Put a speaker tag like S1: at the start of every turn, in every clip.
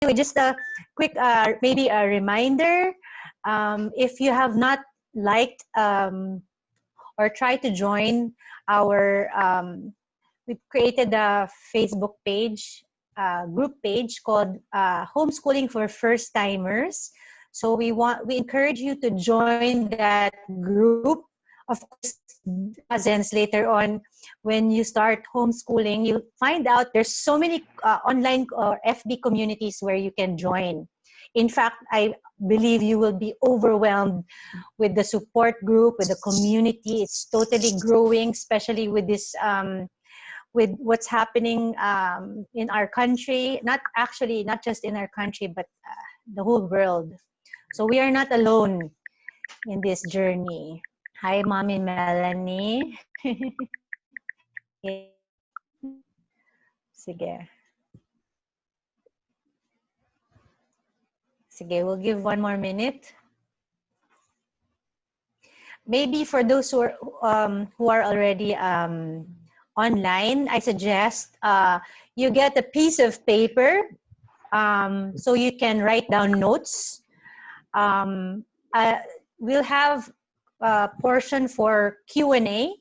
S1: anyway, just a quick, maybe a reminder. If you have not liked or tried to join our, we've created a Facebook page, group page called Homeschooling for First Timers. So we encourage you to join that group. Of course, dozens later on, when you start homeschooling, you'll find out there's so many online or FB communities where you can join. In fact, I believe you will be overwhelmed with the support group, with the community. It's totally growing, especially with this, with what's happening in our country. Not just in our country, but the whole world. So we are not alone in this journey. Hi, Mommy Melanie. Sige. Sige, we'll give one more minute. Maybe for those who are already online, I suggest you get a piece of paper so you can write down notes. We'll have a portion for Q&A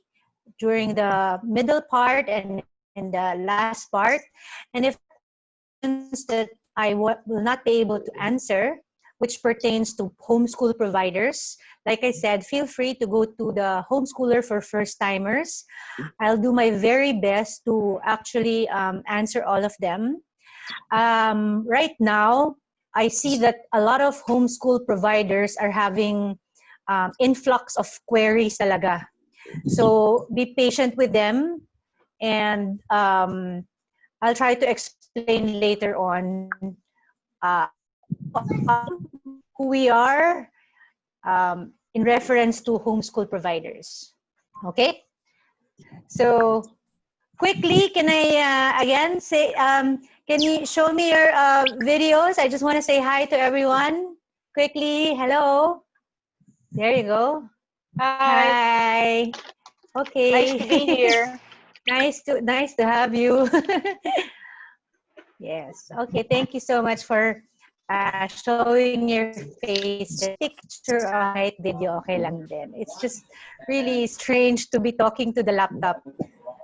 S1: during the middle part and in the last part. And if questions that I will not be able to answer, which pertains to homeschool providers, like I said, feel free to go to the Homeschooler for First Timers. I'll do my very best to actually answer all of them. Right now, I see that a lot of homeschool providers are having influx of queries talaga. So be patient with them, and I'll try to explain later on who we are in reference to homeschool providers. Okay? So quickly, can I again say, can you show me your videos? I just want to say hi to everyone. Quickly, hello. There you go.
S2: Hi.
S1: Hi. Okay.
S2: Nice to be here.
S1: nice to have you. Yes. Okay. Thank you so much for showing your face. Picture kahit video, okay lang din. It's just really strange to be talking to the laptop.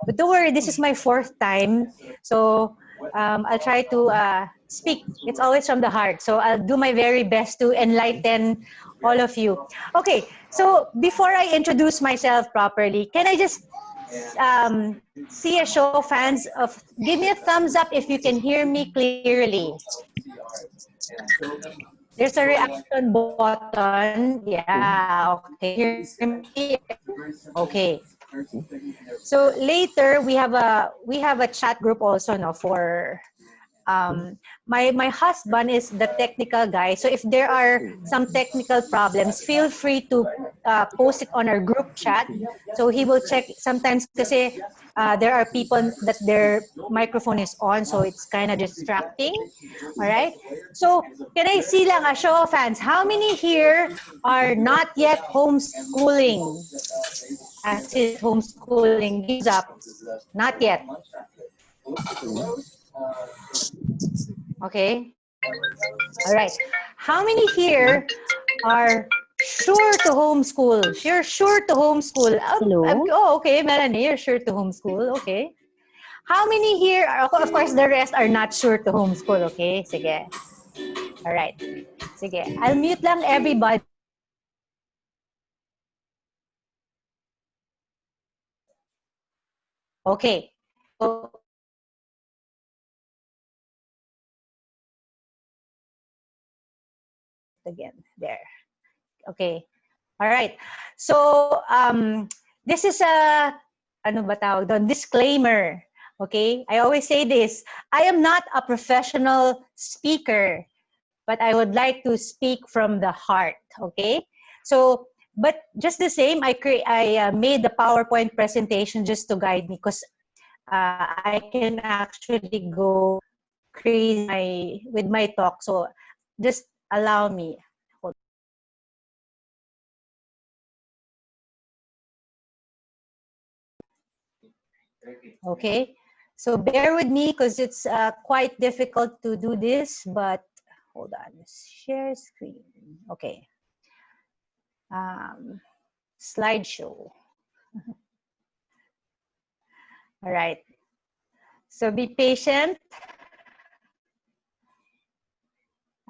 S1: But don't worry, this is my 4th time. So I'll try to speak. It's always from the heart. So I'll do my very best to enlighten all of you. Okay, so before I introduce myself properly, can I just see a show of hands of, give me a thumbs up if you can hear me clearly. There's a reaction button. Yeah, okay. Hear me? Okay. So later we have a chat group also, no, for my husband is the technical guy. So if there are some technical problems, feel free to post it on our group chat. So he will check sometimes kasi there are people that their microphone is on, so it's kind of distracting. All right. So can I see lang a show of hands? How many here are not yet homeschooling? As is homeschooling, gives up. Not yet. Okay. All right. How many here are sure to homeschool? You're sure to homeschool. Oh, okay, Melanie, you're sure to homeschool. Okay. How many here are, of course, the rest are not sure to homeschool. Okay. Sige. All right. Sige. I'll mute lang everybody. Okay. So, again, there. Okay. All right. So, this is a, ano ba tawag doon? Disclaimer. Okay? I always say this. I am not a professional speaker, but I would like to speak from the heart. Okay? So, but just the same, I made the PowerPoint presentation just to guide me, because I can actually go crazy with my talk. So, just allow me. Okay, So bear with me because it's quite difficult to do this, but hold on, share screen. Okay. Slideshow. All right. So be patient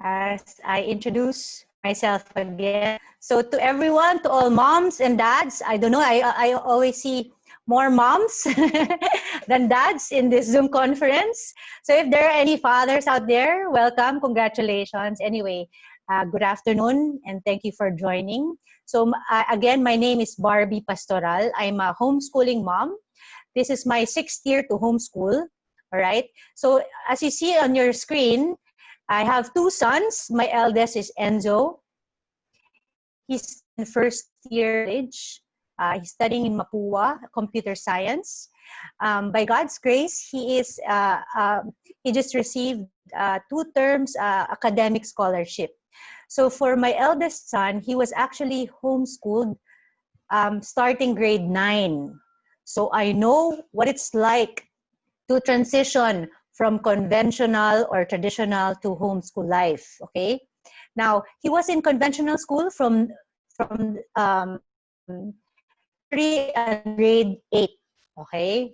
S1: as I introduce myself again. So to everyone, to all moms and dads, I don't know, I always see more moms than dads in this Zoom conference. So if there are any fathers out there, welcome, congratulations. Anyway, good afternoon and thank you for joining. So again, my name is Barbie Pastoral. I'm a homeschooling mom. This is my 6th year to homeschool. All right. So as you see on your screen, I have 2 sons. My eldest is Enzo. He's in first year college. He's studying in Mapua, computer science. By God's grace, he just received 2 terms academic scholarship. So for my eldest son, he was actually homeschooled starting grade 9. So I know what it's like to transition from conventional or traditional to homeschool life, okay? Now, he was in conventional school from elementary and grade 8, okay?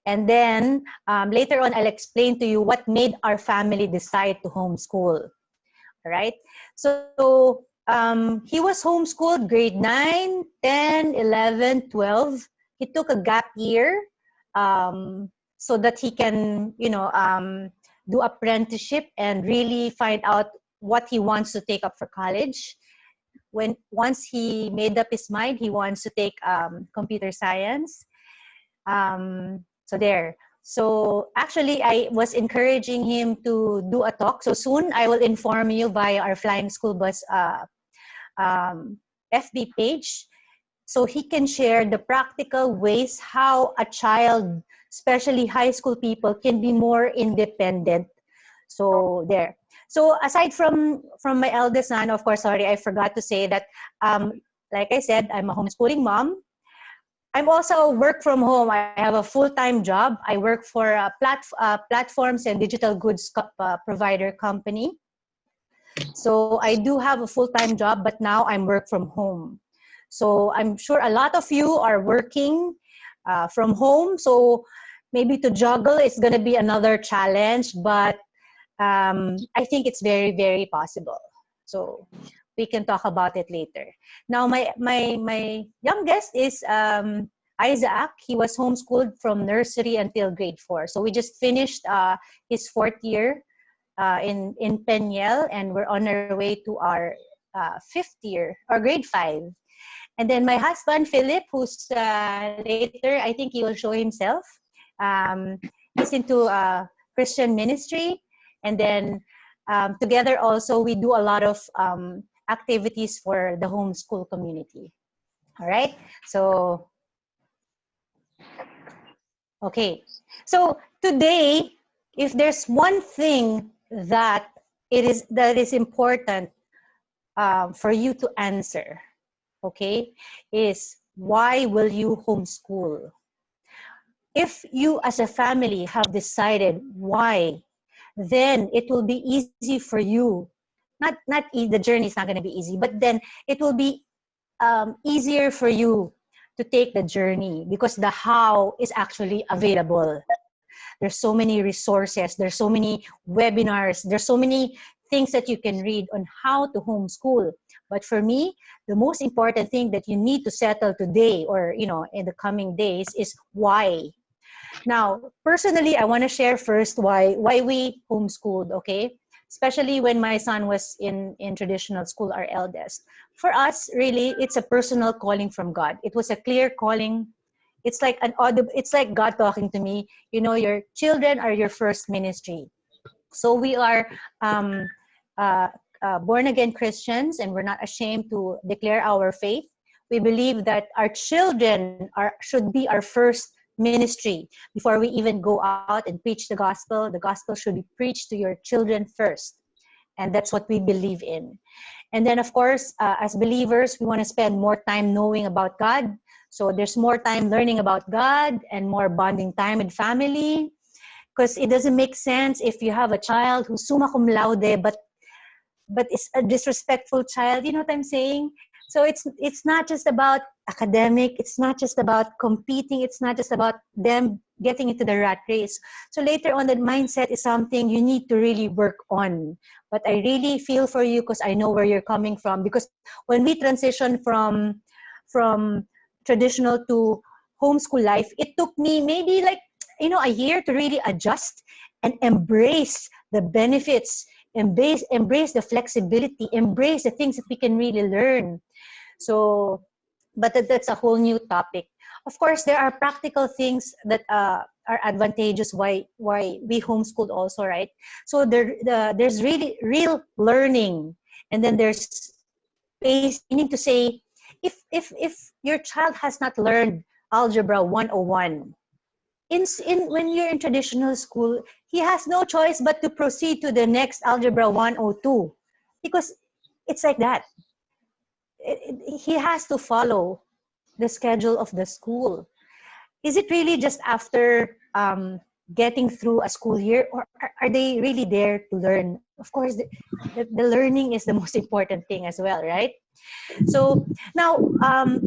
S1: And then later on, I'll explain to you what made our family decide to homeschool, all right? So he was homeschooled grade 9, 10, 11, 12. He took a gap year so that he can, do apprenticeship and really find out what he wants to take up for college. Once he made up his mind, he wants to take computer science. So there. So actually, I was encouraging him to do a talk. So soon, I will inform you via our Flying School Bus FB page, so he can share the practical ways how a child, especially high school people, can be more independent. So there. So aside from my eldest son, of course, sorry, I forgot to say that, like I said, I'm a homeschooling mom. I'm also work from home. I have a full-time job. I work for a platforms and digital goods provider company. So I do have a full-time job, but now I'm work from home. So I'm sure a lot of you are working from home. So maybe to juggle is going to be another challenge, but I think it's very, very possible. So we can talk about it later. Now, my youngest is Isaac. He was homeschooled from nursery until grade 4. So we just finished his 4th year in Peñel, and we're on our way to our 5th year, or grade 5. And then my husband, Philip, who's later, I think he will show himself. He's into Christian ministry. And then together also, we do a lot of activities for the homeschool community. All right. So, okay. So today, if there's one thing that is important for you to answer, okay, is why will you homeschool? If you as a family have decided why, then it will be easy for you. The journey is not going to be easy, but then it will be easier for you to take the journey because the how is actually available. There's so many resources, there's so many webinars, there's so many things that you can read on how to homeschool. But for me, the most important thing that you need to settle today or in the coming days is why. Now, personally, I want to share first why we homeschooled, okay? Especially when my son was in traditional school, our eldest. For us, really, it's a personal calling from God. It was a clear calling. It's like it's like God talking to me. Your children are your first ministry. So we are born-again Christians, and we're not ashamed to declare our faith. We believe that our children should be our first ministry. Before we even go out and preach the gospel should be preached to your children first. And that's what we believe in. And then, of course, as believers, we want to spend more time knowing about God. So there's more time learning about God and more bonding time with family. Because it doesn't make sense if you have a child who's summa cum laude, but it's a disrespectful child. You know what I'm saying? So it's not just about academic. It's not just about competing. It's not just about them getting into the rat race. So later on, that mindset is something you need to really work on. But I really feel for you because I know where you're coming from. Because when we transition from traditional to homeschool life, it took me maybe like a year to really adjust and embrace the benefits, embrace the flexibility, embrace the things that we can really learn. So, but that's a whole new topic. Of course, there are practical things that are advantageous why we homeschooled also, right? So there's really real learning, and then there's space, meaning to say, if your child has not learned algebra 101, when you're in traditional school, he has no choice but to proceed to the next algebra 102, because it's like that. He has to follow the schedule of the school. Is it really just after getting through a school year, or are they really there to learn? Of course, the learning is the most important thing as well, right? So now,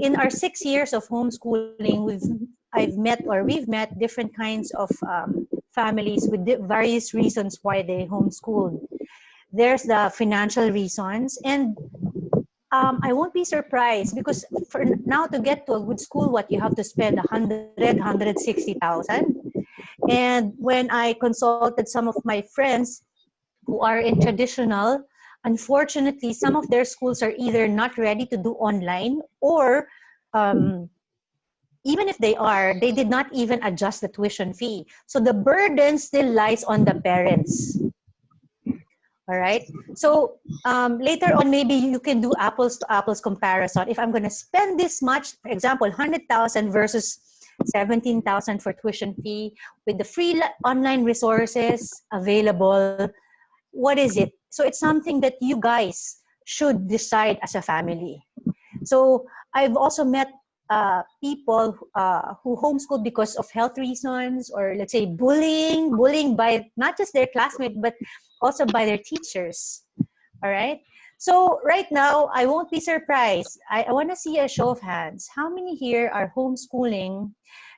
S1: in our 6 years of homeschooling, we've met different kinds of families with various reasons why they homeschooled. There's the financial reasons, and I won't be surprised because for now to get to a good school, what you have to spend 160,000. And when I consulted some of my friends who are in traditional, unfortunately, some of their schools are either not ready to do online, or even if they are, they did not even adjust the tuition fee. So the burden still lies on the parents. All right. So later on, maybe you can do apples to apples comparison. If I'm going to spend this much, for example, 100,000 versus 17,000 for tuition fee, with the free online resources available, what is it? So it's something that you guys should decide as a family. So I've also met people who homeschool because of health reasons, or let's say bullying by not just their classmates, but also by their teachers. All right. So right now, I won't be surprised. I want to see a show of hands. How many here are homeschooling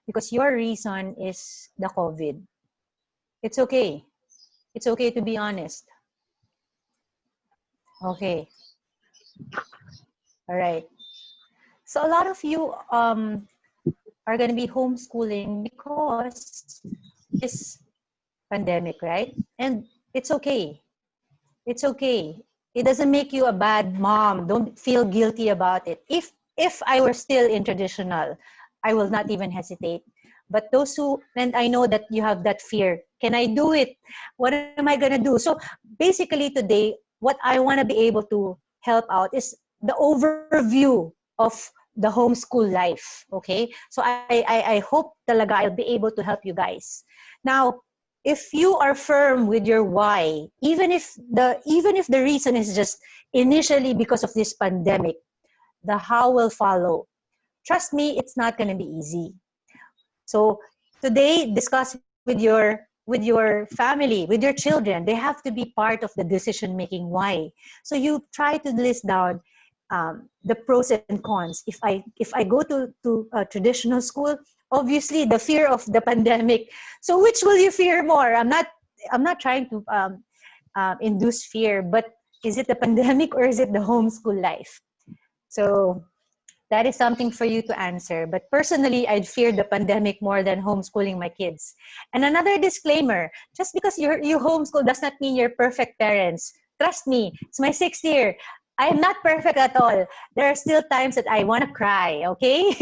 S1: because your reason is the COVID? It's okay. It's okay to be honest. Okay. All right. So a lot of you are going to be homeschooling because this pandemic, right? And it's okay. It's okay. It doesn't make you a bad mom. Don't feel guilty about it. If I were still in traditional, I will not even hesitate. But those who, and I know that you have that fear. Can I do it? What am I going to do? So basically today, what I want to be able to help out is the overview of the homeschool life. Okay? So I hope talaga I'll be able to help you guys. Now, if you are firm with your why, even if the reason is just initially because of this pandemic, the how will follow. Trust me, it's not going to be easy. So today, discuss with your family, with your children. They have to be part of the decision making. Why? So you try to list down the pros and cons. If I go to a traditional school, obviously the fear of the pandemic. So which will you fear more? I'm not trying to induce fear, but is it the pandemic or is it the homeschool life? So that is something for you to answer. But personally, I'd fear the pandemic more than homeschooling my kids. And another disclaimer, just because you homeschool does not mean you're perfect parents. Trust me, it's my 6th year. I am not perfect at all. There are still times that I want to cry, okay?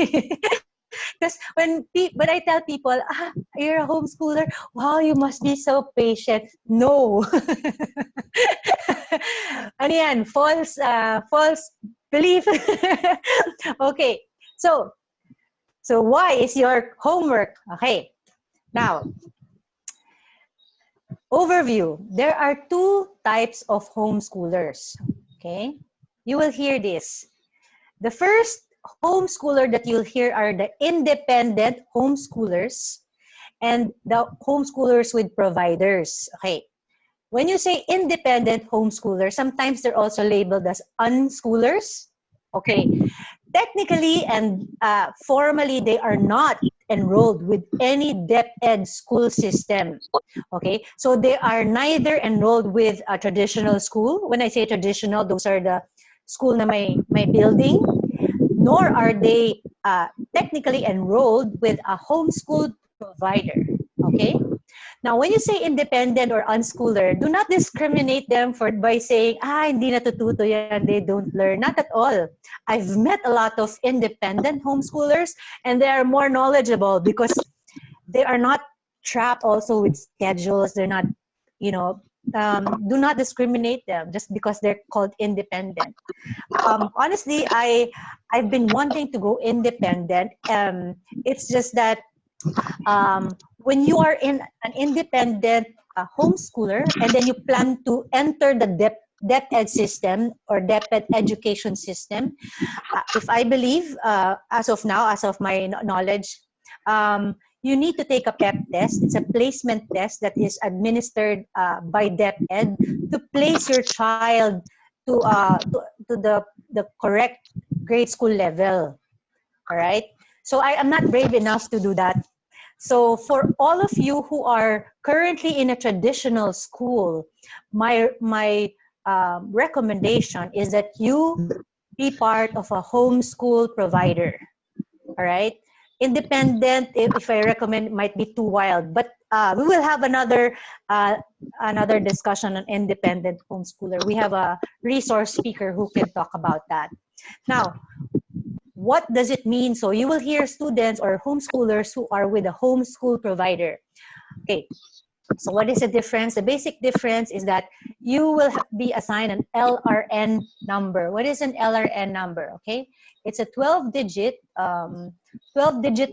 S1: Because when I tell people, you're a homeschooler, wow, you must be so patient. No. Ano yan? False belief. Okay. So why is your homework? Okay. Now, overview. There are 2 types of homeschoolers. Okay. you will hear this. The first homeschooler that you'll hear are the independent homeschoolers and the homeschoolers with providers. Okay. When you say independent homeschoolers, sometimes they're also labeled as unschoolers. Okay. Technically and formally, they are not enrolled with any DepEd school system. Okay, so they are neither enrolled with a traditional school. When I say traditional, those are the school na may building, nor are they technically enrolled with a homeschool provider. Okay, now when you say independent or unschooler, do not discriminate them for by saying, hindi natututo yan, they don't learn. Not at all. I've met a lot of independent homeschoolers and they are more knowledgeable because they are not trapped also with schedules. They're not, do not discriminate them just because they're called independent. Honestly, I've been wanting to go independent. It's just that when you are in an independent homeschooler and then you plan to enter the DepEd system or DepEd education system, if I believe, as of now, as of my knowledge, you need to take a PEP test. It's a placement test that is administered by DepEd to place your child to the correct grade school level. All right. So I am not brave enough to do that. So for all of you who are currently in a traditional school, my recommendation is that you be part of a homeschool provider. All right. Independent, if I recommend, might be too wild, but we will have another discussion on independent homeschooler. We have a resource speaker who can talk about that. Now, what does it mean? So you will hear students or homeschoolers who are with a homeschool provider. Okay, so what is the difference? The basic difference is that you will be assigned an LRN number. What is an LRN number? Okay, it's a 12-digit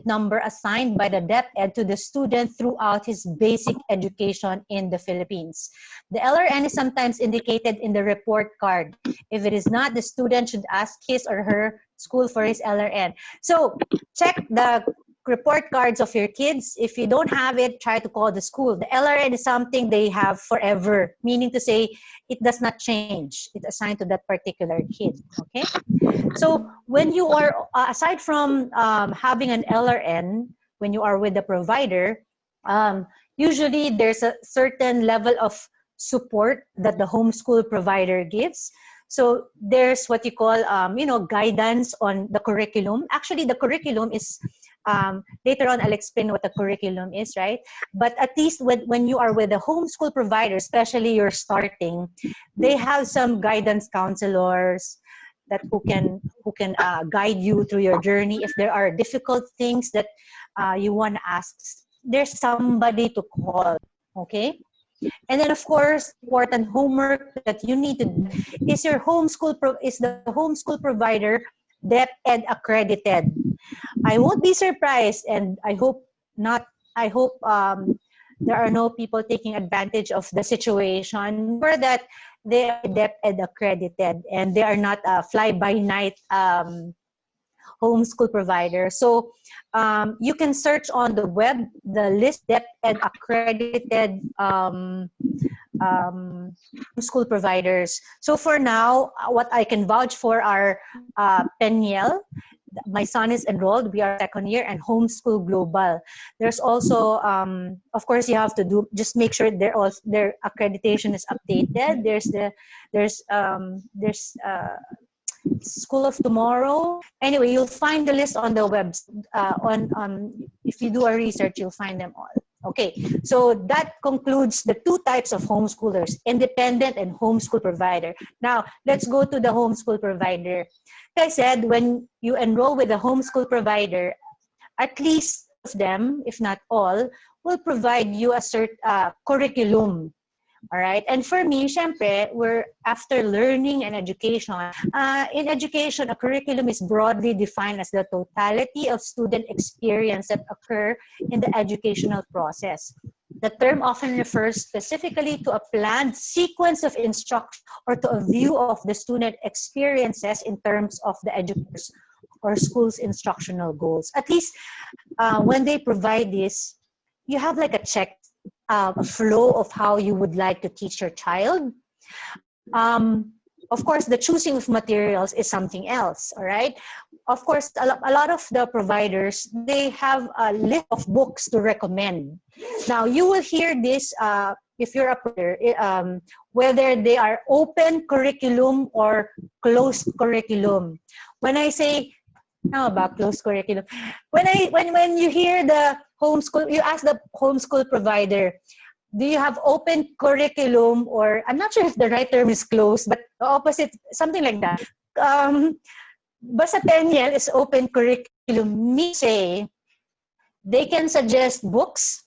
S1: number assigned by the DepEd to the student throughout his basic education in the Philippines. The LRN is sometimes indicated in the report card. If it is not, the student should ask his or her school for his LRN. So check the report cards of your kids. If you don't have it, try to call the school. The LRN is something they have forever, meaning to say it does not change. It's assigned to that particular kid. Okay. So when you are, aside from having an LRN, when you are with the provider, usually there's a certain level of support that the homeschool provider gives. So there's what you call, guidance on the curriculum. Actually, the curriculum is, later on, I'll explain what the curriculum is, right? But at least when you are with a homeschool provider, especially you're starting, they have some guidance counselors that who can guide you through your journey. If there are difficult things that you want to ask, there's somebody to call, okay? And then, of course, important homework that you need to do is the homeschool provider DepEd accredited. I won't be surprised, and I hope not. I hope there are no people taking advantage of the situation, or that they are DepEd accredited and they are not a fly-by-night homeschool provider. So you can search on the web the list DepEd accredited homeschool providers. So for now, what I can vouch for are Peniel. My son is enrolled. We are second year, and Homeschool Global. There's also, of course, you have to just make sure their accreditation is updated. There's School of Tomorrow. Anyway, you'll find the list on the web. If you do a research, you'll find them all. Okay, so that concludes the two types of homeschoolers, independent and homeschool provider. Now, let's go to the homeschool provider. Like I said, when you enroll with a homeschool provider, at least of them, if not all, will provide you a certain curriculum. All right. And for me, syempre, we're after learning and education. In education, a curriculum is broadly defined as the totality of student experience that occur in the educational process. The term often refers specifically to a planned sequence of instruction or to a view of the student experiences in terms of the educator's or school's instructional goals. At least when they provide this, you have like a check, a flow of how you would like to teach your child. Of course, the choosing of materials is something else, all right? Of course, a lot of the providers, they have a list of books to recommend. Now, you will hear this if you're a provider, whether they are open curriculum or closed curriculum. When I say, how about closed curriculum? When you hear the homeschool, you ask the homeschool provider, do you have open curriculum, or I'm not sure if the right term is closed, but the opposite, something like that. Basta Penyel is open curriculum. Me say they can suggest books,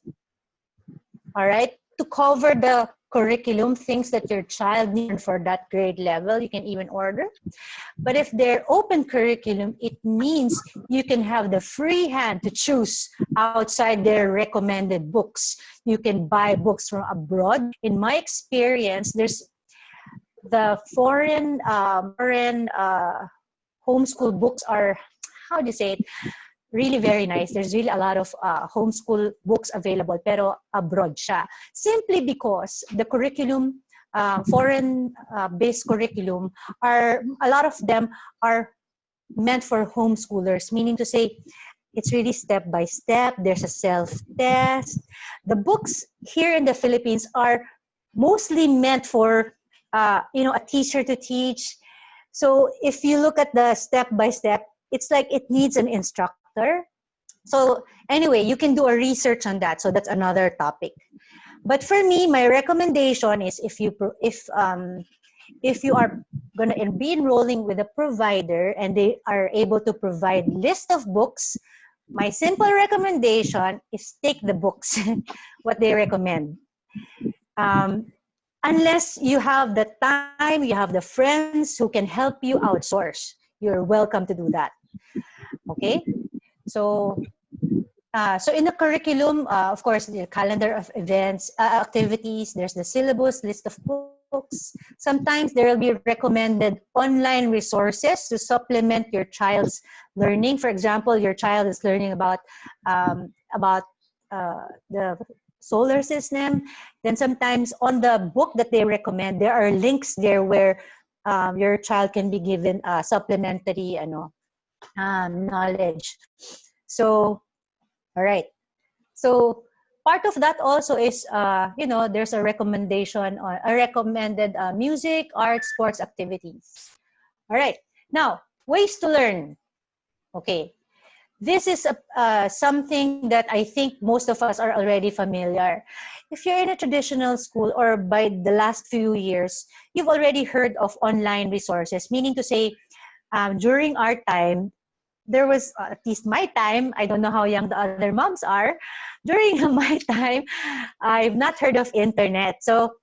S1: all right, to cover the curriculum, things that your child needs for that grade level. You can even order. But if they're open curriculum, it means you can have the free hand to choose outside their recommended books. You can buy books from abroad. In my experience, there's the foreign homeschool books are, how do you say it, really very nice. There's really a lot of homeschool books available, pero abroad siya. Simply because the curriculum, foreign-based curriculum, a lot of them are meant for homeschoolers, meaning to say, it's really step-by-step. There's a self-test. The books here in the Philippines are mostly meant for, a teacher to teach. So if you look at the step-by-step, it's like it needs an instructor. So anyway, you can do a research on that. So that's another topic. But for me, my recommendation is if you are going to be enrolling with a provider and they are able to provide list of books, my simple recommendation is take the books, what they recommend. Unless you have the time, you have the friends who can help you outsource, you're welcome to do that. Okay? So in the curriculum, of course, the calendar of events, activities, there's the syllabus, list of books. Sometimes there will be recommended online resources to supplement your child's learning. For example, your child is learning about the solar system. Then sometimes on the book that they recommend, there are links there where your child can be given supplementary knowledge. So, all right. So part of that also is, there's a recommendation on a recommended music, art, sports activities. All right. Now, ways to learn. Okay. This is something that I think most of us are already familiar. If you're in a traditional school or by the last few years, you've already heard of online resources, meaning to say, during our time, there was, at least my time, I don't know how young the other moms are, during my time, I've not heard of internet. So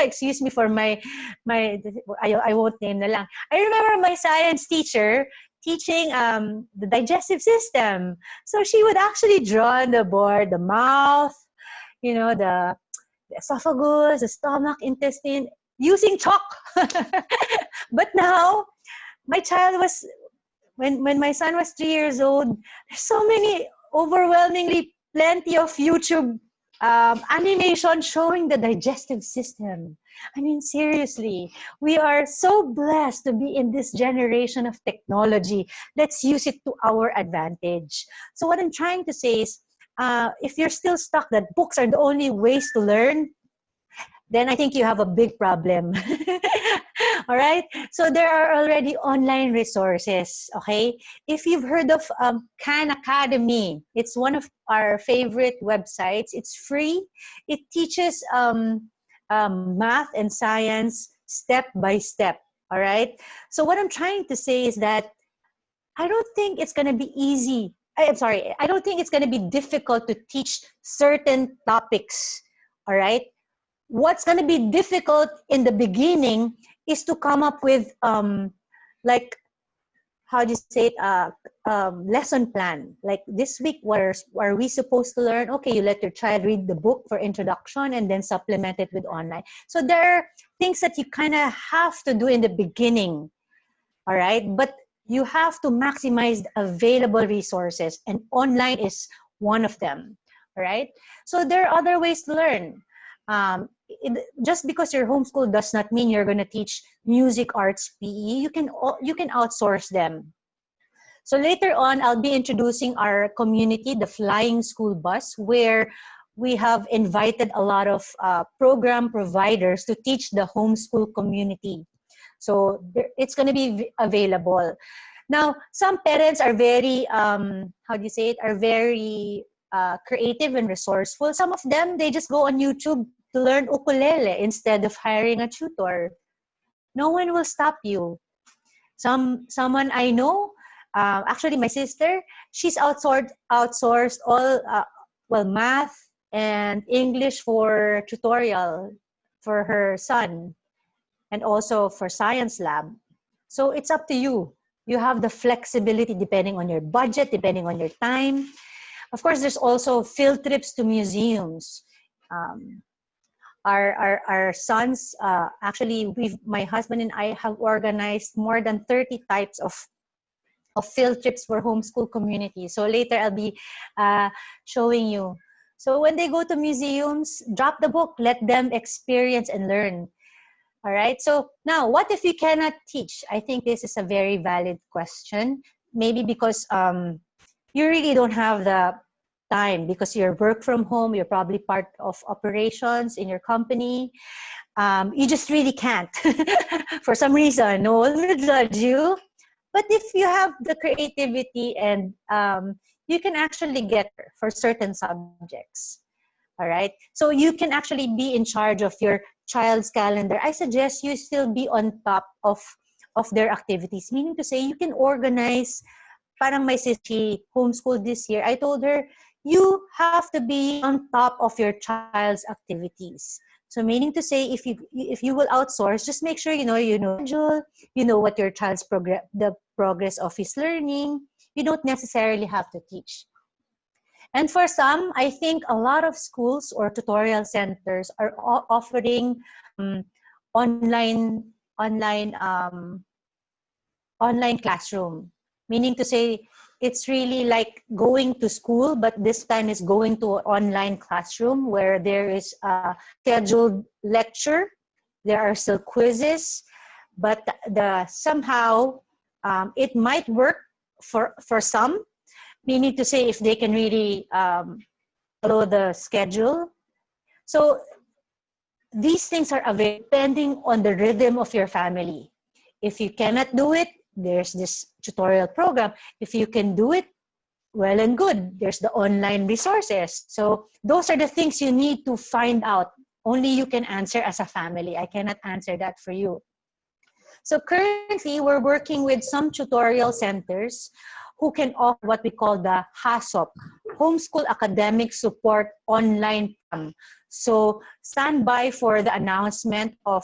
S1: excuse me for my I won't name na lang. I remember my science teacher teaching the digestive system. So she would actually draw on the board the mouth, the esophagus, the stomach, intestine, using chalk. But now, my child was, when my son was 3 years old, there's so many, overwhelmingly plenty of YouTube animation showing the digestive system. I mean, seriously, we are so blessed to be in this generation of technology. Let's use it to our advantage. So what I'm trying to say is, if you're still stuck that books are the only ways to learn, then I think you have a big problem. All right? So there are already online resources, okay? If you've heard of Khan Academy, it's one of our favorite websites. It's free. It teaches math and science step by step, all right? So what I'm trying to say is that I don't think it's going to be easy. I don't think it's going to be difficult to teach certain topics, all right? What's going to be difficult in the beginning is to come up with, how do you say it, lesson plan. Like this week, what are we supposed to learn? Okay, you let your child read the book for introduction and then supplement it with online. So there are things that you kind of have to do in the beginning, all right? But you have to maximize the available resources, and online is one of them, all right? So there are other ways to learn. Just because you're homeschooled does not mean you're going to teach music, arts, PE. You can outsource them. So later on, I'll be introducing our community, the Flying School Bus, where we have invited a lot of program providers to teach the homeschool community. So it's going to be available. Now, some parents are very, how do you say it, are very creative and resourceful. Some of them, they just go on YouTube to learn ukulele instead of hiring a tutor. No one will stop you. Someone I know, actually my sister, she's outsourced all, math and English for tutorial for her son, and also for science lab. So it's up to you. You have the flexibility depending on your budget, depending on your time. Of course, there's also field trips to museums. Our sons, actually, my husband and I have organized more than 30 types of field trips for homeschool community. So later I'll be showing you. So when they go to museums, drop the book, let them experience and learn. All right. So now, what if you cannot teach? I think this is a very valid question. Maybe because you really don't have the time because you're work from home. You're probably part of operations in your company. You just really can't. For some reason, no one will judge you. But if you have the creativity and you can actually get for certain subjects. All right. So you can actually be in charge of your child's calendar. I suggest you still be on top of their activities, meaning to say you can organize. Parang my sister, she homeschooled this year. I told her, you have to be on top of your child's activities. So meaning to say, if you will outsource, just make sure you know schedule, you know what your child's the progress of his learning. You don't necessarily have to teach. And for some, I think a lot of schools or tutorial centers are offering online classroom, meaning to say it's really like going to school, but this time is going to an online classroom where there is a scheduled lecture. There are still quizzes, but somehow it might work for some. Meaning to say if they can really follow the schedule. So these things are available depending on the rhythm of your family. If you cannot do it, there's this tutorial program. If you can do it, well and good. There's the online resources. So those are the things you need to find out. Only you can answer as a family. I cannot answer that for you. So currently, we're working with some tutorial centers who can offer what we call the HACCP, Homeschool Academic Support Online Program. So stand by for the announcement of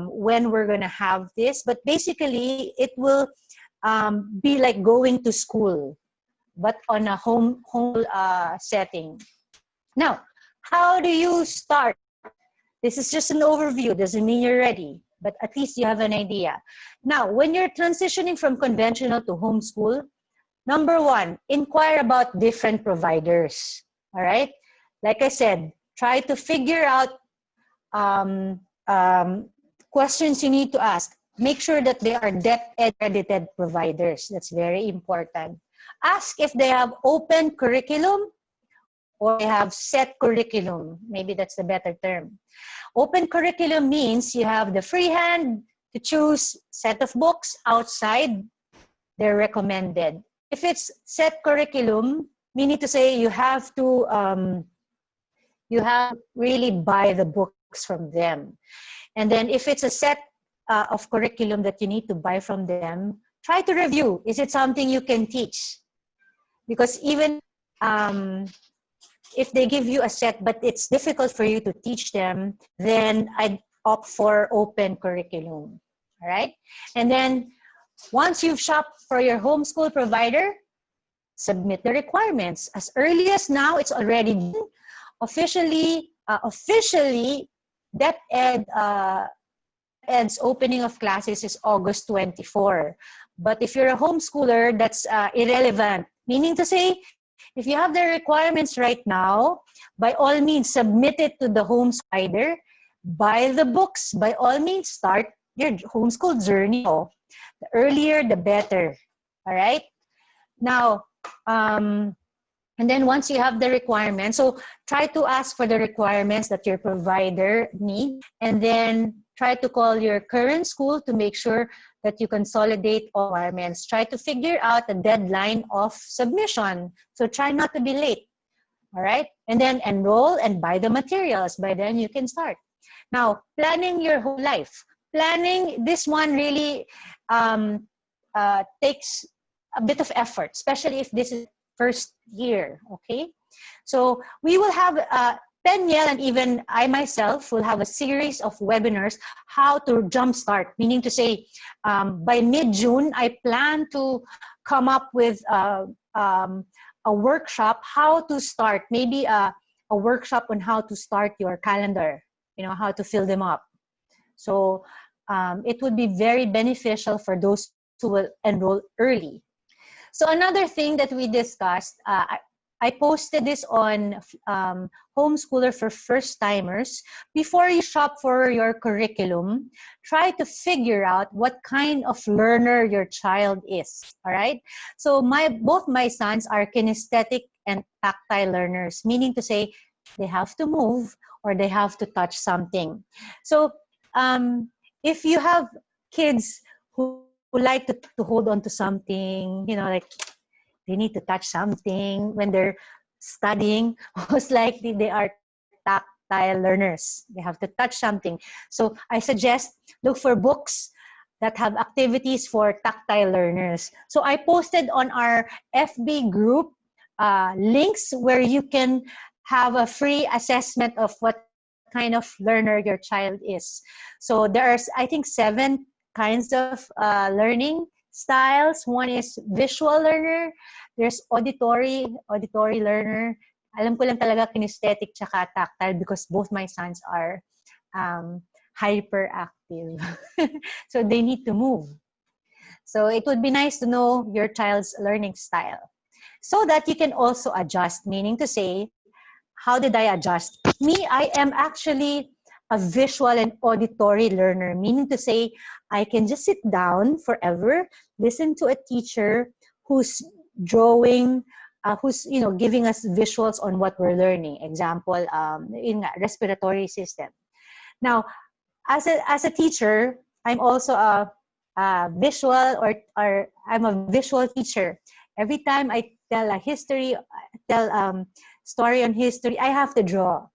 S1: when we're going to have this. But basically, it will be like going to school, but on a home setting. Now, how do you start? This is just an overview. Doesn't mean you're ready, but at least you have an idea. Now, when you're transitioning from conventional to homeschool, number one, inquire about different providers. All right? Like I said, try to figure out questions you need to ask. Make sure that they are accredited providers. That's very important. Ask if they have open curriculum or they have set curriculum. Maybe that's the better term. Open curriculum means you have the free hand to choose set of books outside. They're recommended. If it's set curriculum, meaning to say you have to really buy the books from them. And then if it's a set of curriculum that you need to buy from them, try to review. Is it something you can teach? Because even if they give you a set, but it's difficult for you to teach them, then I'd opt for open curriculum. All right? And then once you've shopped for your homeschool provider, submit the requirements. As early as now, it's already June. Officially, DepEd, DepEd's opening of classes is August 24. But if you're a homeschooler, that's irrelevant. Meaning to say, if you have the requirements right now, by all means, submit it to the homeschool. Buy the books. By all means, start your homeschool journey. The earlier, the better. All right? Now, and then once you have the requirements, so try to ask for the requirements that your provider needs, and then try to call your current school to make sure that you consolidate all requirements. Try to figure out the deadline of submission. So try not to be late. All right? And then enroll and buy the materials. By then you can start. Now, planning your whole life. Planning, this one really takes a bit of effort, especially if this is first year, okay? So we will have, Penyel and even I myself will have a series of webinars how to jumpstart, meaning to say by mid-June, I plan to come up with a workshop, how to start, maybe a workshop on how to start your calendar, how to fill them up. So it would be very beneficial for those who will enroll early. So another thing that we discussed, I posted this on Homeschooler for First Timers. Before you shop for your curriculum, try to figure out what kind of learner your child is, all right? So both my sons are kinesthetic and tactile learners, meaning to say they have to move or they have to touch something. So if you have kids who like to hold on to something, like they need to touch something when they're studying, most likely they are tactile learners. They have to touch something. So I suggest look for books that have activities for tactile learners. So I posted on our FB group links where you can have a free assessment of what kind of learner your child is. So there's, I think, 7 kinds of learning styles. One is visual learner. There's auditory learner. Alam ko lang talaga kinesthetic tsaka tactile because both my sons are hyperactive. So they need to move. So it would be nice to know your child's learning style so that you can also adjust, meaning to say, how did I adjust? Me, I am actually a visual and auditory learner, meaning to say I can just sit down forever, listen to a teacher who's drawing, who's giving us visuals on what we're learning. Example, in respiratory system. Now, as a teacher, I'm also a visual or I'm a visual teacher. Every time I tell a history, story on history, I have to draw.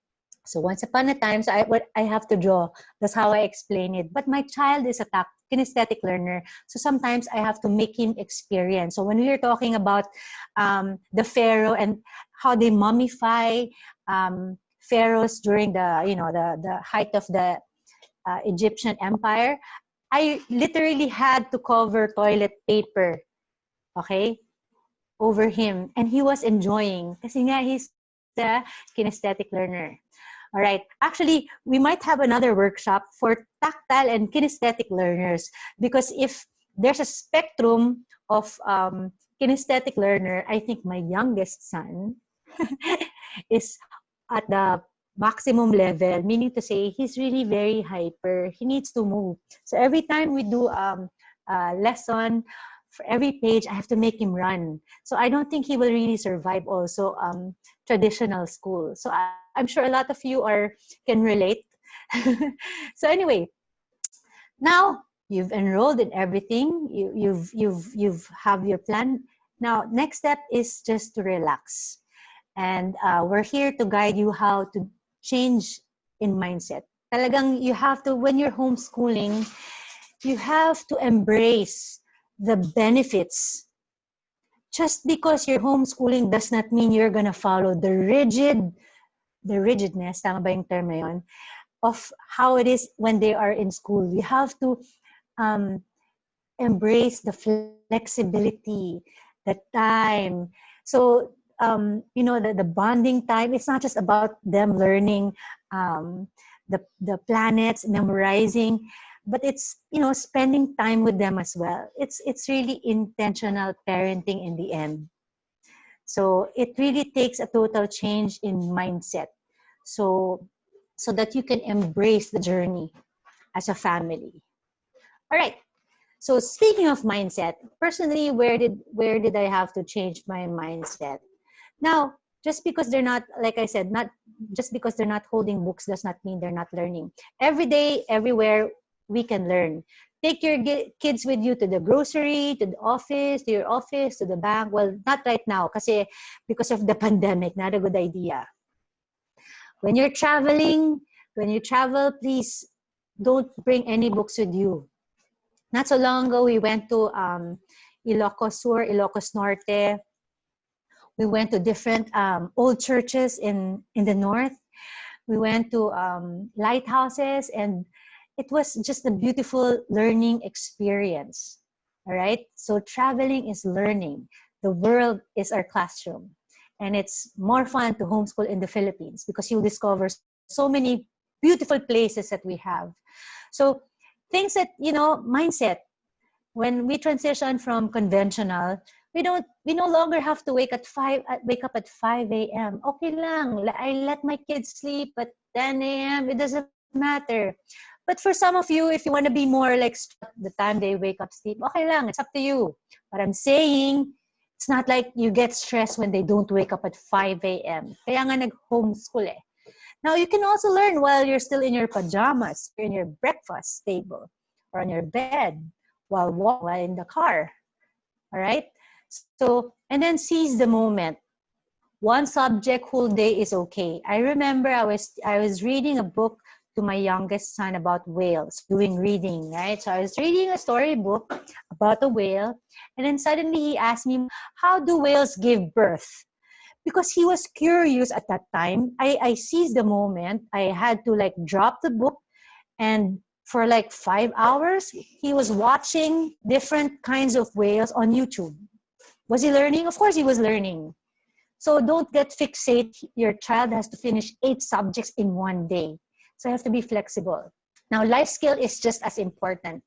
S1: So once upon a time, so I have to draw. That's how I explain it. But my child is a kinesthetic learner. So sometimes I have to make him experience. So when we are talking about the pharaoh and how they mummify pharaohs during the height of the Egyptian empire, I literally had to cover toilet paper, okay, over him. And he was enjoying kasi nga he's a kinesthetic learner. All right. Actually, we might have another workshop for tactile and kinesthetic learners because if there's a spectrum of kinesthetic learner, I think my youngest son is at the maximum level, meaning to say he's really very hyper. He needs to move. So every time we do a lesson, for every page, I have to make him run. So I don't think he will really survive also traditional school. So I'm sure a lot of you can relate. So anyway, now you've enrolled in everything. You've have your plan. Now, next step is just to relax. And we're here to guide you how to change in mindset. Talagang you have to, when you're homeschooling, you have to embrace the benefits. Just because you're homeschooling does not mean you're gonna follow the rigidness, tama ba yung term na yun, of how it is when they are in school. You have to embrace the flexibility, the time, So, the bonding time, it's not just about them learning the planets, memorizing, but it's, spending time with them as well. It's really intentional parenting in the end. So it really takes a total change in mindset. So, so that you can embrace the journey as a family. All right. So speaking of mindset, personally, where did I have to change my mindset? Now, just because they're not, like I said, not just because they're not holding books does not mean they're not learning. Every day, everywhere, we can learn. Take your kids with you to the grocery, to the office, to your office, to the bank. Well, not right now, because of the pandemic, not a good idea. When you're traveling, when you travel, please don't bring any books with you. Not so long ago, we went to Ilocos Sur, Ilocos Norte. We went to different old churches in the north. We went to lighthouses, and it was just a beautiful learning experience. All right. So traveling is learning. The world is our classroom. And it's more fun to homeschool in the Philippines because you'll discover so many beautiful places that we have. So things that, mindset, when we transition from conventional, we no longer have to wake up at 5 a.m. Okay lang. I let my kids sleep at 10 a.m. It doesn't matter. But for some of you, if you want to be more like the time they wake up sleep, okay lang. It's up to you. But I'm saying, it's not like you get stressed when they don't wake up at 5 a.m. Kaya nga nag-homeschool eh. Now, you can also learn while you're still in your pajamas, in your breakfast table, or on your bed, while walking, while in the car. All right? So, and then seize the moment. One subject whole day is okay. I remember I was reading a book to my youngest son about whales, doing reading, right? So I was reading a storybook about a whale, and then suddenly he asked me, how do whales give birth? Because he was curious at that time. I seized the moment. I had to like drop the book, and for like 5 hours, he was watching different kinds of whales on YouTube. Was he learning? Of course he was learning. So don't get fixated. Your child has to finish 8 subjects in one day. So you have to be flexible. Now, life skill is just as important.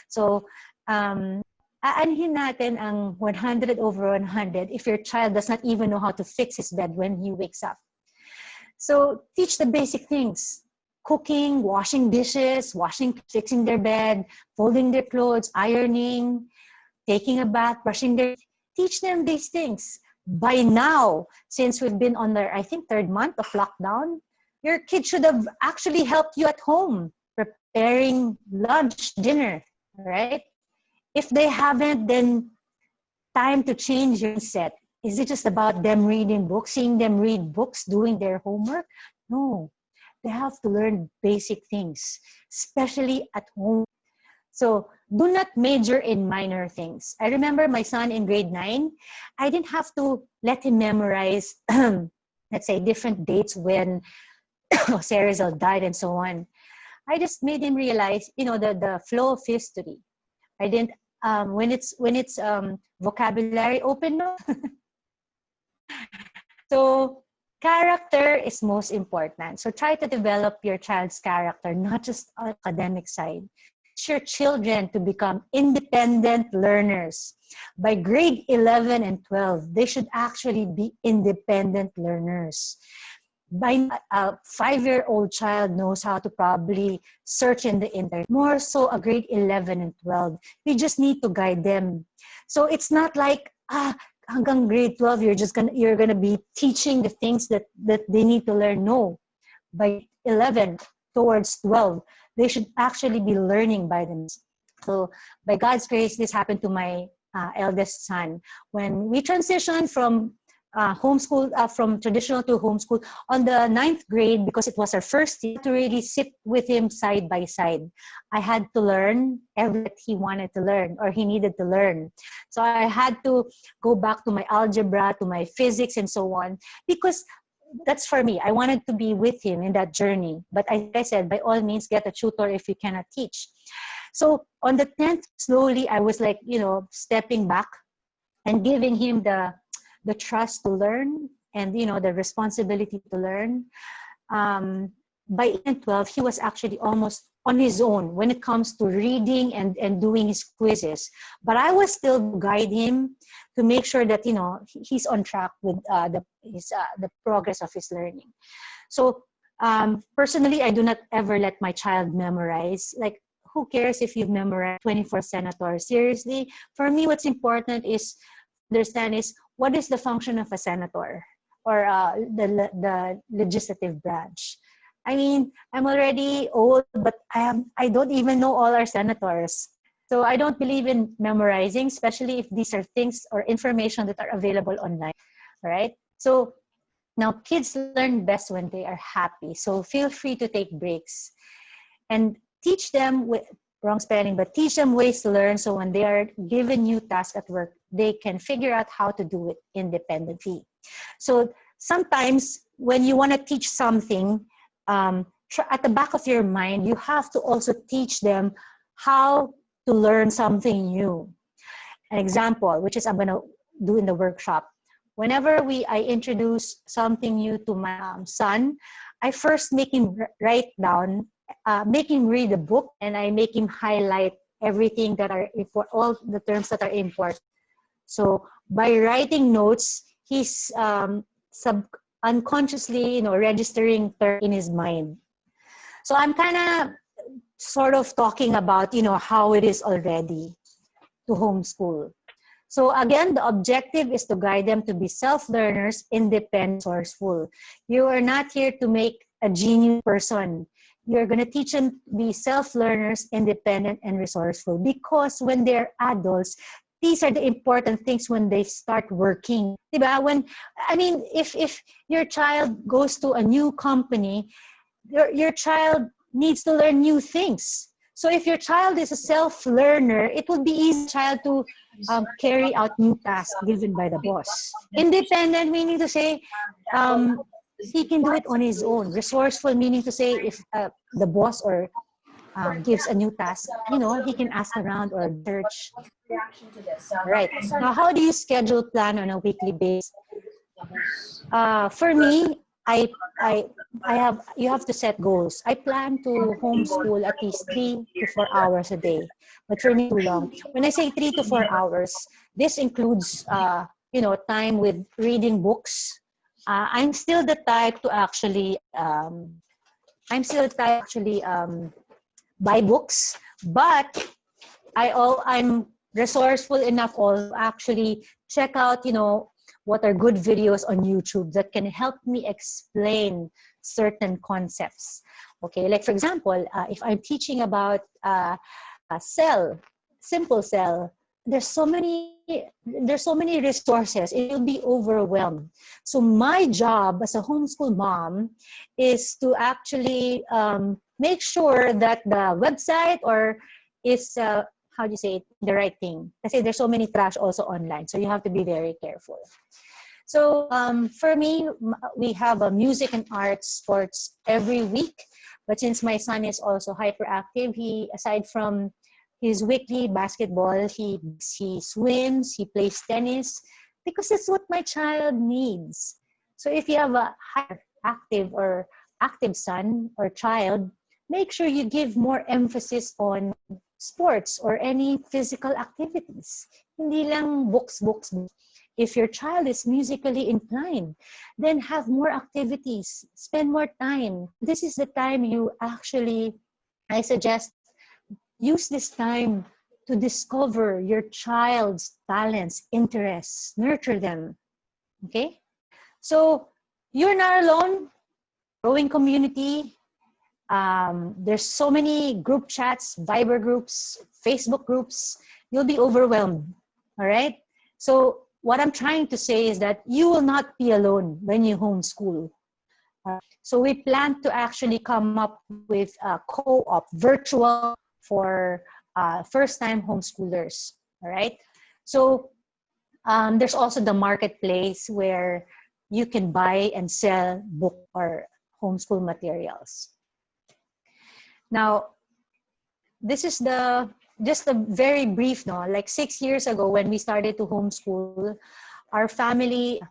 S1: So, aanhin natin ang 100 over 100 if your child does not even know how to fix his bed when he wakes up. So teach the basic things. Cooking, washing dishes, fixing their bed, folding their clothes, ironing, taking a bath, brushing their teeth. Teach them these things. By now, since we've been on the, I think, 3rd month of lockdown, your kid should have actually helped you at home, preparing lunch, dinner, right? If they haven't, then time to change your mindset. Is it just about them reading books, seeing them read books, doing their homework? No, they have to learn basic things, especially at home. So do not major in minor things. I remember my son in grade 9, I didn't have to let him memorize, let's say, different dates when Jose Rizal died and so on. I just made him realize, the flow of history. I didn't, when it's vocabulary, open no. So character is most important. So try to develop your child's character, not just on academic side. Teach your children to become independent learners. By grade 11 and 12, they should actually be independent learners. By a 5-year-old child knows how to probably search in the internet. More so a grade 11 and 12. We just need to guide them. So it's not like, hanggang grade 12, you're gonna be teaching the things that they need to learn. No. By 11 towards 12, they should actually be learning by themselves. So by God's grace, this happened to my eldest son. When we transitioned from homeschool, from traditional to homeschool, on the 9th grade, because it was our first year, to really sit with him side by side. I had to learn everything he wanted to learn or he needed to learn. So I had to go back to my algebra, to my physics, and so on, because that's for me. I wanted to be with him in that journey. But like I said, by all means, get a tutor if you cannot teach. So on the 10th, slowly, I was like, stepping back and giving him the the trust to learn and, the responsibility to learn. By 8 and 12, he was actually almost on his own when it comes to reading and doing his quizzes. But I was still guide him to make sure that, he's on track with the progress of his learning. So personally, I do not ever let my child memorize. Like, who cares if you've memorized 24 senators? Seriously, for me, what's important is understand is what is the function of a senator or the legislative branch. I mean, I'm already old, but I don't even know all our senators. So I don't believe in memorizing, especially if these are things or information that are available online. All right. So now kids learn best when they are happy. So feel free to take breaks and teach them with wrong spelling, but teach them ways to learn. So when they are given new tasks at work, they can figure out how to do it independently. So sometimes when you want to teach something, at the back of your mind, you have to also teach them how to learn something new. An example, which is I'm going to do in the workshop. Whenever I introduce something new to my son, I first make him write down, make him read the book, and I make him highlight everything that are for all the terms that are important. So by writing notes, he's unconsciously, registering in his mind. So I'm kind of sort of talking about, how it is already to homeschool. So again, the objective is to guide them to be self-learners, independent, resourceful. You are not here to make a genius person. You're going to teach them to be self-learners, independent, and resourceful, because when they're adults, these are the important things when they start working. Diba? If your child goes to a new company, your child needs to learn new things. So if your child is a self-learner, it will be easy for child to carry out new tasks given by the boss. Independent, meaning to say he can do it on his own. Resourceful, meaning to say if the boss or gives a new task, he can ask around or search. Right. Now, how do you schedule plan on a weekly basis? For me, you have to set goals. I plan to homeschool at least 3 to 4 hours a day, but for me too long. When I say 3 to 4 hours, this includes time with reading books. I'm still the type to actually buy books, but I'm resourceful enough also actually check out, what are good videos on YouTube that can help me explain certain concepts. Okay, like for example, if I'm teaching about a simple cell, there's so many resources, it will be overwhelmed. So my job as a homeschool mom is to actually make sure that the website is how do you say it, the right thing. Kasi there's so many trash also online, so you have to be very careful. So for me, we have a music and arts sports every week. But since my son is also hyperactive, he, aside from his weekly basketball, he swims, he plays tennis, because that's what my child needs. So if you have a active son or child, make sure you give more emphasis on sports or any physical activities. Hindi lang books. If your child is musically inclined, then have more activities, spend more time. This is the time I suggest, use this time to discover your child's talents, interests, nurture them. Okay? So you're not alone. Growing community. There's so many group chats, Viber groups, Facebook groups. You'll be overwhelmed. All right? So what I'm trying to say is that you will not be alone when you homeschool. So we plan to actually come up with a co-op virtual for first-time homeschoolers. All right. So there's also the marketplace where you can buy and sell book or homeschool materials. Now, this is just a very brief, like 6 years ago when we started to homeschool, our family,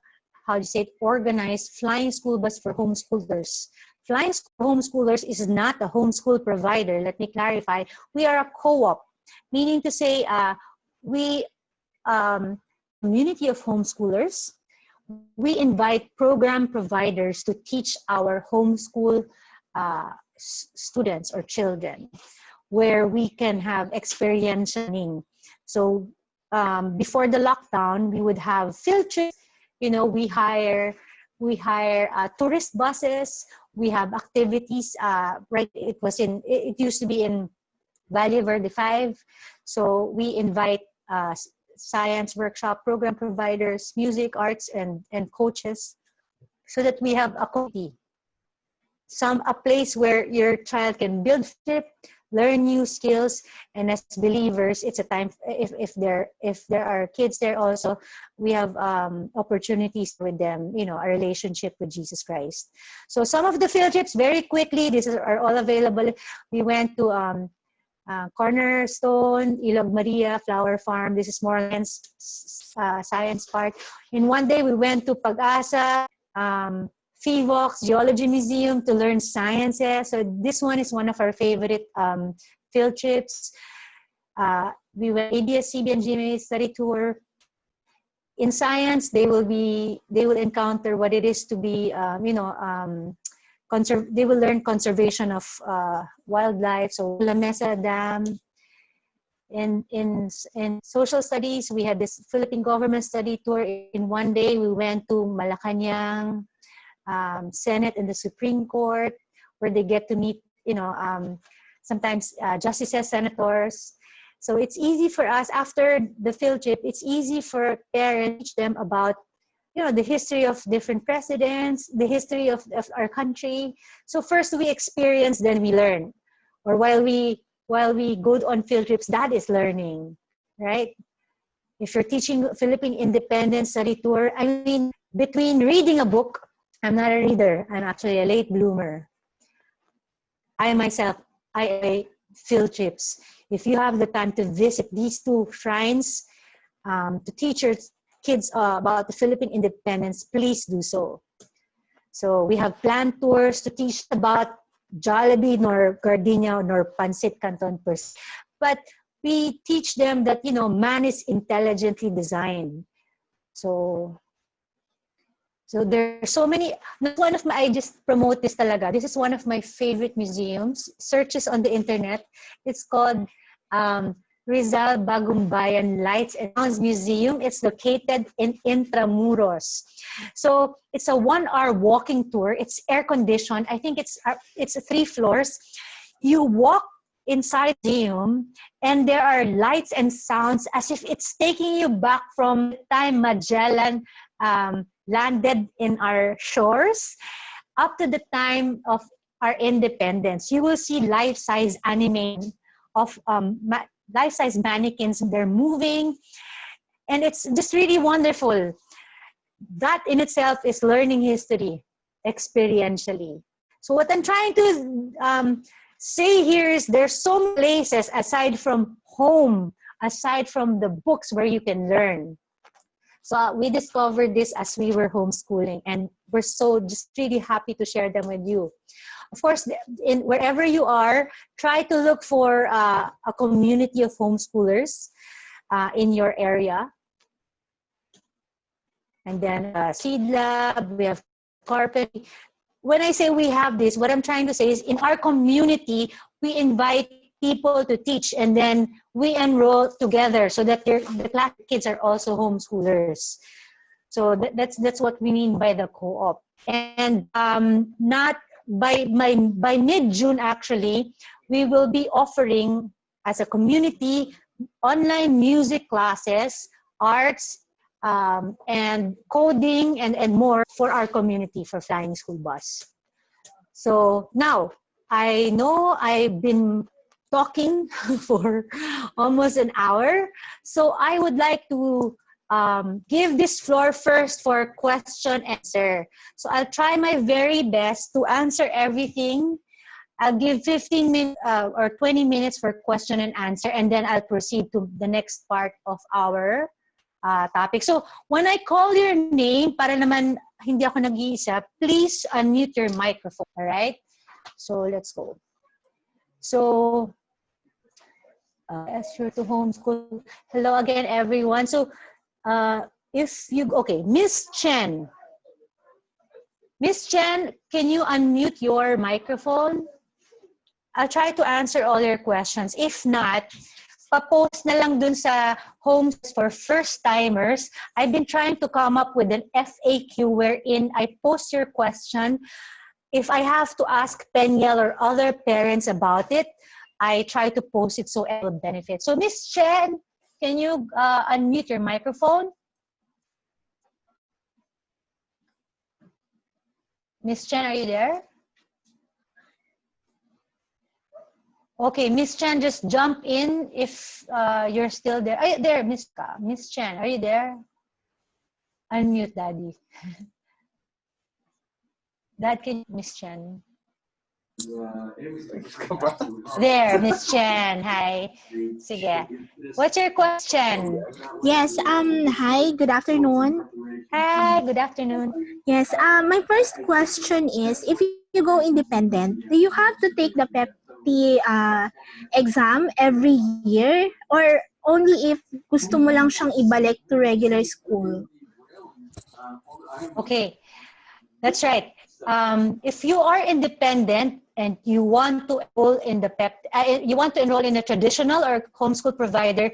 S1: how do you say it, organized flying school bus for homeschoolers. Flying school homeschoolers is not a homeschool provider. Let me clarify. We are a co-op, meaning to say we community of homeschoolers. We invite program providers to teach our homeschool students or children, where we can have experiential learning. So before the lockdown, we would have field trips. You know, we hire tourist buses. We have activities. Right, it used to be in Valle Verde 5. So we invite science workshop program providers, music, arts, and coaches, so that we have a community, a place where your child can build friendship, learn new skills, and as believers, it's a time, if there are kids there also, we have opportunities with them, you know, a relationship with Jesus Christ. So some of the field trips, very quickly, these are all available. We went to Cornerstone, Ilog Maria, Flower Farm. This is more science part. In one day, we went to Pag-asa, FIVOX, Geology Museum to learn sciences. So this one is one of our favorite field trips. We went ABS-CBN GMA study tour. In science, they will encounter what it is to be, they will learn conservation of wildlife. So La Mesa Dam. In social studies, we had this Philippine government study tour. In one day, we went to Malacanang, Senate and the Supreme Court, where they get to meet, sometimes justices, senators. So it's easy for us, after the field trip, it's easy for parents to teach them about, the history of different presidents, the history of our country. So first we experience, then we learn. Or while we go on field trips, that is learning, right? If you're teaching Philippine Independence Study Tour, I mean, between reading a book, I'm not a reader, I'm actually a late bloomer. I myself, I field trips. If you have the time to visit these two shrines, to teach your kids about the Philippine independence, please do so. So we have planned tours to teach about Jollibee, nor Gardenia, nor Pancit Canton per se. But we teach them that, man is intelligently designed. So there's so many. I just promote this talaga. This is one of my favorite museums. Searches on the internet. It's called Rizal Bagumbayan Lights and Sounds Museum. It's located in Intramuros. So it's a 1-hour walking tour. It's air conditioned. I think it's 3 floors. You walk inside the museum, and there are lights and sounds as if it's taking you back from the time Magellan landed in our shores up to the time of our independence. You will see life-size animation of life-size mannequins. They're moving, and it's just really wonderful. That in itself is learning history experientially. So what I'm trying to say here is there's so many places aside from home, aside from the books, where you can learn. So we discovered this as we were homeschooling, and we're so just really happy to share them with you. Of course, wherever you are, try to look for a community of homeschoolers in your area. And then Seed Lab, we have carpet. When I say we have this, what I'm trying to say is in our community, we invite people to teach, and then we enroll together so that the class kids are also homeschoolers. So that's what we mean by the co-op. And not by mid-June, actually, we will be offering as a community online music classes, arts, and coding and more for our community for Flying School Bus. So now, I know I've been talking for almost an hour. So I would like to give this floor first for question answer. So I'll try my very best to answer everything. I'll give 15 minutes or 20 minutes for question and answer, and then I'll proceed to the next part of our topic. So, when I call your name, para naman hindi ako nag-iisa, please unmute your microphone, all right? So, let's go. So, as you're to homeschool, hello again, everyone. So, okay, Miss Chen. Miss Chen, can you unmute your microphone? I'll try to answer all your questions. If not, pa-post na lang dun sa Homes for First-Timers. I've been trying to come up with an FAQ wherein I post your question. If I have to ask Peniel or other parents about it, I try to post it so it will benefit. So Miss Chen, can you unmute your microphone? Miss Chen, are you there? Okay, Miss Chen, just jump in if you're still there. There, Miss Chen, are you there? Unmute, Daddy. Dad, can Miss Chen? There, Miss Chen. Hi. Sige. What's your question?
S2: Yes, hi, good afternoon.
S1: Hi, good afternoon.
S2: Yes, my first question is, if you go independent, do you have to take the PEPT exam every year or only if gusto mo lang siyang ibalik to regular school?
S1: Okay, that's right. If you are independent and you want to enroll in the you want to enroll in a traditional or homeschool provider,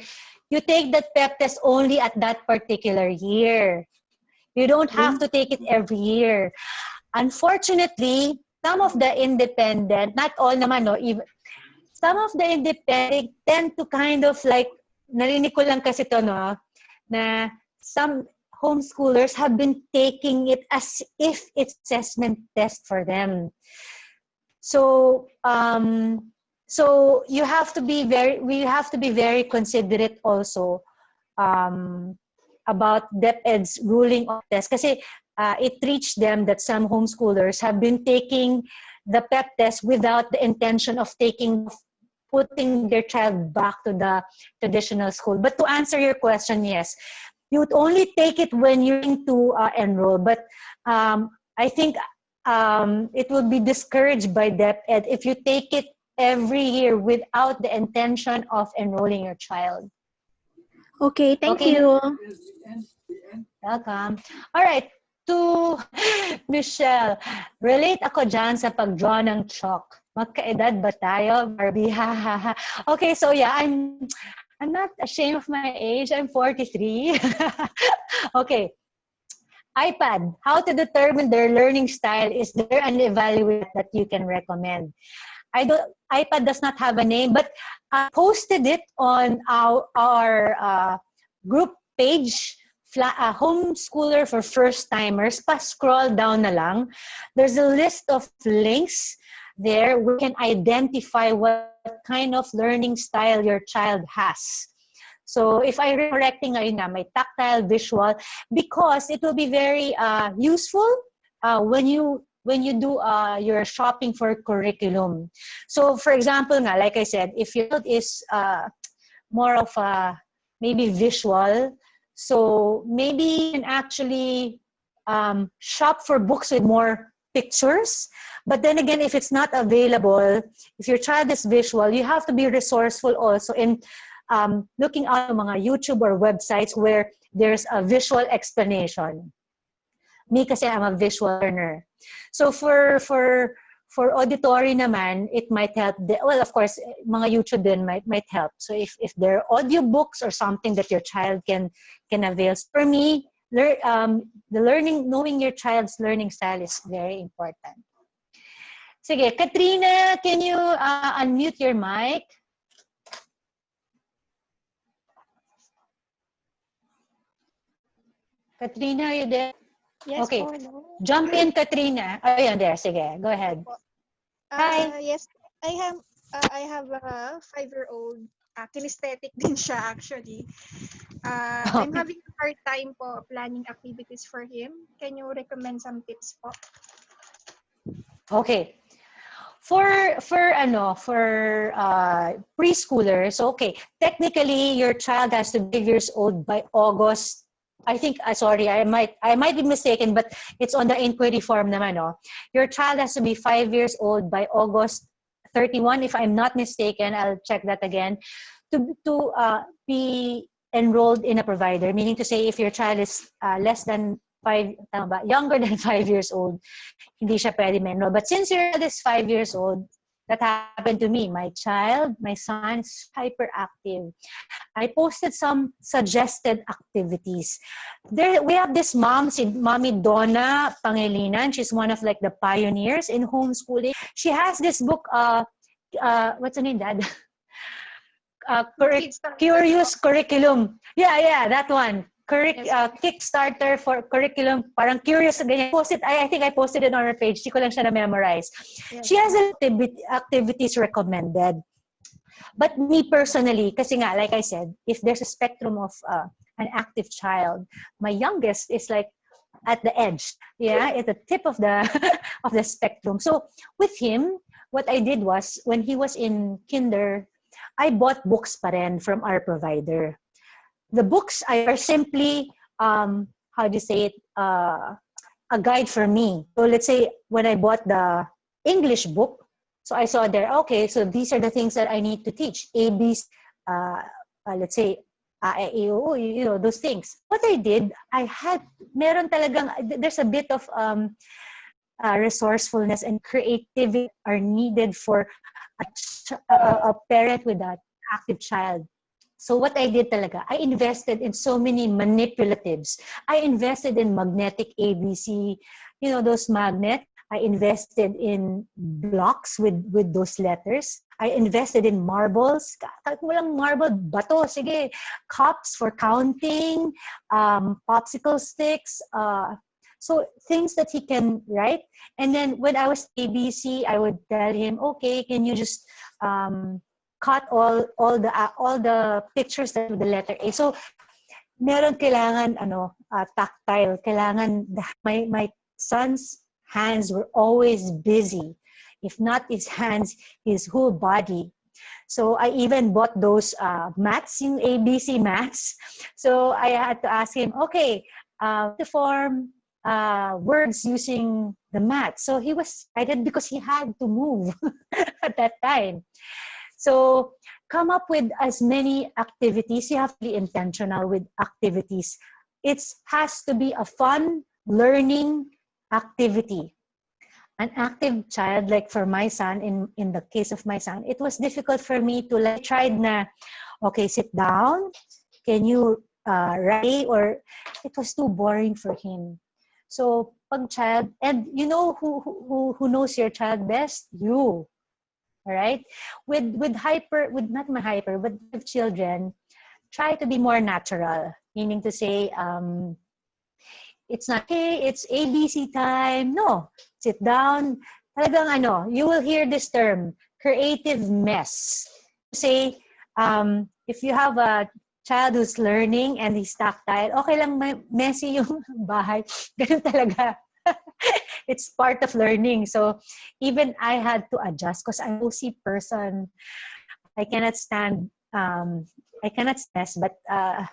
S1: you take that PEP test only at that particular year. You don't have to take it every year. Unfortunately, some of the independent, not all naman, no, even, some of the independent tend to kind of like, narinig ko lang kasi to, no, na some homeschoolers have been taking it as if it's assessment test for them. So, so we have to be very considerate also about DepEd's ruling on test. Kasi it reached them that some homeschoolers have been taking the PEP test without the intention of putting their child back to the traditional school. But to answer your question, yes, you would only take it when you're going to enroll. But I think it will be discouraged by DepEd if you take it every year without the intention of enrolling your child.
S2: Okay, thank you.
S1: Welcome. All right, to Michelle, relate ako dyan sa pag-draw ng chalk. Magkaedad ba tayo, Barbie? Okay, so yeah, I'm not ashamed of my age. I'm 43. Okay. iPad, how to determine their learning style? Is there an evaluate that you can recommend? iPad does not have a name, but I posted it on our group page, Homeschooler for First-Timers. Pa-scroll down na lang. There's a list of links there. We can identify what kind of learning style your child has. So if I'm correcting ngayon na may tactile, visual, because it will be very useful when you do your shopping for curriculum. So for example nga, like I said, if your child is more of a maybe visual, so maybe you can actually shop for books with more pictures. But then again, if it's not available, if your child is visual, you have to be resourceful also in looking at mga YouTube or websites where there's a visual explanation. Me kasi I'm a visual learner. So for auditory naman, it might help. Well, of course, mga YouTube din might help. So if there are audiobooks or something that your child can avail. For me, knowing your child's learning style is very important. Sige, Katrina, can you unmute your mic? Katrina, are you there?
S3: Yes,
S1: okay.
S3: no.
S1: Jump in, Katrina. Oh, yeah, there. Sige, go ahead. Hi.
S3: Yes, I have a 5-year-old. Kinesthetic din siya actually. I'm having a hard time po planning activities for him. Can you recommend some tips po?
S1: Okay. For preschoolers, okay. Technically, your child has to be 5 years old by August I think, sorry, I might be mistaken, but it's on the inquiry form naman, no? Your child has to be 5 years old by August 31, if I'm not mistaken. I'll check that again. To be enrolled in a provider, meaning to say if your child is less than 5, tama ba? Younger than 5 years old, hindi siya pwede ma-enroll. But since your child is 5 years old, that happened to me. My son is hyperactive. I posted some suggested activities. We have this mom, Mommy Donna Pangilinan. She's one of like the pioneers in homeschooling. She has this book, what's the name, Dad? Curious Curriculum. Yeah, that one. Kickstarter for curriculum, parang curious ganyan. I think I posted it on her page. Hindi ko lang siya na-memorize. Yes. She has activities recommended. But me personally, kasi nga, like I said, if there's a spectrum of an active child, my youngest is like at the edge, at the tip of the of the spectrum. So with him, what I did was, when he was in kinder, I bought books pa rin from our provider. The books are simply, how do you say it, a guide for me. So let's say when I bought the English book, so I saw there, okay, so these are the things that I need to teach. ABs, let's say, those things. What I did, there's a bit of resourcefulness and creativity are needed for a parent with an active child. So what I did talaga, I invested in so many manipulatives. I invested in magnetic ABC, those magnets. I invested in blocks with those letters. I invested in marbles. Kahit walang marble, bato, sige. Cups for counting, popsicle sticks, so things that he can write. And then when I was ABC, I would tell him, okay, can you just cut all the pictures that with the letter A. So meron kailangan tactile. Kailangan my son's hands were always busy. If not his hands, his whole body. So I even bought those mats, yung ABC mats. So I had to ask him, okay, to form words using the mat. So he was excited because he had to move at that time. So come up with as many activities. You have to be intentional with activities. It has to be a fun, learning activity. An active child, like for my son, in the case of my son, it was difficult for me to tried na, okay, sit down, can you write, or it was too boring for him. So pag child, and you know who knows your child best? You. All right? With children, try to be more natural. Meaning to say, it's not, hey, it's ABC time. No. Sit down. Talagang you will hear this term, creative mess. Say, if you have a child who's learning and he's tactile, okay lang messy yung bahay. Ganun talaga. It's part of learning. So even I had to adjust because I'm an OC person. I cannot stand, but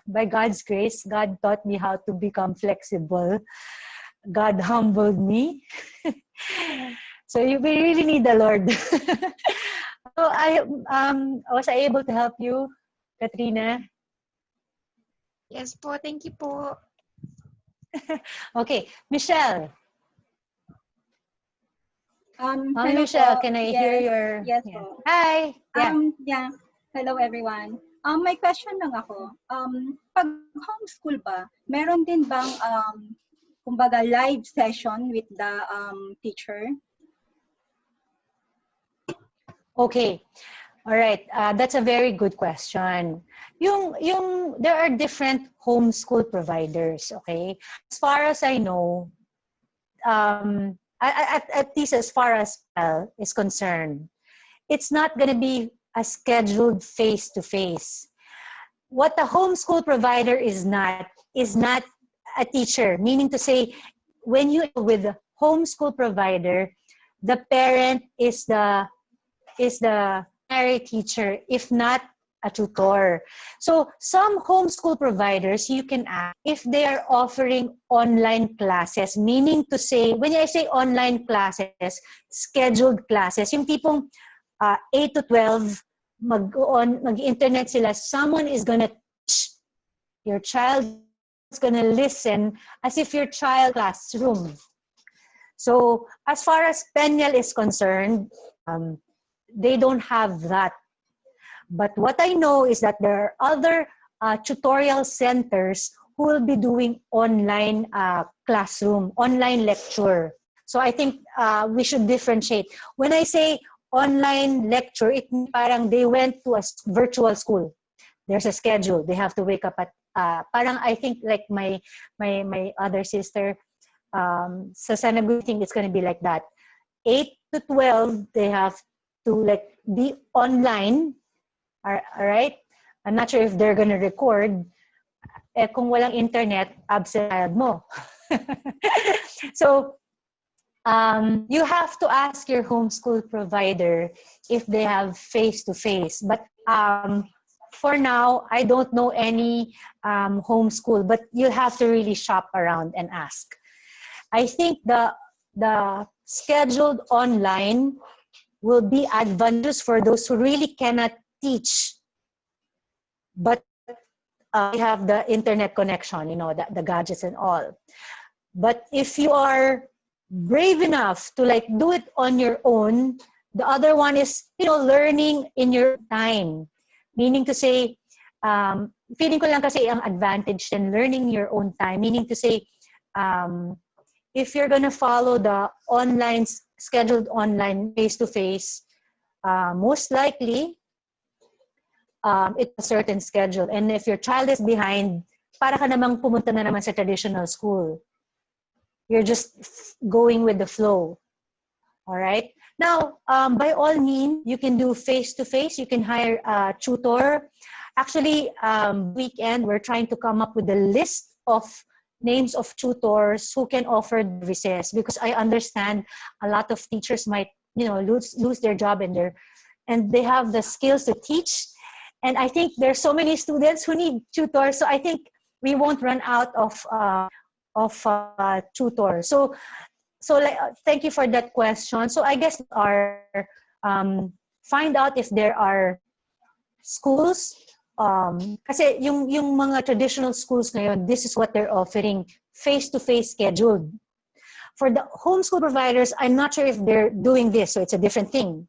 S1: by God's grace, God taught me how to become flexible. God humbled me. So we really need the Lord. So was I able to help you, Katrina?
S3: Yes po, thank you po.
S1: Okay, Michelle.
S4: Hello
S1: Michelle,
S4: po.
S1: can I hear your...
S4: Yes po.
S1: Hi.
S4: Yeah. Hello everyone. May question lang ako. Pag homeschool ba, meron din bang kumbaga live session with the teacher?
S1: Okay. All right. That's a very good question. There are different homeschool providers, okay? As far as I know, at least as far as Mel is concerned, it's not going to be a scheduled face-to-face. What the homeschool provider is not a teacher, meaning to say, when you with the homeschool provider, the parent is the primary teacher, if not a tutor. So some homeschool providers, you can ask if they are offering online classes, meaning to say, when I say online classes, scheduled classes, yung tipong 8 to 12, mag-internet sila, someone is gonna teach, your child is gonna listen as if your child classroom. So as far as Peñal is concerned, they don't have that. But what I know is that there are other tutorial centers who will be doing online classroom, online lecture. So I think we should differentiate. When I say online lecture, it means parang they went to a virtual school. There's a schedule. They have to wake up at, parang I think like my other sister, sa Sanagu, I think it's going to be like that. 8 to 12, they have to like be online. All right? I'm not sure if they're going to record. Eh, kung walang internet, absent mo. So, you have to ask your homeschool provider if they have face-to-face. But for now, I don't know any homeschool, but you'll have to really shop around and ask. I think the scheduled online will be advantageous for those who really cannot teach, but they have the internet connection, you know, the gadgets and all. But if you are brave enough to like do it on your own, the other one is, you know, learning in your time. Meaning to say, feeling ko lang kasi ang advantage in learning your own time. Meaning to say, if you're gonna follow the online, scheduled online face-to-face, most likely, it's a certain schedule. And if your child is behind, para ka namang pumunta na naman sa traditional school. You're just going with the flow. All right? Now, by all means, you can do face-to-face. You can hire a tutor. Actually, weekend, we're trying to come up with a list of names of tutors who can offer services, because I understand a lot of teachers might, you know, lose their job and they have the skills to teach. And I think there's so many students who need tutors. So I think we won't run out of tutors. So like, thank you for that question. So I guess our find out if there are schools. Kasi yung mga traditional schools ngayon, this is what they're offering, face-to-face scheduled. For the homeschool providers, I'm not sure if they're doing this, so it's a different thing.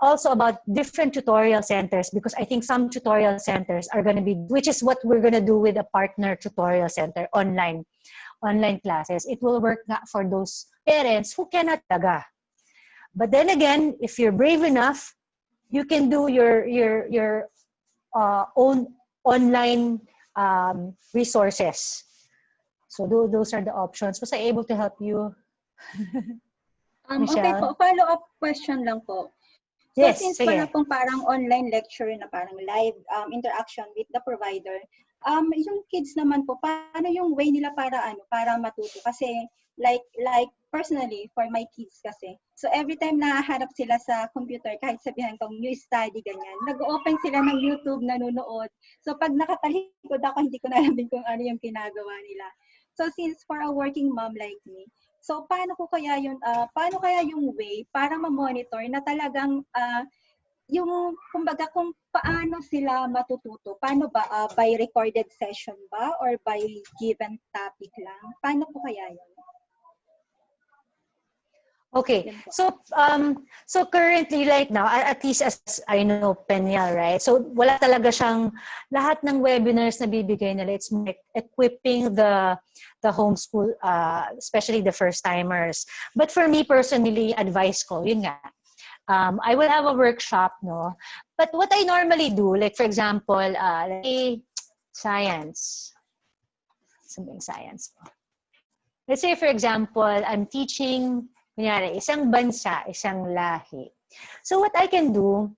S1: Also about different tutorial centers, because I think some tutorial centers are going to be, which is what we're going to do with a partner tutorial center, online classes. It will work for those parents who cannot taga. But then again, if you're brave enough, you can do your own online resources. So those are the options. Was I able to help you?
S4: Okay po, follow-up question lang po. So
S1: Yes,
S4: since
S1: sige.
S4: wala pong parang online lecture na parang live interaction with the provider, yung kids naman po, paano yung way nila para matuto? Kasi like personally for my kids kasi, so every time nahaharap sila sa computer, kahit sabihan kong new study ganyan, nag-open sila ng YouTube, nanonood. So pag nakatalikod ako, hindi ko na alam din kung ano yung ginagawa nila. So since for a working mom like me, so paano kaya yung way para ma-monitor na talagang yung kumbaga kung paano sila matututo? Paano ba by recorded session ba or by given topic lang? Paano po kaya yun?
S1: Okay, so currently, like now, at least as I know Peñal, right? So wala talaga siyang lahat ng webinars na bibigay nila. It's like equipping the homeschool, especially the first timers. But for me personally, advice ko, yun nga. I will have a workshop, no. But what I normally do, like for example, science, something science. Let's say for example, I'm teaching. Kunyari, isang bansa, isang lahi. So what I can do,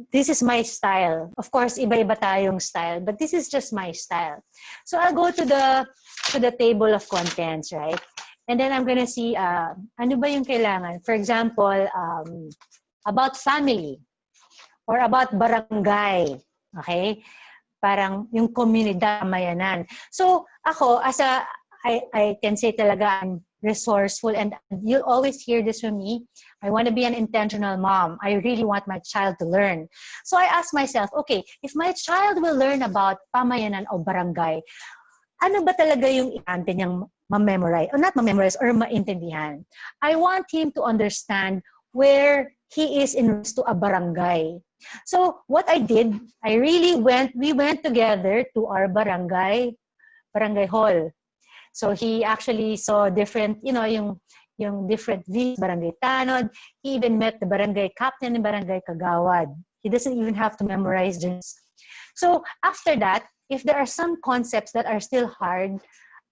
S1: this is my style. Of course, iba-iba tayong style, but this is just my style. So I'll go to the table of contents, right? And then I'm gonna see, ano ba yung kailangan? For example, about family. or about barangay. Okay? Parang yung komunidad, mayanan. So, ako, I can say talaga, I'm resourceful, and you'll always hear this from me. I want to be an intentional mom. I really want my child to learn. So I ask myself, okay, if my child will learn about pamayanan o barangay, ano ba talaga yung iante niyang ma-memorize, or not ma-memorize, or maintindihan? I want him to understand where he is in to a barangay. So what I did, we went together to our barangay hall. So he actually saw different, yung different views, Barangay Tanod. He even met the barangay captain in Barangay Kagawad. He doesn't even have to memorize this. So after that, if there are some concepts that are still hard,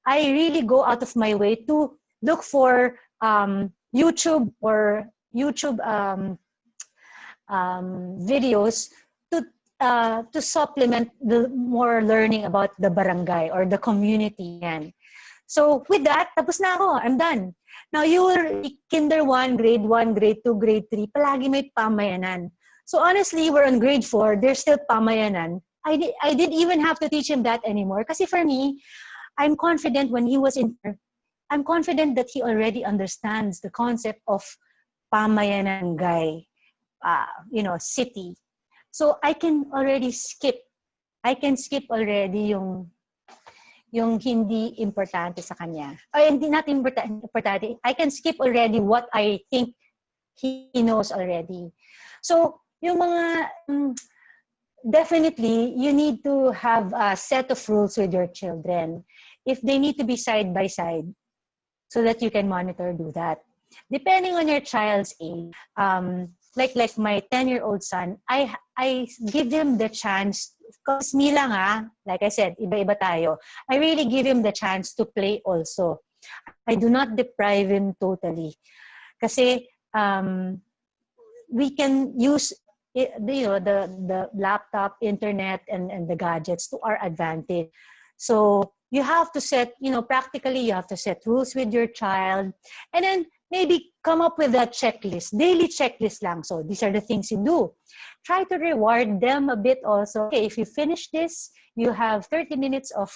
S1: I really go out of my way to look for YouTube videos to supplement the more learning about the barangay or the community. Yan. So with that, tapos na ako. I'm done. Now, Kinder 1, Grade 1, Grade 2, Grade 3, palagi may pamayanan. So honestly, we're on Grade 4, there's still pamayanan. I didn't even have to teach him that anymore. Kasi for me, I'm confident when he was I'm confident that he already understands the concept of pamayanangay, city. So I can already skip. I can skip already yung hindi importante sa kanya. Or hindi natin importante. I can skip already what I think he knows already. So, yung mga, definitely, you need to have a set of rules with your children. If they need to be side by side, so that you can monitor, do that. Depending on your child's age, like my 10-year-old son, I give him the chance, because me lang like I said, iba-iba tayo. I really give him the chance to play also. I do not deprive him totally. Kasi we can use the laptop, internet, and the gadgets to our advantage. So you have to set, practically you have to set rules with your child, and then maybe come up with a checklist, daily checklist lang. So these are the things you do. Try to reward them a bit also. Okay, if you finish this, you have 30 minutes of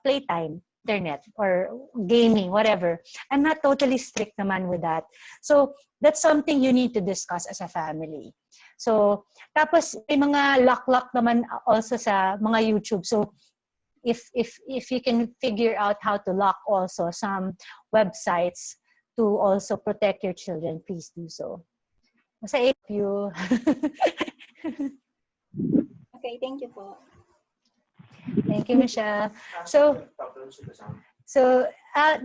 S1: playtime, internet, or gaming, whatever. I'm not totally strict naman with that. So that's something you need to discuss as a family. So, tapos may mga lock naman also sa mga YouTube. So if you can figure out how to lock also some websites to also protect your children, please do so. Masaya you.
S4: Okay, thank you po.
S1: Thank you, Michelle. So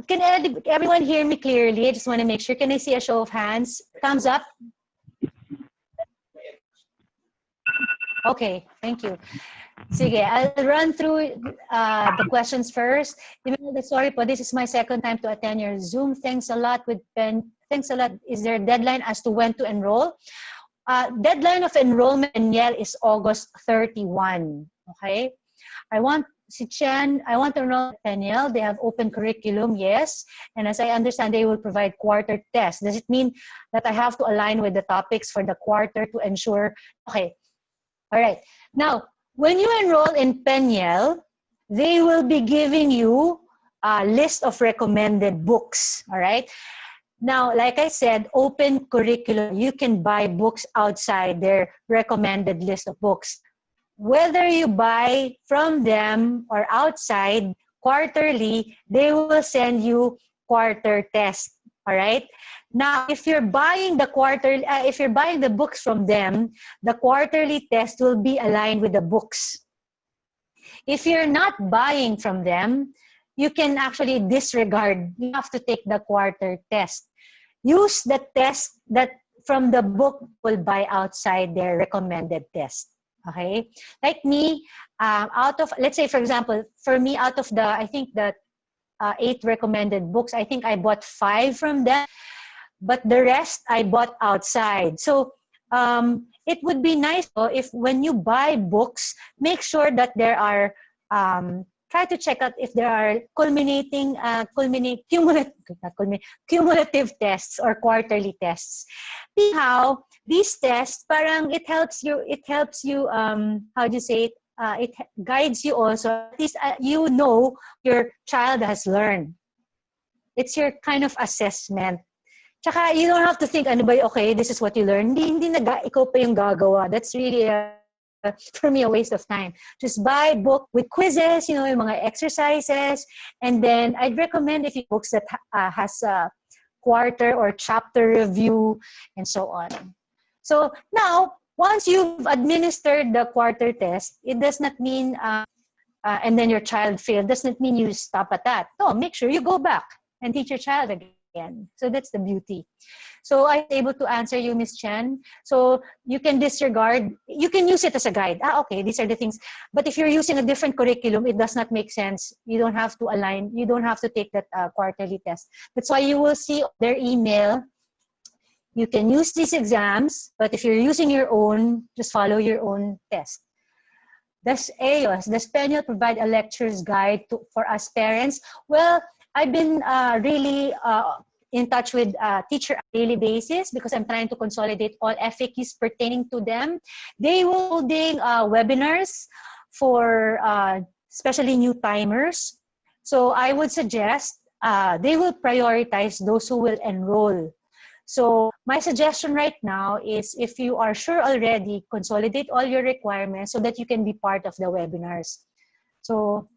S1: can everyone hear me clearly? I just want to make sure. Can I see a show of hands? Thumbs up. Okay, thank you. Sige, I'll run through the questions first. Sorry po, this is my second time to attend your Zoom. Thanks a lot. Thanks a lot. Is there a deadline as to when to enroll? Deadline of enrollment in Yale is August 31. Okay? I want to enroll at Danielle. They have open curriculum, yes. And as I understand, they will provide quarter tests. Does it mean that I have to align with the topics for the quarter to ensure? Okay. All right. Now, when you enroll in Penyel, they will be giving you a list of recommended books. All right. Now, like I said, open curriculum, you can buy books outside their recommended list of books. Whether you buy from them or outside, quarterly, they will send you quarter test. All right. Now, if you're buying the books from them, the quarterly test will be aligned with the books. If you're not buying from them, you can actually disregard. You have to take the quarter test. Use the test that from the book will buy outside their recommended test. Okay? Like me, let's say, for example, for me, out of I think the 8 recommended books, I think I bought 5 from them, but the rest I bought outside. So it would be nice if when you buy books, make sure that there are try to check out if there are cumulative tests or quarterly tests. See how these tests, parang it helps you, how do you say it? It guides you also, at least you know your child has learned. It's your kind of assessment. Tsaka you don't have to think, ano ba, okay, this is what you learned. Hindi ikaw pa yung gagawa. That's really, for me, a waste of time. Just buy a book with quizzes, yung mga exercises. And then I'd recommend if you books that has a quarter or chapter review and so on. So now, once you've administered the quarter test, it does not mean, and then your child failed, does not mean you stop at that. No, make sure you go back and teach your child again. So that's the beauty. So I was able to answer you, Ms. Chen. So you can disregard, you can use it as a guide. Okay, these are the things. But if you're using a different curriculum, it does not make sense. You don't have to align, you don't have to take that quarterly test. That's why you will see their email. You can use these exams, but if you're using your own, just follow your own test. Does EOS, does Penniel provide a lecturer's guide for us parents? Well, I've been really in touch with teacher on a daily basis because I'm trying to consolidate all FAQs pertaining to them. They will be holding webinars for especially new timers. So I would suggest they will prioritize those who will enroll. So my suggestion right now is if you are sure already, consolidate all your requirements so that you can be part of the webinars. So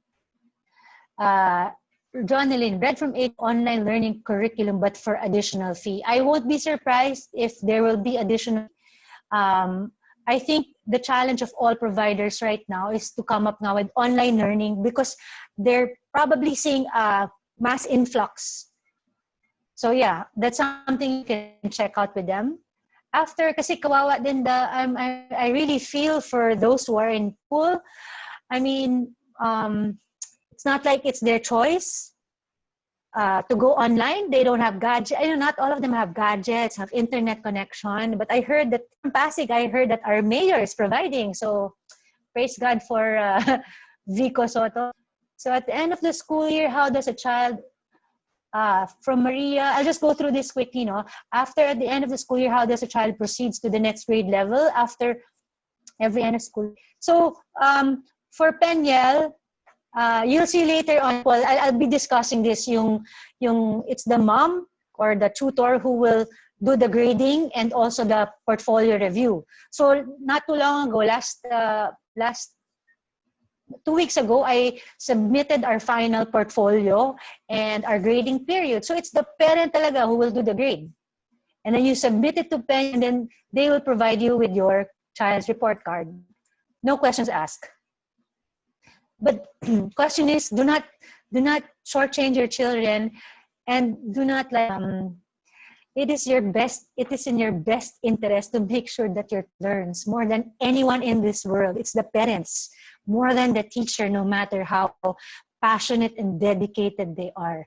S1: Jonalyn, read from 8 online learning curriculum, but for additional fee. I won't be surprised if there will be additional. I think the challenge of all providers right now is to come up now with online learning because they're probably seeing a mass influx. So yeah, that's something you can check out with them. After, kasi kawawa din I really feel for those who are in school. I mean, it's not like it's their choice to go online. They don't have gadgets. I know not all of them have gadgets, have internet connection. But I heard that from Pasig, I heard that our mayor is providing. So praise God for Vico Soto. So at the end of the school year, how does a child from Maria, I'll just go through this quickly. After at the end of the school year, how does a child proceeds to the next grade level after every end of school? So for Penniel, you'll see later on, well, I'll be discussing this, it's the mom or the tutor who will do the grading and also the portfolio review. So not too long ago, last 2 weeks ago, I submitted our final portfolio and our grading period. So it's the parent talaga who will do the grade. And then you submit it to Penn, and then they will provide you with your child's report card. No questions asked. But question is, do not shortchange your children, and do not it is in your best interest to make sure that your learns more than anyone in this world. It's the parents, more than the teacher, no matter how passionate and dedicated they are.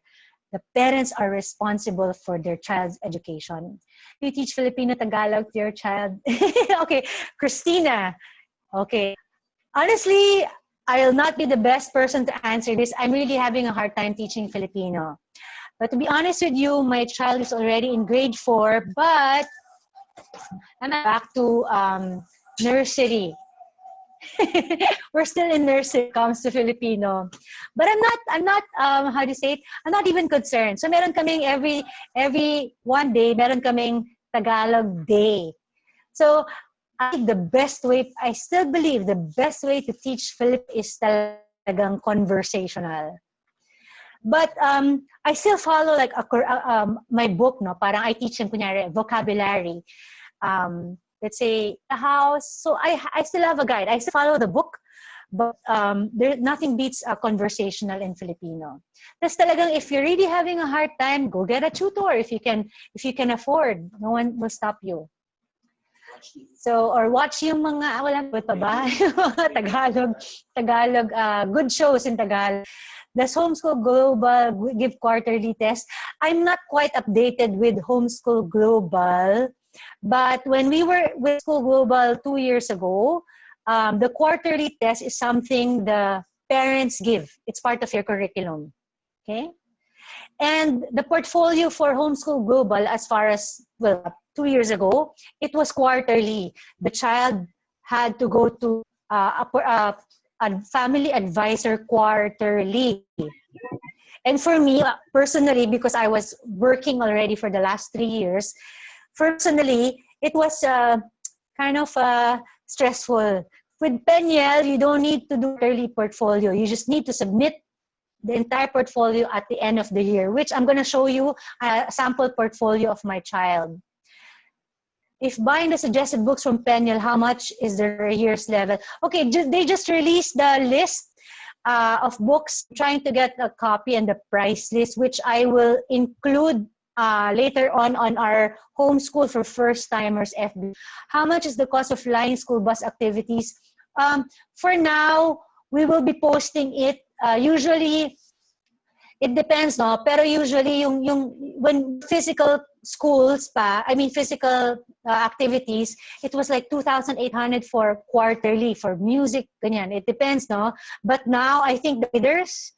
S1: The parents are responsible for their child's education. You teach Filipino Tagalog to your child. Okay, Christina. Okay. Honestly, I'll not be the best person to answer this. I'm really having a hard time teaching Filipino. But to be honest with you, my child is already in grade 4, but I'm back to nursery. We're still in nursery when it comes to Filipino. But I'm not how do you say it? I'm not even concerned. So meron kaming every one day, meron kaming Tagalog day. So I still believe the best way to teach Filipino is talagang conversational. But I still follow like my book, no? Parang I teach them kunyari vocabulary. Let's say the house. So I still have a guide. I still follow the book, but nothing beats conversational in Filipino. That's talagang if you're really having a hard time, go get a tutor if you can afford. No one will stop you. So, or watch yung mga, walang pa ba? Tagalog, good shows in Tagalog. Does Homeschool Global give quarterly tests? I'm not quite updated with Homeschool Global, but when we were with School Global 2 years ago, the quarterly test is something the parents give. It's part of your curriculum. Okay? And the portfolio for Homeschool Global, as far as, well, 2 years ago, it was quarterly. The child had to go to a family advisor quarterly. And for me, personally, because I was working already for the last 3 years, personally, it was kind of stressful. With Peniel, you don't need to do quarterly portfolio. You just need to submit the entire portfolio at the end of the year, which I'm going to show you a sample portfolio of my child. If buying the suggested books from Peniel, how much is their year's level? Okay, they just released the list of books. I'm trying to get a copy and the price list, which I will include later on our Homeschool for First Timers FB. How much is the cost of flying school bus activities? For now, we will be posting it. Usually, it depends, no? Pero usually, when physical schools physical activities, it was like 2,800 for quarterly, for music, ganyan. It depends, no? But now, I think the leaders,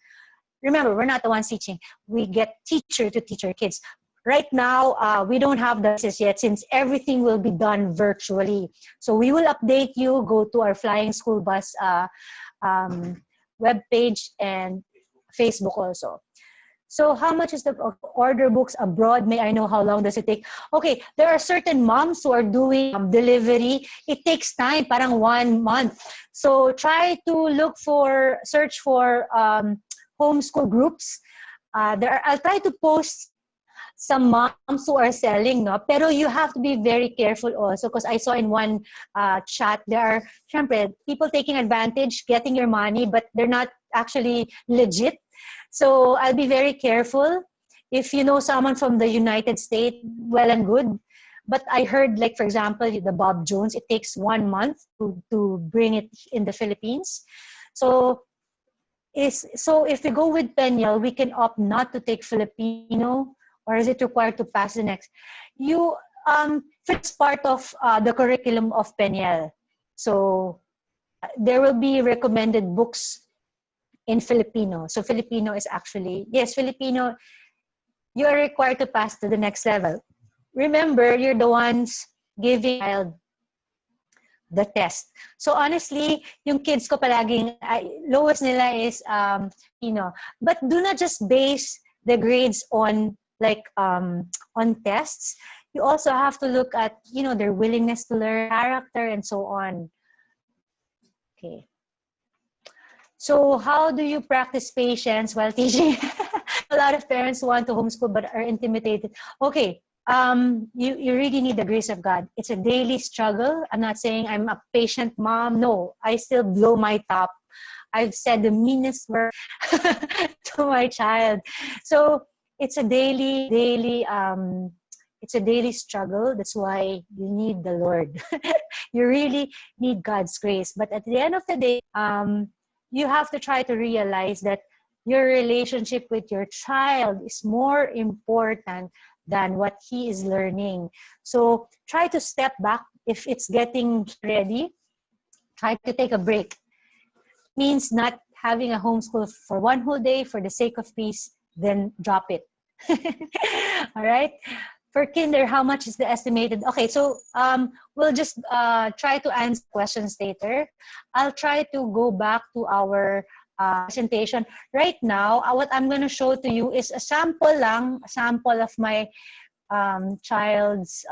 S1: remember, we're not the ones teaching. We get teacher to teach our kids. Right now, we don't have this yet since everything will be done virtually. So we will update you. Go to our Flying School Bus webpage and Facebook also. So how much is the order books abroad? May I know how long does it take? Okay, there are certain moms who are doing delivery. It takes time, parang 1 month. So try to search for homeschool groups. I'll try to post some moms who are selling, no? Pero you have to be very careful also, because I saw in one chat, there are people taking advantage, getting your money, but they're not actually legit. So I'll be very careful. If you know someone from the United States, well and good. But I heard, like, for example, the Bob Jones, it takes 1 month to bring it in the Philippines. So if we go with Peniel, we can opt not to take Filipino, or is it required to pass the next? It's part of the curriculum of Peniel. So there will be recommended books in Filipino. So Filipino is actually, yes, Filipino, you are required to pass to the next level. Remember, you're the ones giving child the test. So honestly, yung kids ko palaging, lowest nila is Filipino. But do not just base the grades on on tests. You also have to look at, their willingness to learn, character, and so on. Okay. So how do you practice patience while teaching? A lot of parents want to homeschool but are intimidated. Okay. You really need the grace of God. It's a daily struggle. I'm not saying I'm a patient mom. No, I still blow my top. I've said the meanest word to my child. So it's a daily struggle. That's why you need the Lord. You really need God's grace. But at the end of the day, you have to try to realize that your relationship with your child is more important than what he is learning. So try to step back. If it's getting ready, try to take a break. It means not having a homeschool for 1 whole day for the sake of peace, then drop it. All right. For kinder, how much is the estimated? Okay, so we'll just try to answer questions later. I'll try to go back to our presentation. Right now, what I'm going to show to you is a sample of my child's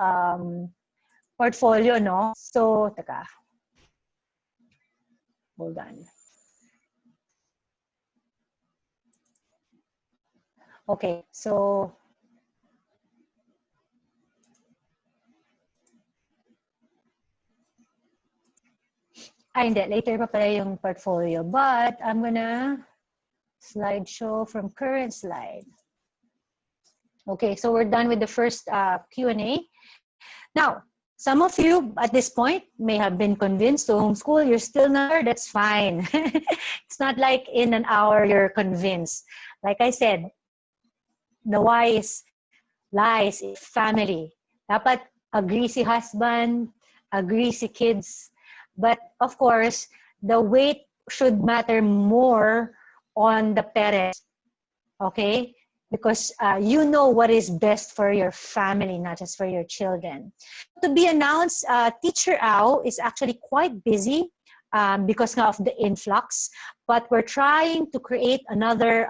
S1: portfolio, no? So, taka. Hold on. Okay, so hindi. Later pa pala yung portfolio. But I'm gonna slideshow from current slide. Okay, so we're done with the first Q&A. Now, some of you at this point may have been convinced to homeschool. You're still not sure. That's fine. It's not like in an hour you're convinced. Like I said, the why is lies in family. Dapat agree si husband, agree si kids. But of course, the weight should matter more on the parents, okay? Because you know what is best for your family, not just for your children. To be announced, Teacher Au is actually quite busy because of the influx, but we're trying to create another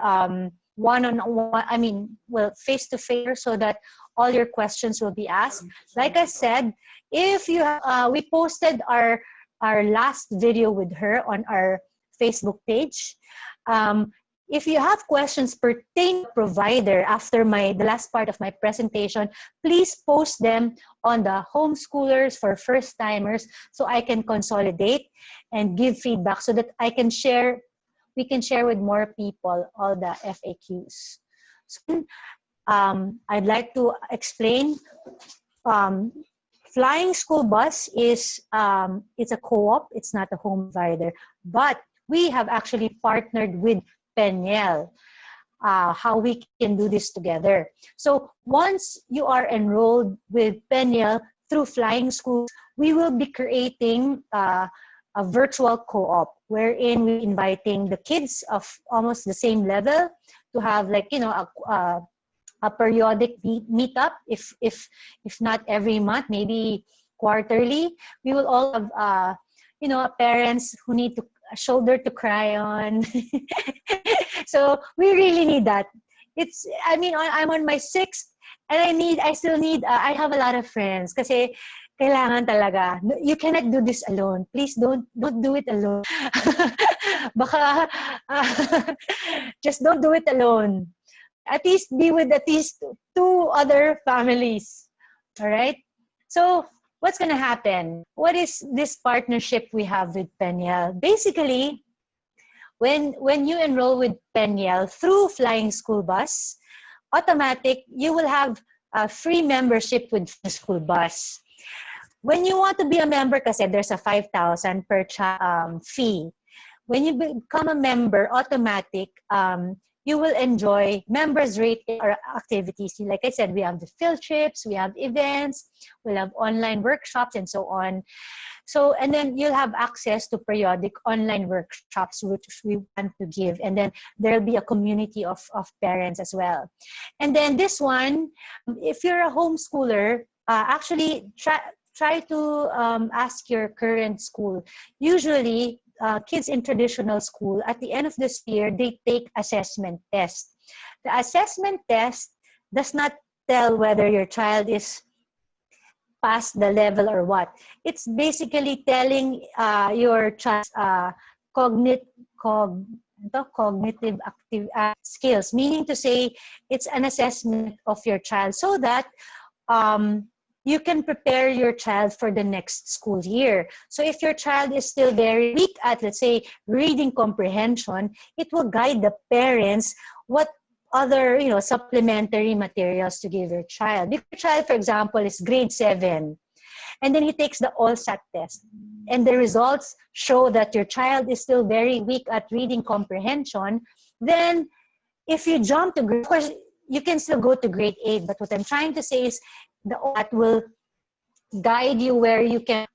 S1: one-on-one, face-to-face, so that all your questions will be asked. Like I said, if you have, we posted our last video with her on our Facebook page. If you have questions pertaining to provider after the last part of my presentation, please post them on the Homeschoolers for First Timers so I can consolidate and give feedback so that we can share with more people all the FAQs. So, I'd like to explain. Flying School Bus is it's a co-op. It's not a home provider, but we have actually partnered with Peniel, how we can do this together. So once you are enrolled with Peniel through Flying School, we will be creating a virtual co-op wherein we're inviting the kids of almost the same level to have, like, you know, a periodic meetup, if not every month, maybe quarterly. We will all have you know, parents who need a shoulder to cry on. So we really need that. I'm on my 6th, and I still need, I have a lot of friends kasi kailangan talaga. You cannot do this alone. Please don't do it alone. Baka, just don't do it alone. At least be with at least 2 other families. All right? So what's going to happen? What is this partnership we have with Peniel? Basically, when you enroll with Peniel through Flying School Bus, automatic, you will have a free membership with School Bus. When you want to be a member, kasi there's a 5,000 per fee. When you become a member, automatic, you will enjoy members rate or activities. Like I said, we have the field trips, we have events, we'll have online workshops, and so on. So, and then you'll have access to periodic online workshops, which we want to give. And then there'll be a community of parents as well. And then this one, if you're a homeschooler, actually try to ask your current school. Usually, kids in traditional school, at the end of this year, they take assessment test. The assessment test does not tell whether your child is past the level or what. It's basically telling your child's cognitive active skills, meaning to say it's an assessment of your child so that you can prepare your child for the next school year. So if your child is still very weak at, let's say, reading comprehension, it will guide the parents what other, you know, supplementary materials to give your child. If your child, for example, is grade 7, and then he takes the ALLSAT test, and the results show that your child is still very weak at reading comprehension, then if you jump to grade, of course, you can still go to grade 8, but what I'm trying to say is that will guide you where you can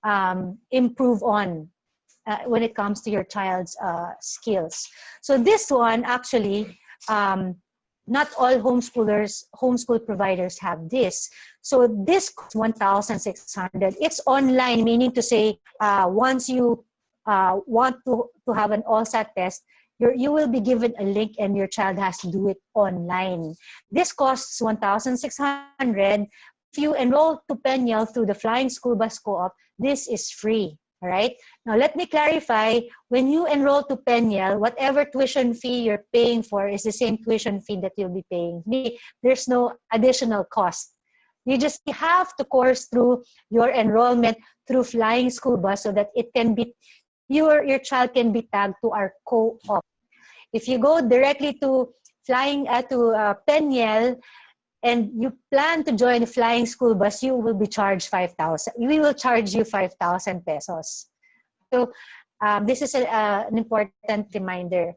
S1: improve on when it comes to your child's skills. So this one, actually, not all homeschool providers have this. So this costs 1,600. It's online, meaning to say, once you want to have an ALLSAT test, you will be given a link and your child has to do it online. This costs 1,600. If you enroll to Peniel through the Flying School Bus Co-op, this is free. All right. Now, let me clarify. When you enroll to Peniel, whatever tuition fee you're paying for is the same tuition fee that you'll be paying. There's no additional cost. You just have to course through your enrollment through Flying School Bus so that it can be your child can be tagged to our co-op. If you go directly to Peniel and you plan to join the Flying School Bus, you will be charged 5,000. We will charge you 5,000 pesos. So this is an important reminder.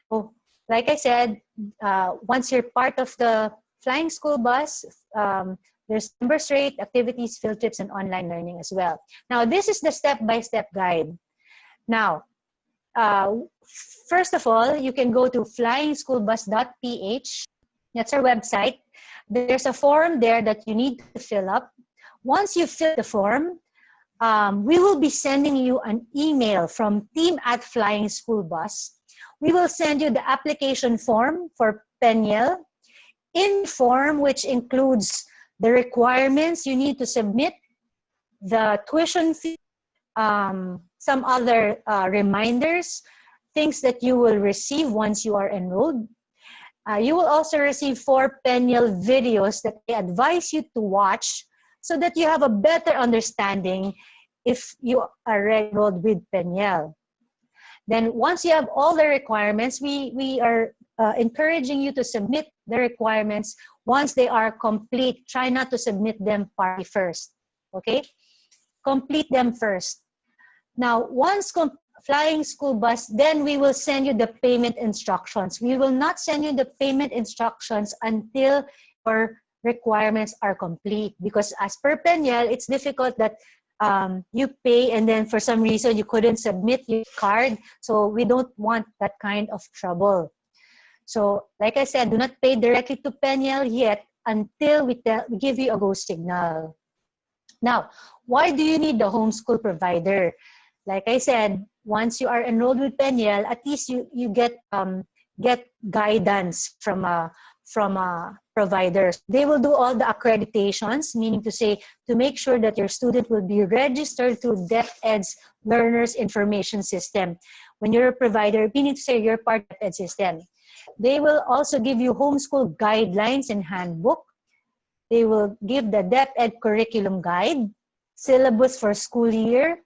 S1: So, like I said, once you're part of the Flying School Bus, there's members rate, activities, field trips, and online learning as well. Now, this is the step-by-step guide. Now, first of all, you can go to flyingschoolbus.ph. That's our website. There's a form there that you need to fill up. Once you fill the form, we will be sending you an email from team at Flying School Bus. We will send you the application form for Peniel. In the form, which includes the requirements you need to submit, the tuition fee, some other reminders, things that you will receive once you are enrolled. You will also receive 4 Peniel videos that I advise you to watch so that you have a better understanding if you are enrolled with Peniel. Then once you have all the requirements, we are encouraging you to submit the requirements once they are complete. Try not to submit them partly first, okay? Complete them first. Now, once Flying School Bus, then we will send you the payment instructions. We will not send you the payment instructions until your requirements are complete, because as per Peniel, it's difficult that you pay and then for some reason you couldn't submit your card. So we don't want that kind of trouble. So like I said, do not pay directly to Peniel yet until we give you a go signal. Now, why do you need the homeschool provider? Like I said, once you are enrolled with Peniel, at least you get guidance from a provider. They will do all the accreditations, meaning to say, to make sure that your student will be registered through DepEd's Learners Information System. When you're a provider, meaning to say you're part of DepEd system. They will also give you homeschool guidelines and handbook. They will give the DepEd curriculum guide, syllabus for school year,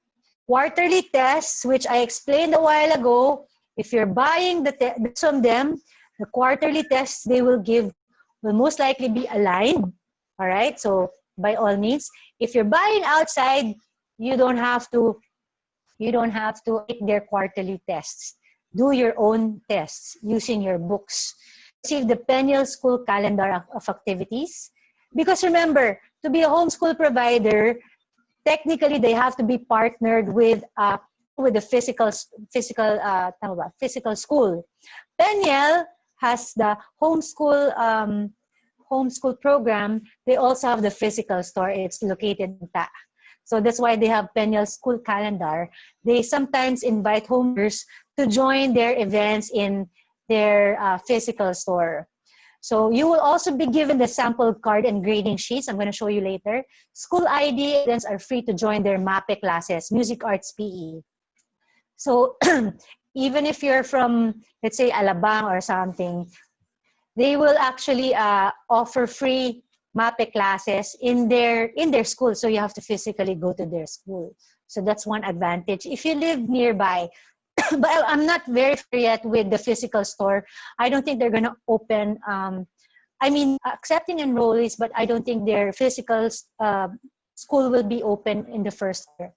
S1: quarterly tests, which I explained a while ago. If you're buying from them, the quarterly tests they will give will most likely be aligned. All right, so by all means, if you're buying outside, you don't have to take their quarterly tests. Do your own tests using your books. Receive the Peniel School calendar of activities. Because remember, to be a homeschool provider, technically they have to be partnered with the physical school. Peniel has the homeschool program. They also have the physical store. It's located in Ta. So that's why they have Peniel School Calendar. They sometimes invite homeowners to join their events in their physical store. So you will also be given the sample card and grading sheets. I'm going to show you later. School ID students are free to join their MAPE classes, music, arts, PE. So even if you're from, let's say, Alabang or something, they will actually offer free MAPE classes in their school. So you have to physically go to their school. So that's one advantage. If you live nearby, but I'm not very familiar yet with the physical store. I don't think they're going to open, accepting enrollees, but I don't think their physical school will be open in the first year.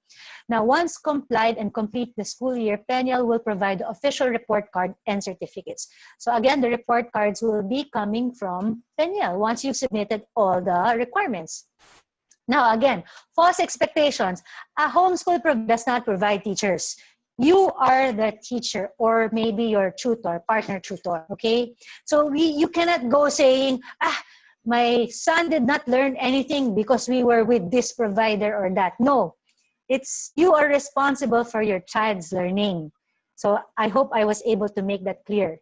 S1: Now, once complied and complete the school year, Peniel will provide the official report card and certificates. So again, the report cards will be coming from Peniel once you've submitted all the requirements. Now, again, false expectations. A homeschool provider does not provide teachers. You are the teacher, or maybe your tutor, partner tutor, okay? So you cannot go saying, my son did not learn anything because we were with this provider or that. No, you are responsible for your child's learning. So I hope I was able to make that clear.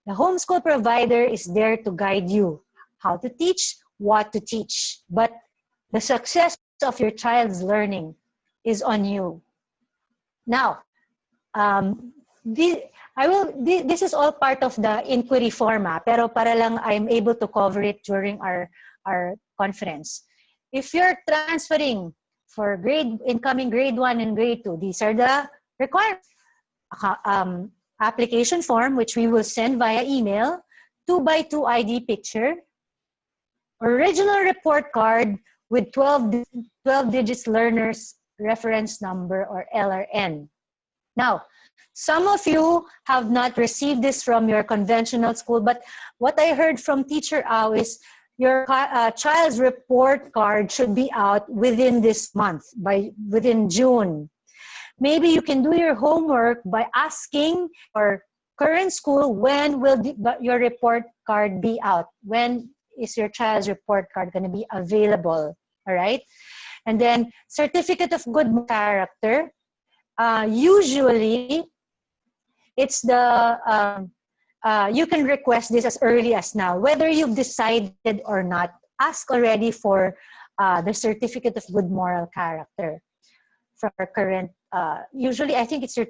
S1: The homeschool provider is there to guide you how to teach, what to teach. But the success of your child's learning is on you. Now, this is all part of the inquiry form, pero para lang I'm able to cover it during our conference. If you're transferring for incoming grade 1 and grade 2, these are the requirements. Application form, which we will send via email, 2x2 ID picture, original report card with 12 digits learner's reference number or LRN. Now, some of you have not received this from your conventional school, but what I heard from Teacher Au is your child's report card should be out within this month, within June. maybe you can do your homework by asking your current school, when will your report card be out? When is your child's report card going to be available? All right. And then certificate of good character. Usually, it's you can request this as early as now. Whether you've decided or not, ask already for the certificate of good moral character from our current. Usually, I think it's your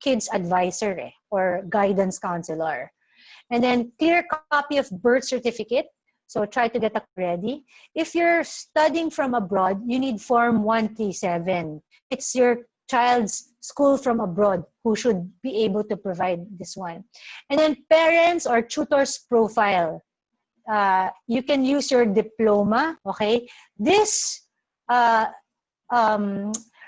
S1: kid's advisor or guidance counselor. And then clear copy of birth certificate. So try to get that ready. If you're studying from abroad, you need Form 137. It's your child's school from abroad who should be able to provide this one. And then parents or tutors profile. You can use your diploma, okay? This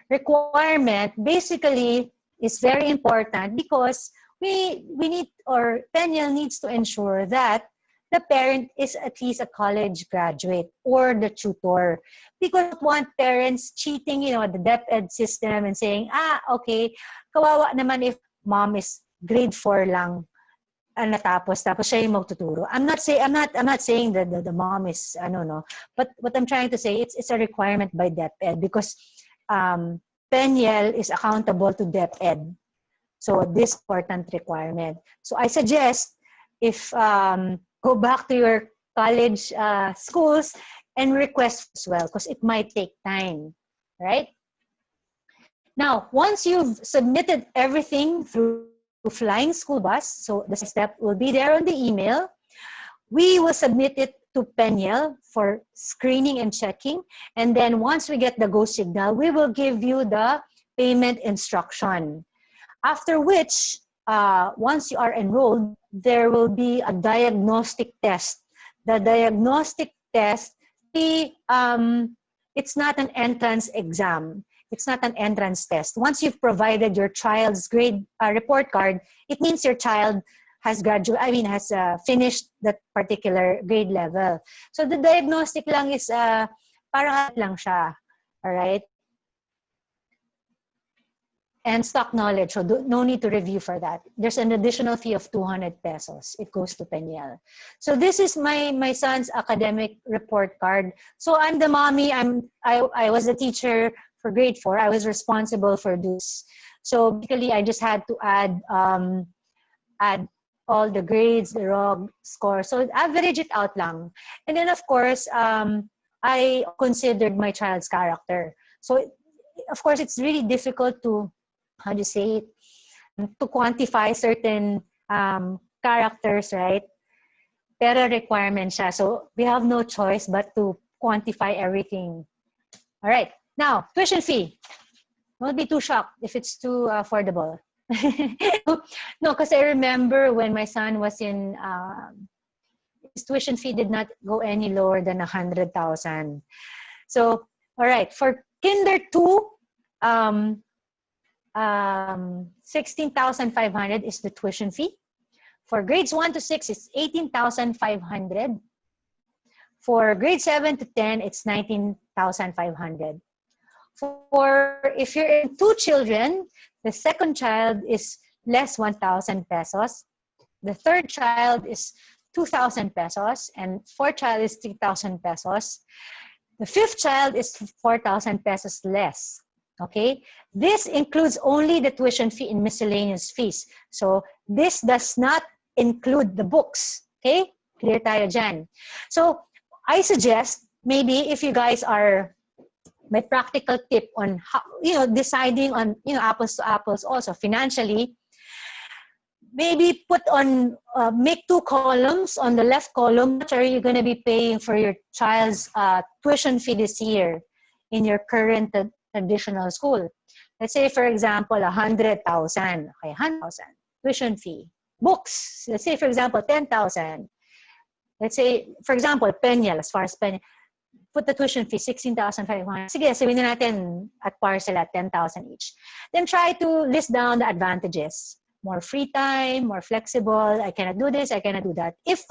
S1: requirement basically is very important because we need, or Penyel needs to ensure that the parent is at least a college graduate or the tutor, because we don't want parents cheating, the DepEd system and saying, okay, kawawa naman if mom is grade 4 lang natapos siya yung magtuturo. I'm not saying that the mom is but what I'm trying to say, it's a requirement by DepEd because Penyel is accountable to DepEd. So this important requirement. So I suggest if go back to your college schools and request as well, because it might take time, right? Now, once you've submitted everything through Flying School Bus, so the step will be there on the email, we will submit it to Penyel for screening and checking. And then once we get the go signal, we will give you the payment instruction. After which, once you are enrolled, there will be a diagnostic test. The diagnostic test, it's not an entrance exam. It's not an entrance test. Once you've provided your child's grade report card, it means your child has finished that particular grade level. So the diagnostic lang is parang lang siya. All right? And stock knowledge, so no need to review for that. There's an additional fee of 200 pesos. It goes to Penyel. So this is my son's academic report card. So I'm the mommy. I was the teacher for grade 4. I was responsible for this. So basically, I just had to add all the grades, the raw score. So average it out lang. And then of course, I considered my child's character. So of course, it's really difficult to to quantify certain characters, right? Pero requirement siya. So we have no choice but to quantify everything. All right. Now, tuition fee. Don't be too shocked if it's too affordable. No, because I remember when my son was in, his tuition fee did not go any lower than 100,000. So, all right. For Kinder 2, 16,500 is the tuition fee. For grades 1 to 6, it's 18,500. For grade 7 to 10, it's 19,500. For if you're in 2 children, the second child is less 1,000 pesos. The third child is 2,000 pesos, and fourth child is 3,000 pesos. The fifth child is 4,000 pesos less. Okay, this includes only the tuition fee and miscellaneous fees. So this does not include the books. Okay, clear tayo dyan. So I suggest maybe if you guys are my practical tip on how deciding on apples to apples also financially. Maybe put on make 2 columns. On the left column, what are you going to be paying for your child's tuition fee this year in your current traditional school? Let's say, for example, 100,000. Okay, 100,000 tuition fee. Books. Let's say, for example, 10,000. Let's say, for example, Penyel. As far as Penyel, put the tuition fee 16,500. Sige, sabihin na natin at parcel at 10,000 each. Then try to list down the advantages. More free time, more flexible. I cannot do this, I cannot do that. If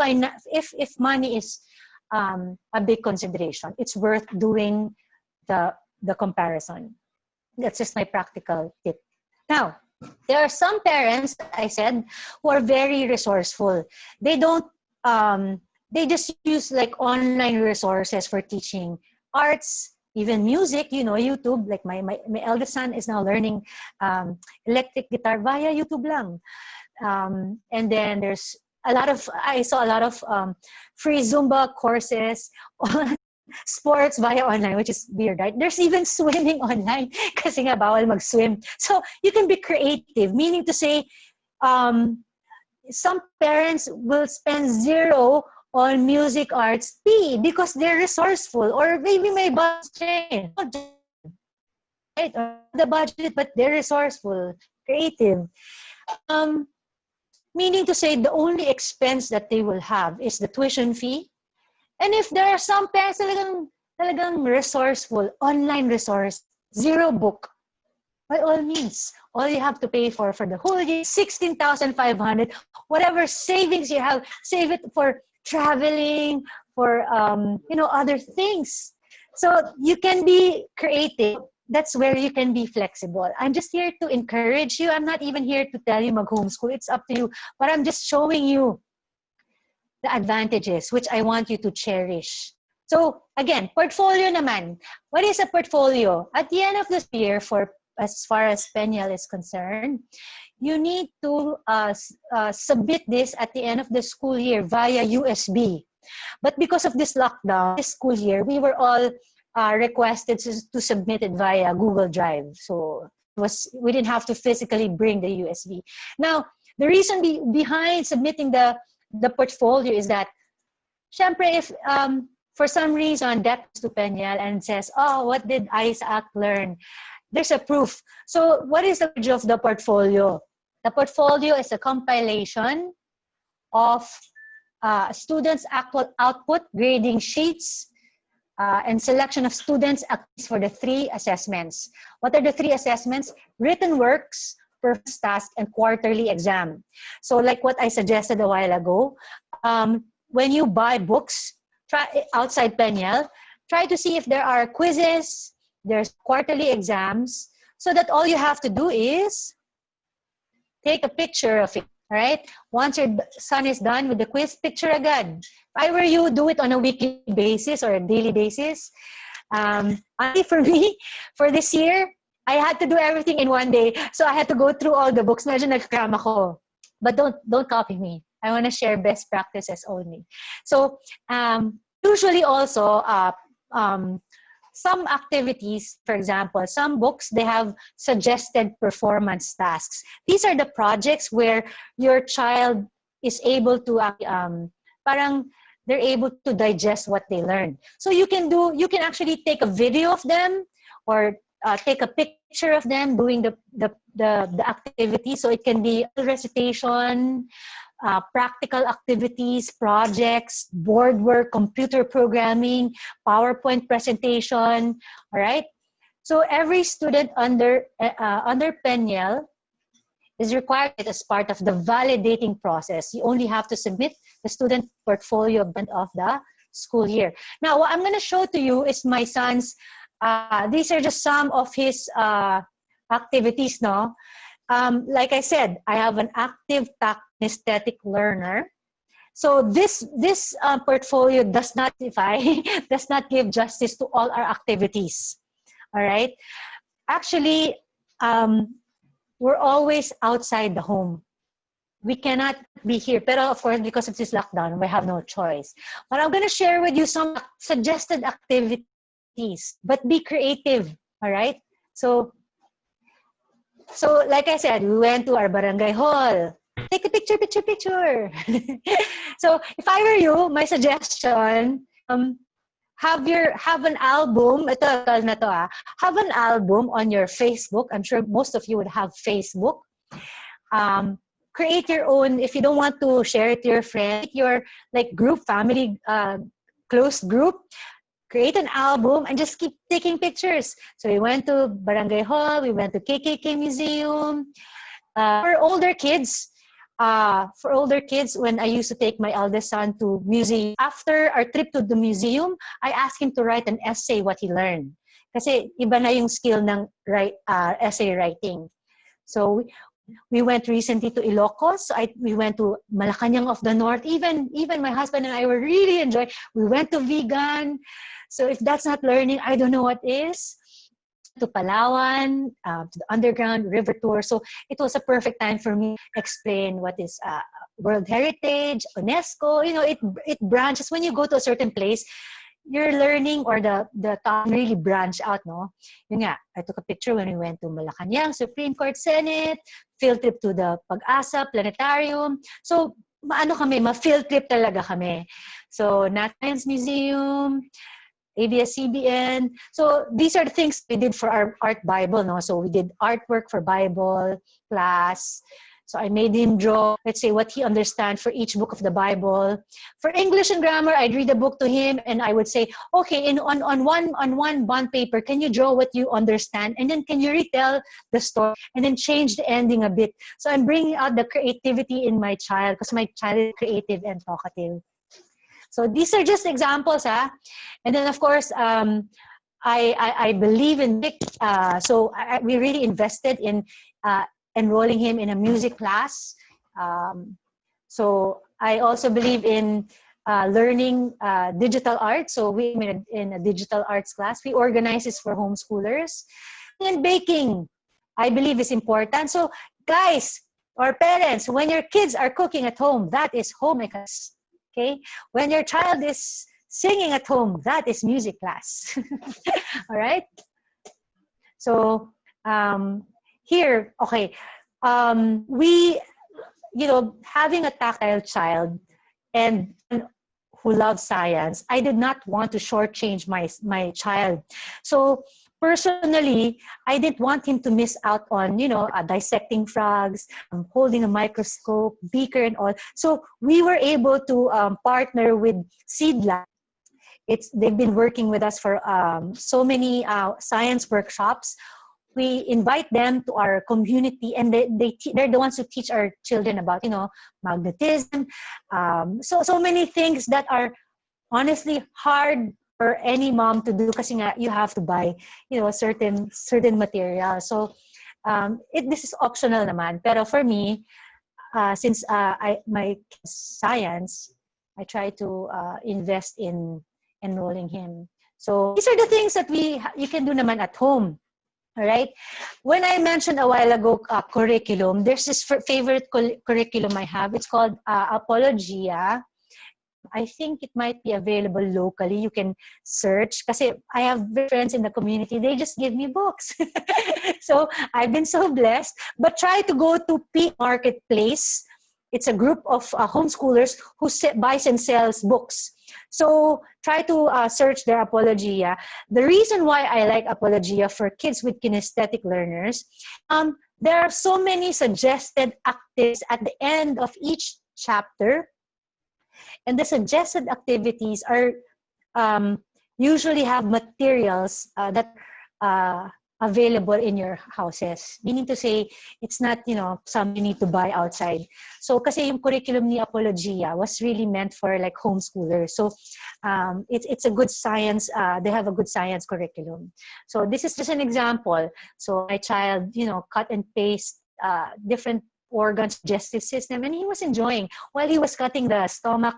S1: money is a big consideration, it's worth doing the comparison. That's just my practical tip. Now, there are some parents, I said, who are very resourceful. They don't, they just use like online resources for teaching arts, even music, YouTube. Like my eldest son is now learning electric guitar via YouTube lang. And then there's I saw a lot of free Zumba courses on sports via online, which is weird, right? There's even swimming online kasi nga bawal mag-swim. So you can be creative, meaning to say, some parents will spend zero on music arts P because they're resourceful, or maybe may budget, right? Or the budget, but they're resourceful, creative. Meaning to say, the only expense that they will have is the tuition fee. And if there are some parents talagang resourceful, online resource, zero book, by all means, all you have to pay for the whole year, 16,500, whatever savings you have, save it for traveling, for other things. So you can be creative. That's where you can be flexible. I'm just here to encourage you. I'm not even here to tell you mag-homeschool. It's up to you. But I'm just showing you the advantages, which I want you to cherish. So again, portfolio naman. What is a portfolio? At the end of this year, as far as Peñal is concerned, you need to submit this at the end of the school year via USB. But because of this lockdown, this school year, we were all requested to submit it via Google Drive. So we didn't have to physically bring the USB. Now, the reason behind submitting the portfolio is that, syempre, if for some reason that to Peñal and says, oh, what did Isaac learn? There's a proof. So what is the purpose of the portfolio? The portfolio is a compilation of students' actual output, grading sheets, and selection of students for the 3 assessments. What are the 3 assessments? Written works, performance task, and quarterly exam. So like what I suggested a while ago, when you buy books outside Peñal, try to see if there are quizzes, there's quarterly exams, so that all you have to do is take a picture of it, right? Once your son is done with the quiz, picture agad. If I were you, do it on a weekly basis or a daily basis. For me, for this year, I had to do everything in one day. So I had to go through all the books. Medyo nagkram ako. But don't copy me. I want to share best practices only. So usually also, some activities, for example, some books, they have suggested performance tasks. These are the projects where your child is able to, parang they're able to digest what they learned. So you can actually take a video of them or take a picture of them doing the activity. So it can be recitation, practical activities, projects, board work, computer programming, PowerPoint presentation, all right? So every student under Peñal is required as part of the validating process. You only have to submit the student portfolio at the end of the school year. Now, what I'm going to show to you is my son's, these are just some of his activities, no? Like I said, I have an active kinesthetic learner. So this portfolio does not give justice to all our activities. All right. Actually, we're always outside the home. We cannot be here. But of course, because of this lockdown, we have no choice. But I'm going to share with you some suggested activities. But be creative. All right. So like I said, we went to our barangay hall. Take a picture. So if I were you, my suggestion, have an album. Have an album on your Facebook. I'm sure most of you would have Facebook. Create your own. If you don't want to share it to your friend, your like group, family, close group. Create an album and just keep taking pictures. So we went to Barangay Hall, we went to KKK Museum. For older kids, when I used to take my eldest son to museum, after our trip to the museum, I asked him to write an essay what he learned. Kasi iba na yung skill ng essay writing. So we went recently to Ilocos. So we went to Malacanang of the North. Even my husband and I were really enjoying. We went to vegan. So if that's not learning, I don't know what is. To Palawan, to the underground river tour. So it was a perfect time for me to explain what is World Heritage, UNESCO. You know, it branches. When you go to a certain place, your learning or the topic really branch out, no? Yun nga, I took a picture when we went to Malacanang, Supreme Court, Senate, field trip to the Pag-asa, Planetarium. So, ma-field trip talaga kami. So, Nat Science Museum, ABS-CBN. So, these are the things we did for our art Bible, no? So, we did artwork for Bible class. So I made him draw, let's say, what he understands for each book of the Bible. For English and grammar, I'd read a book to him and I would say, okay, on one bond paper, can you draw what you understand? And then can you retell the story and then change the ending a bit? So I'm bringing out the creativity in my child because my child is creative and talkative. So these are just examples, huh? And then, of course, I believe in Vic. So we really invested in enrolling him in a music class. So I also believe in learning digital art. So we in a digital arts class. We organize this for homeschoolers. And baking, I believe is important. So guys or parents, when your kids are cooking at home, that is home ecos. Okay? When your child is singing at home, that is music class. All right? So here, okay, we, having a tactile child and who loves science, I did not want to shortchange my child. So personally, I didn't want him to miss out on, dissecting frogs, holding a microscope, beaker and all. So we were able to partner with Seed Lab. They've been working with us for so many science workshops. We invite them to our community, and they're the ones who teach our children about, magnetism. So many things that are honestly hard for any mom to do kasi nga you have to buy, certain material. So this is optional naman. Pero for me, since my science, I try to invest in enrolling him. So these are the things that you can do naman at home. All right. When I mentioned a while ago curriculum, there's this favorite curriculum I have. It's called Apologia. I think it might be available locally. You can search. Kasi I have friends in the community. They just give me books. So I've been so blessed. But try to go to P Marketplace. It's a group of homeschoolers who buys and sells books. So try to search their Apologia. The reason why I like Apologia for kids with kinesthetic learners, there are so many suggested activities at the end of each chapter. And the suggested activities are usually have materials that available in your houses. Meaning to say, it's not, some you need to buy outside. So, kasi yung curriculum ni Apologia was really meant for like homeschoolers. So, it's a good science, they have a good science curriculum. So, this is just an example. So, my child, cut and paste different organs, digestive system, and he was enjoying. While he was cutting the stomach,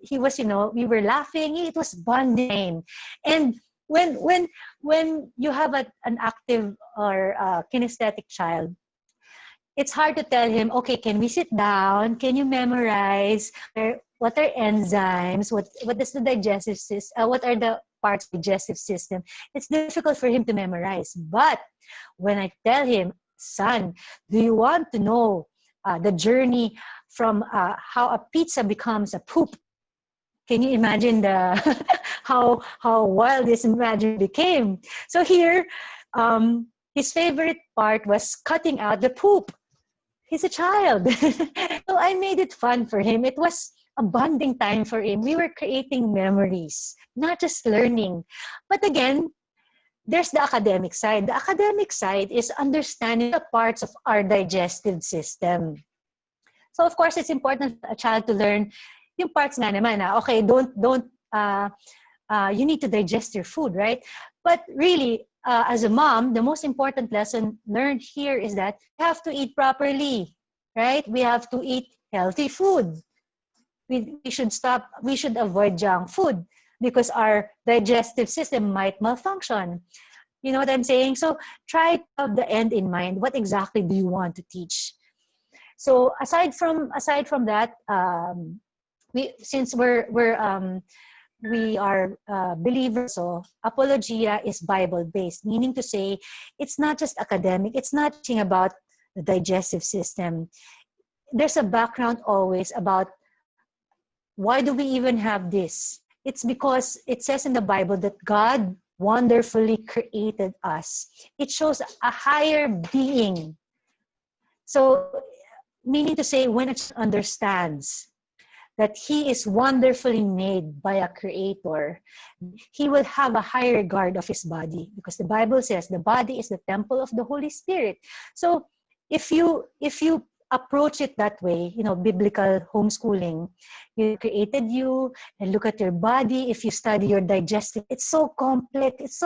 S1: he was, we were laughing. It was bonding. And when you have an active or kinesthetic child, it's hard to tell him, okay, can we sit down? Can you memorize? What are enzymes? What is the digestive system? What are the parts of the digestive system? It's difficult for him to memorize. But when I tell him, son, do you want to know the journey from how a pizza becomes a poop? Can you imagine how wild this imagination became? So here, his favorite part was cutting out the poop. He's a child. So I made it fun for him. It was a bonding time for him. We were creating memories, not just learning. But again, there's the academic side. The academic side is understanding the parts of our digestive system. So of course, it's important for a child to learn yung parts nga naman. Okay, don't you need to digest your food, right? But really, as a mom, the most important lesson learned here is that we have to eat properly, right? We have to eat healthy food. We should avoid junk food because our digestive system might malfunction. You know what I'm saying? So try to have the end in mind. What exactly do you want to teach? So aside from that, since we are believers, so apologia is Bible-based, meaning to say it's not just academic, it's not teaching about the digestive system. There's a background always about why do we even have this? It's because it says in the Bible that God wonderfully created us. It shows a higher being. So, meaning to say, when a child understands that he is wonderfully made by a creator, he will have a higher regard of his body, because the Bible says the body is the temple of the Holy Spirit. So if you approach it that way, biblical homeschooling, you created you and look at your body. If you study your digestive, it's so complex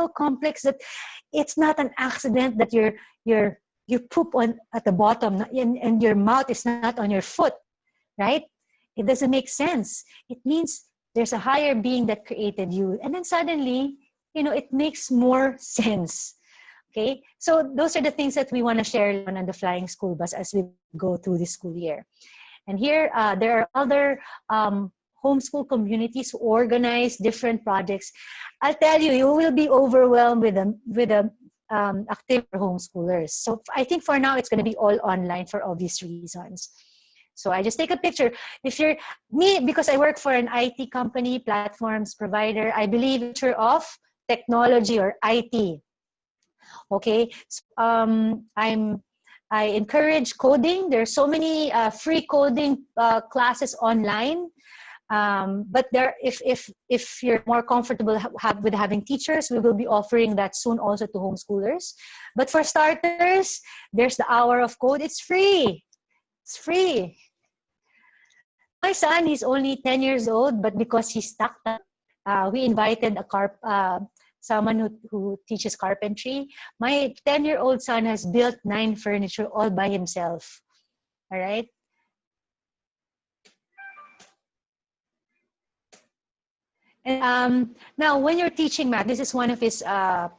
S1: that it's not an accident that you poop on at the bottom and your mouth is not on your foot, right? It doesn't make sense. It means there's a higher being that created you. And then suddenly, it makes more sense. Okay? So those are the things that we want to share on the Flying School Bus as we go through this school year. And here, there are other homeschool communities who organize different projects. I'll tell you, you will be overwhelmed with the active homeschoolers. So I think for now, it's going to be all online for obvious reasons. So I just take a picture. If you're me, because I work for an IT company, platforms provider, I believe in future of technology or IT. Okay, so, I encourage coding. There's so many free coding classes online. But if you're more comfortable with having teachers, we will be offering that soon also to homeschoolers. But for starters, there's the Hour of Code. It's free. It's free. My son, he's only 10 years old, but because he's stuck, we invited someone who teaches carpentry. My 10-year-old son has built 9 furniture all by himself. All right? And now, when you're teaching math, this is one of his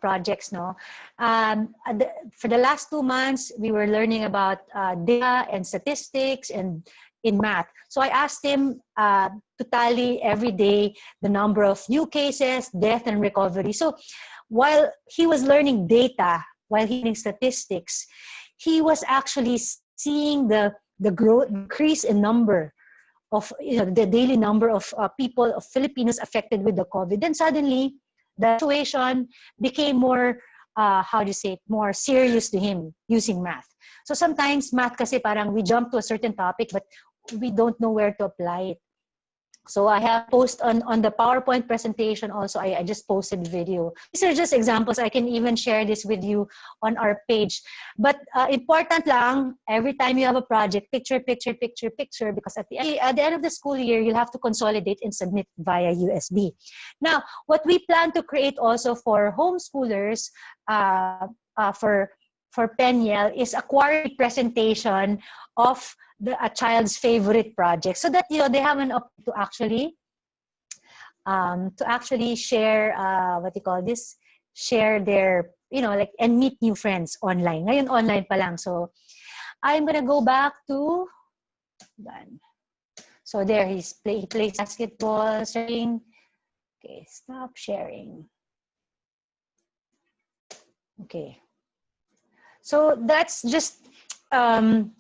S1: projects, no? For the last 2 months, we were learning about data and statistics and in math. So I asked him to tally every day the number of new cases, death, and recovery. So while he was learning data, while he learning statistics, he was actually seeing the growth, increase in number of the daily number of people, of Filipinos affected with the COVID. Then suddenly, the situation became more, more serious to him using math. So sometimes math kasi parang we jump to a certain topic, but we don't know where to apply it. So I have post on the PowerPoint presentation also, I just posted video. These are just examples. I can even share this with you on our page. But important lang, every time you have a project, picture, because at the end of the school year, you'll have to consolidate and submit via USB. Now, what we plan to create also for homeschoolers, for Penyel, is a quarterly presentation of a child's favorite project, so that they have an opportunity to actually share share their and meet new friends online. Ngayon online pa lang. So I'm gonna go back to done. So there he plays basketball, sharing. Okay, stop sharing. Okay. So that's just an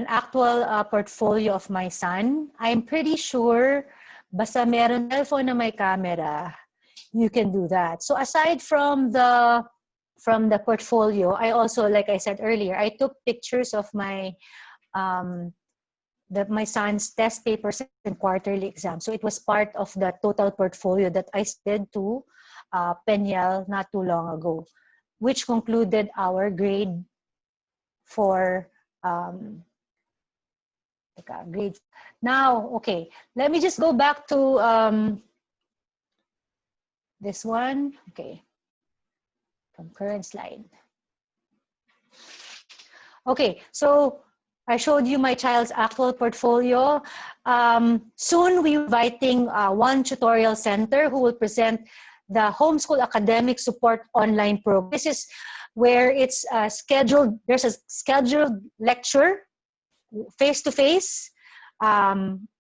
S1: actual portfolio of my son. I'm pretty sure basta meron cellphone na may camera, you can do that. So aside from the portfolio, I also, like I said earlier, I took pictures of my my son's test papers and quarterly exam. So it was part of the total portfolio that I did to Penyel not too long ago, which concluded our grade for Grade. Now, okay, let me just go back to this one. Okay, from current slide. Okay, so I showed you my child's actual portfolio. Soon we're inviting one tutorial center who will present the Homeschool Academic Support Online Program. This is where it's scheduled, there's a scheduled lecture, face-to-face.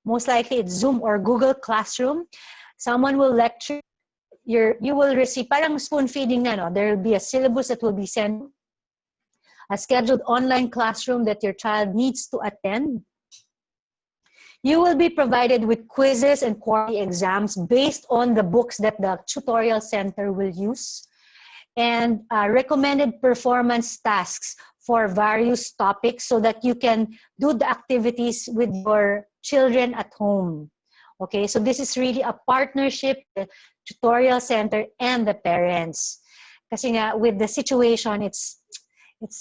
S1: Most likely it's Zoom or Google Classroom. Someone will lecture. You will receive, parang spoon feeding na, no? There will be a syllabus that will be sent, a scheduled online classroom that your child needs to attend. You will be provided with quizzes and quarterly exams based on the books that the tutorial center will use, and recommended performance tasks for various topics so that you can do the activities with your children at home. Okay, so this is really a partnership, the tutorial center and the parents. Kasi nga, with the situation, it's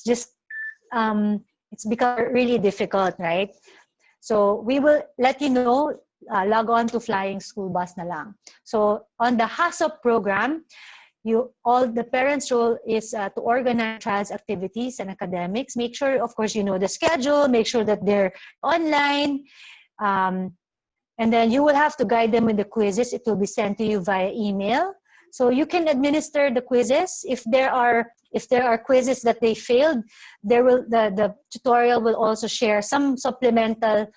S1: just, it's become really difficult, right? So we will let you know, log on to Flying School Bus na lang. So on the HACCP program, all the parents' role is to organize child's activities and academics. Make sure, of course, you know the schedule, make sure that they're online, and then you will have to guide them with the quizzes. It will be sent to you via email. So you can administer the quizzes. If there are quizzes that they failed, the tutorial will also share some supplemental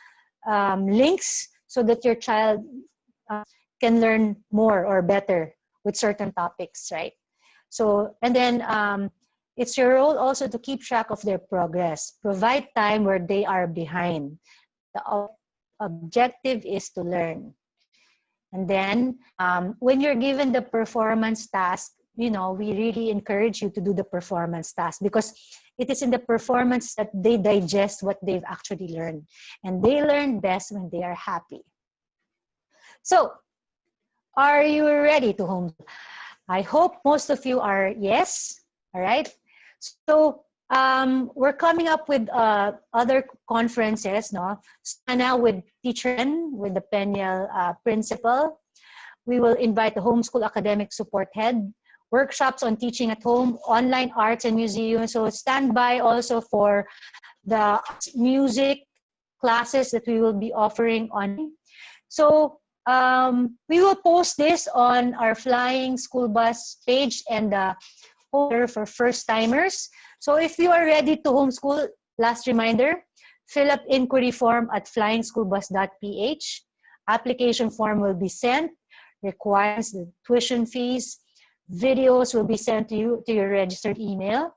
S1: links so that your child can learn more or better with certain topics, right? So, and then it's your role also to keep track of their progress. Provide time where they are behind. The objective is to learn. And then when you're given the performance task, you know, we really encourage you to do the performance task because it is in the performance that they digest what they've actually learned. And they learn best when they are happy. So, are you ready to homeschool? I hope most of you are yes. All right. So we're coming up with other conferences, no? Now with Teacher N, with the Peniel principal. We will invite the Homeschool Academic Support Head, workshops on teaching at home, online arts and museums. So stand by also for the music classes that we will be offering on. So we will post this on our Flying School Bus page and the folder for first-timers. So if you are ready to homeschool, last reminder, fill up inquiry form at flyingschoolbus.ph. Application form will be sent, requires the tuition fees, videos will be sent to you to your registered email.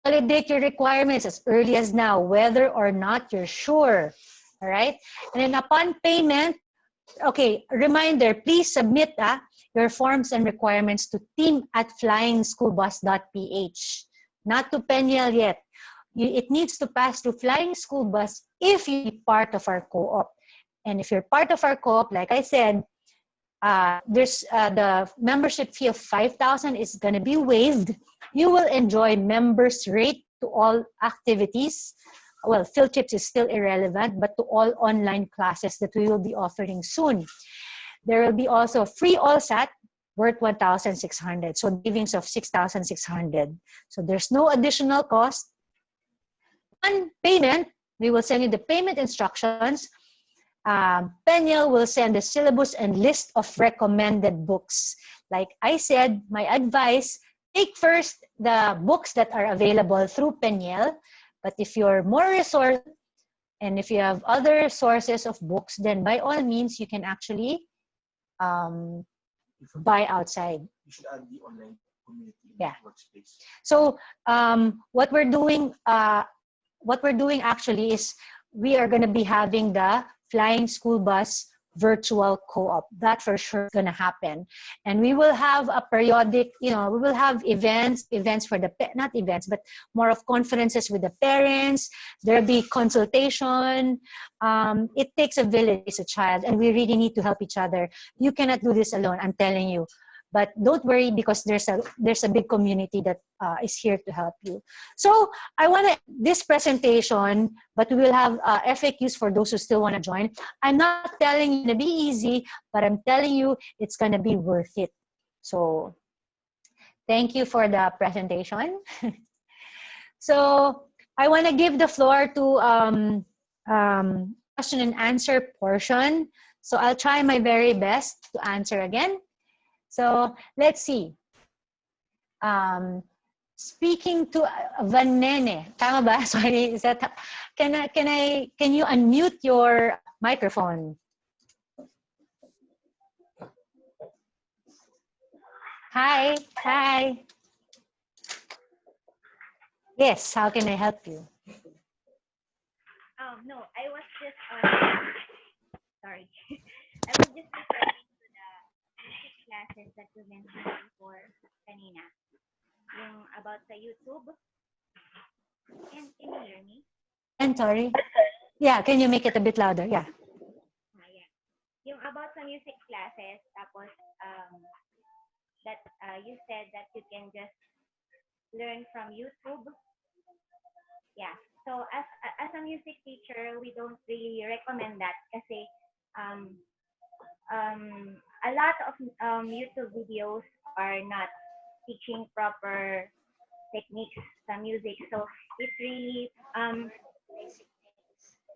S1: Validate your requirements as early as now, whether or not you're sure. All right? And then upon payment, okay, reminder, please submit your forms and requirements to team@flyingschoolbus.ph. Not to Peniel yet. It needs to pass through Flying School Bus if you're part of our co-op. And if you're part of our co-op, like I said, there's the membership fee of 5,000 is going to be waived. You will enjoy members' rate to all activities. Well, field trips is still irrelevant, but to all online classes that we will be offering soon. There will be also free AllSat worth 1,600. So savings of 6,600. So there's no additional cost. On payment, we will send you the payment instructions. Peniel will send the syllabus and list of recommended books. Like I said, my advice, take first the books that are available through Peniel. But if you're more resourceful and if you have other sources of books, then by all means, you can actually buy outside.
S5: You should add the online community workspace.
S1: So what we're doing actually is we are going to be having the Flying School Bus virtual co-op. That for sure is going to happen. And we will have a periodic, we will have events for the, not events, but more of conferences with the parents. There'll be consultation. It takes a village as a child, and we really need to help each other. You cannot do this alone, I'm telling you. But don't worry, because there's a big community that is here to help you. So I want to this presentation, but we will have FAQs for those who still want to join. I'm not telling you it's going to be easy, but I'm telling you it's going to be worth it. So thank you for the presentation. So I want to give the floor to question and answer portion. So I'll try my very best to answer again. So let's see. Speaking to Vanene, tama ba? Sorry, is that can you unmute your microphone? Hi. Yes, how can I help you?
S6: No, I was just sorry. I was just referring to the music classes that you mentioned before kanina. Yung about the YouTube. Can you hear me?
S1: And sorry. Yeah, can you make it a bit louder? Yeah.
S6: Yeah. Yung about the music classes, tapos that you said that you can just learn from YouTube. Yeah. So as a music teacher, we don't really recommend that kasi a lot of YouTube videos are not teaching proper techniques sa music. So it's really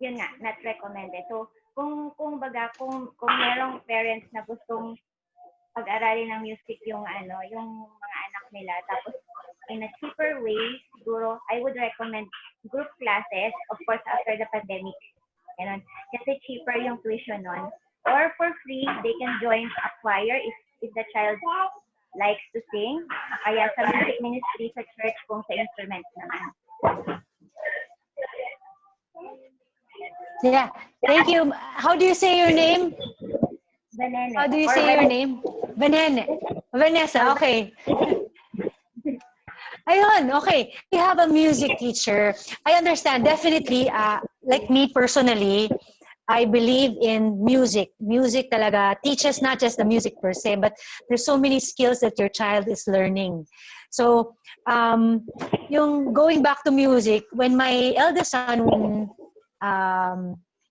S6: yun nga, not recommended. So kung merong parents na gustong pag-aralin ng music yung mga anak nila, tapos in a cheaper way, siguro I would recommend group classes, of course after the pandemic. Ganun. Kasi cheaper yung tuition nun. Or for free, they can join a choir if the child likes to sing. Kaya sa music ministry sa church kung sa instruments naman.
S1: Yeah, thank you. How do you say your name?
S6: Vanessa.
S1: How do you say your name? Vanessa, okay. Ayun, okay. We have a music teacher. I understand, definitely, like me personally, I believe in music. Music talaga teaches not just the music per se, but there's so many skills that your child is learning. So, yung going back to music, when my eldest son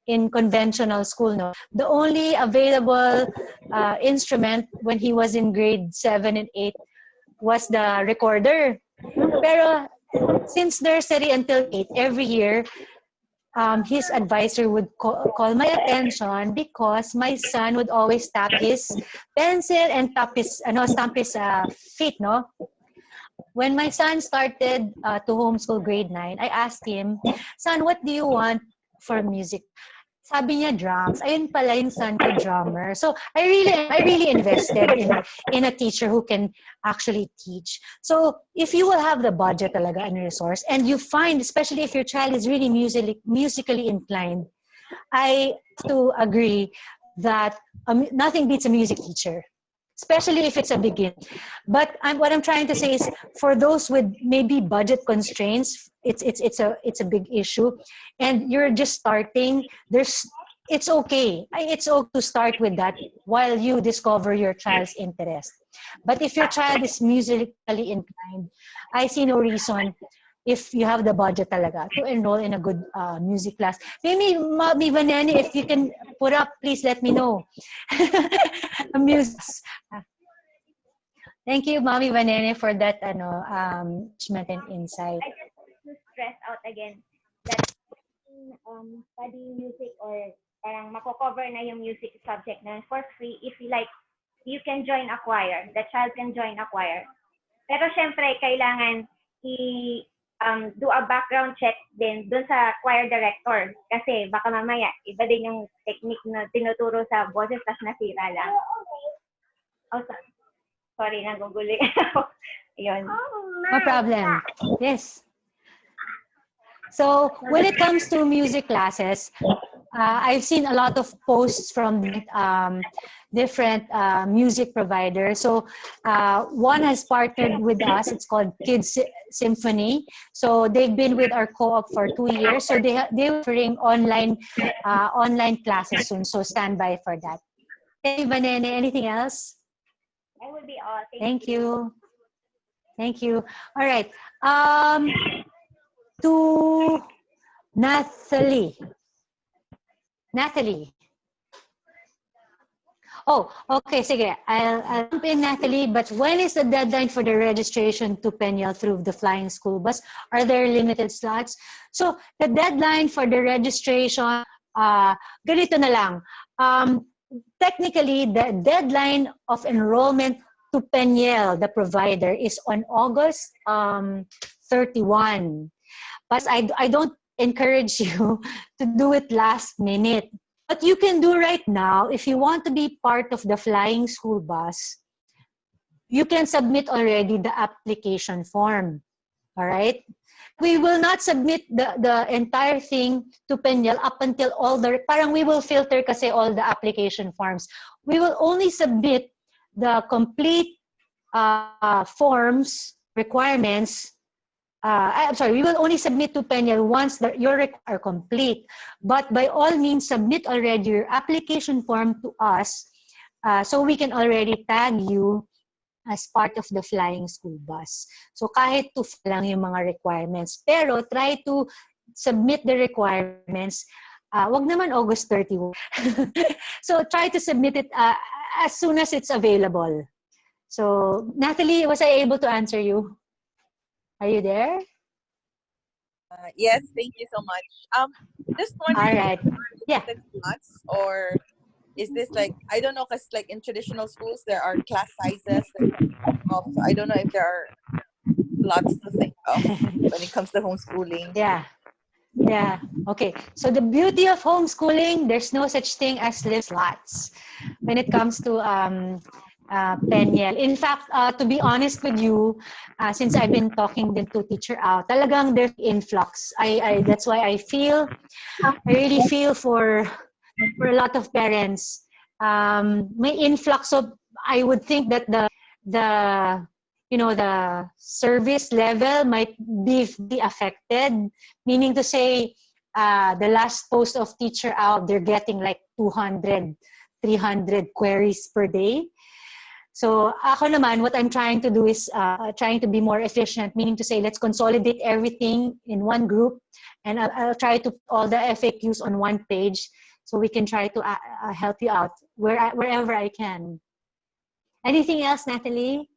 S1: in conventional school, no, the only available instrument when he was in grade 7 and 8 was the recorder. Pero since nursery until 8, every year, his advisor would call my attention because my son would always tap his pencil and stamp his feet, no? When my son started to homeschool grade 9, I asked him, "Son, what do you want for music?" Sabi niya drums. Ayun pala yung son ko, drummer. So I really invested in a teacher who can actually teach. So if you will have the budget talaga and resource, and you find, especially if your child is really musically inclined, I have to agree that nothing beats a music teacher, especially if it's a beginner. But what I'm trying to say is, for those with maybe budget constraints, it's a big issue, and you're just starting. It's okay. It's okay to start with that while you discover your child's interest. But if your child is musically inclined, I see no reason, if you have the budget talaga, to enroll in a good music class. Maybe Mami Vanani, if you can put up, please let me know. Music. Thank you, Mami Vanene, for that judgment and insight.
S6: I just want to stress out again that studying music or parang mako-cover na yung music subject na for free if you like, you can join a choir. The child can join a choir. Pero syempre, kailangan do a background check din dun sa choir director. Kasi baka mamaya, iba din yung technique na tinuturo sa boses tas nasira lang. Oh, sorry, naguguli ako. Ayun.
S1: No problem. Yes. So when it comes to music classes, I've seen a lot of posts from different music providers. So one has partnered with us. It's called Kids Symphony. So they've been with our co-op for 2 years. So they're offering online classes soon. So stand by for that. Hey, Vanene, anything else?
S6: That would be all.
S1: Thank you. Thank you. All right. To Nathalie. Nathalie. Oh, okay, sige. I'll jump in, Nathalie, but when is the deadline for the registration to Peñal through the Flying School Bus? Are there limited slots? So, the deadline for the registration, ganito na lang. Technically, the deadline of enrollment to Peñal, the provider, is on August 31. But I don't encourage you to do it last minute. What you can do right now, if you want to be part of the Flying School Bus, you can submit already the application form. All right? We will not submit the entire thing to Peñal up until all the, parang we will filter kasi all the application forms. We will only submit the complete forms, requirements. I'm sorry, we will only submit to Peñal once your requirements are complete. But by all means, submit already your application form to us so we can already tag you as part of the Flying School Bus. So kahit to lang yung mga requirements. Pero try to submit the requirements. Wag naman August 31. So try to submit it as soon as it's available. So Nathalie, was I able to answer you? Are you there?
S7: Yes, thank you so much. Just wondering,
S1: All right. Yeah.
S7: Slots, or is this like, I don't know, because like in traditional schools there are class sizes of, I don't know if there are lots to think of when it comes to homeschooling.
S1: Yeah. Yeah. Okay. So the beauty of homeschooling, there's no such thing as live slots when it comes to Peñal. In fact, to be honest with you, since I've been talking them to teacher out, talagang there's influx. That's why I really feel for a lot of parents. May influx of, I would think that the service level might be affected, meaning to say the last post of teacher out, they're getting like 200, 300 queries per day. So ako naman, what I'm trying to do is trying to be more efficient, meaning to say let's consolidate everything in one group, and I'll try to put all the FAQs on one page so we can try to help you out wherever I can. Anything else, Nathalie?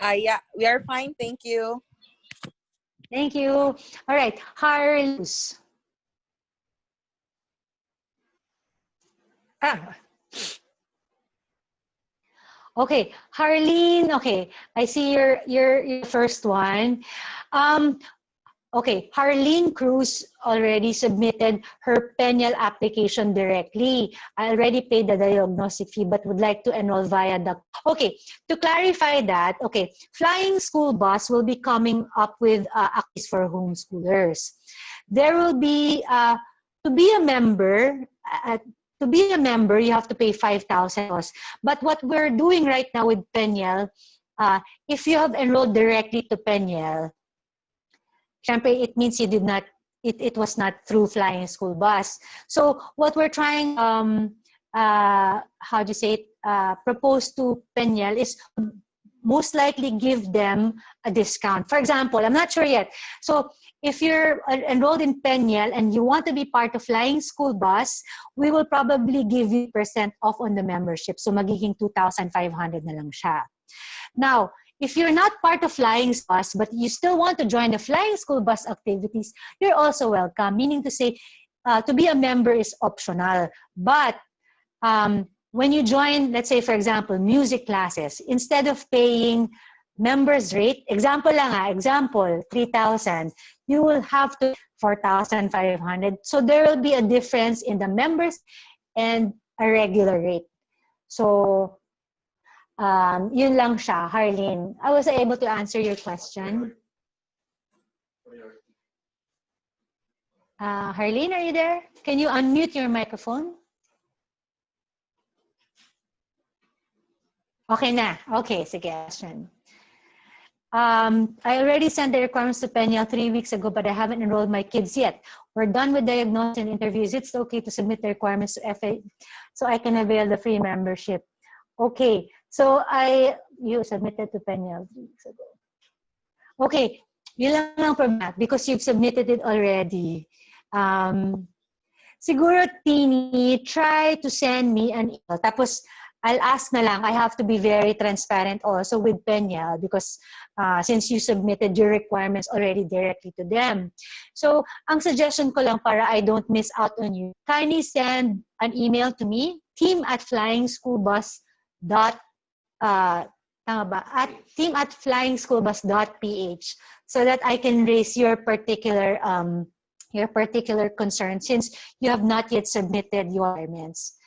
S7: Yeah, we are fine. Thank you.
S1: Thank you. All right, Harluz. Okay, Harleen. Okay, I see your first one. Okay, Harleen Cruz already submitted her Peñal application directly. I already paid the diagnostic fee, but would like to enroll via the... Okay, to clarify that, okay, Flying School Bus will be coming up with activities for homeschoolers. There will be, to be a member, you have to pay 5,000. But what we're doing right now with Peñal, if you have enrolled directly to Peñal, it means you did not, it was not through Flying School Bus. So what we're trying, how do you say it, propose to Peñal is most likely give them a discount. For example, I'm not sure yet. So if you're enrolled in Peñal and you want to be part of Flying School Bus, we will probably give you % off on the membership. So magiging 2,500 na lang siya. Now, if you're not part of Flying School Bus, but you still want to join the Flying School Bus activities, you're also welcome. Meaning to say, to be a member is optional. But when you join, let's say, for example, music classes, instead of paying members rate, example lang example, 3,000, you will have to 4,500. So there will be a difference in the members and a regular rate. So, yun lang siya, Harleen. I was able to answer your question. Harleen, are you there? Can you unmute your microphone? Okay na. Okay, sige. I already sent the requirements to Peña 3 weeks ago, but I haven't enrolled my kids yet. We're done with diagnosis and interviews. It's okay to submit the requirements to FA so I can avail the free membership. Okay, so you submitted to Peña 3 weeks ago. Okay, yun lang for that because you've submitted it already. Siguro, Tini, try to send me an email. Tapos, I'll ask na lang. I have to be very transparent also with Peña because since you submitted your requirements already directly to them. So, ang suggestion ko lang para I don't miss out on you, kindly send an email to me, team@flyingschoolbus.ph so that I can raise your particular concern since you have not yet submitted your requirements,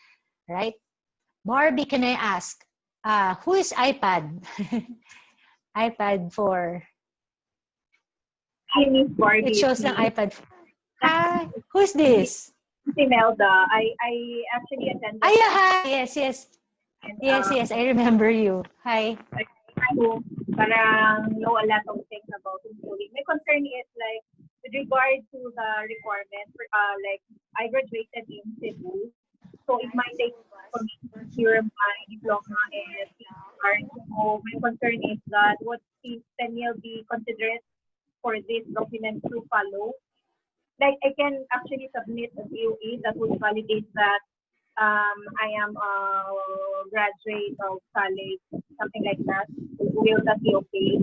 S1: right? Barbie, can I ask, who is iPad? iPad for?
S8: Hi, Miss Barbie.
S1: It shows lang iPad. Hi, who is this?
S8: Si Melda. I actually attended.
S1: Hi. Yes.
S8: And,
S1: Yes, I remember you. Hi.
S8: I parang know a lot of things about homeschooling. My concern is like with regard to the requirements. Like I graduated in Cebu, so it might take for me to secure my diploma and CR. So my concern is that what is Daniel be considerate for this document to follow? Like I can actually submit a DOE that would validate that I am a graduate of college, something like that. Will that be okay?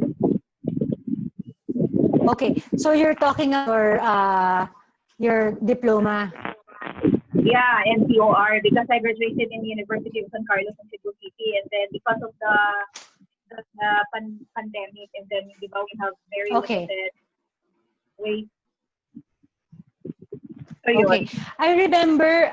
S1: Okay, so you're talking about your diploma.
S8: Yeah, and COR because I graduated in the University of San Carlos in Cebu City, and then because of the pandemic, and then we have very limited ways.
S1: Okay, I remember.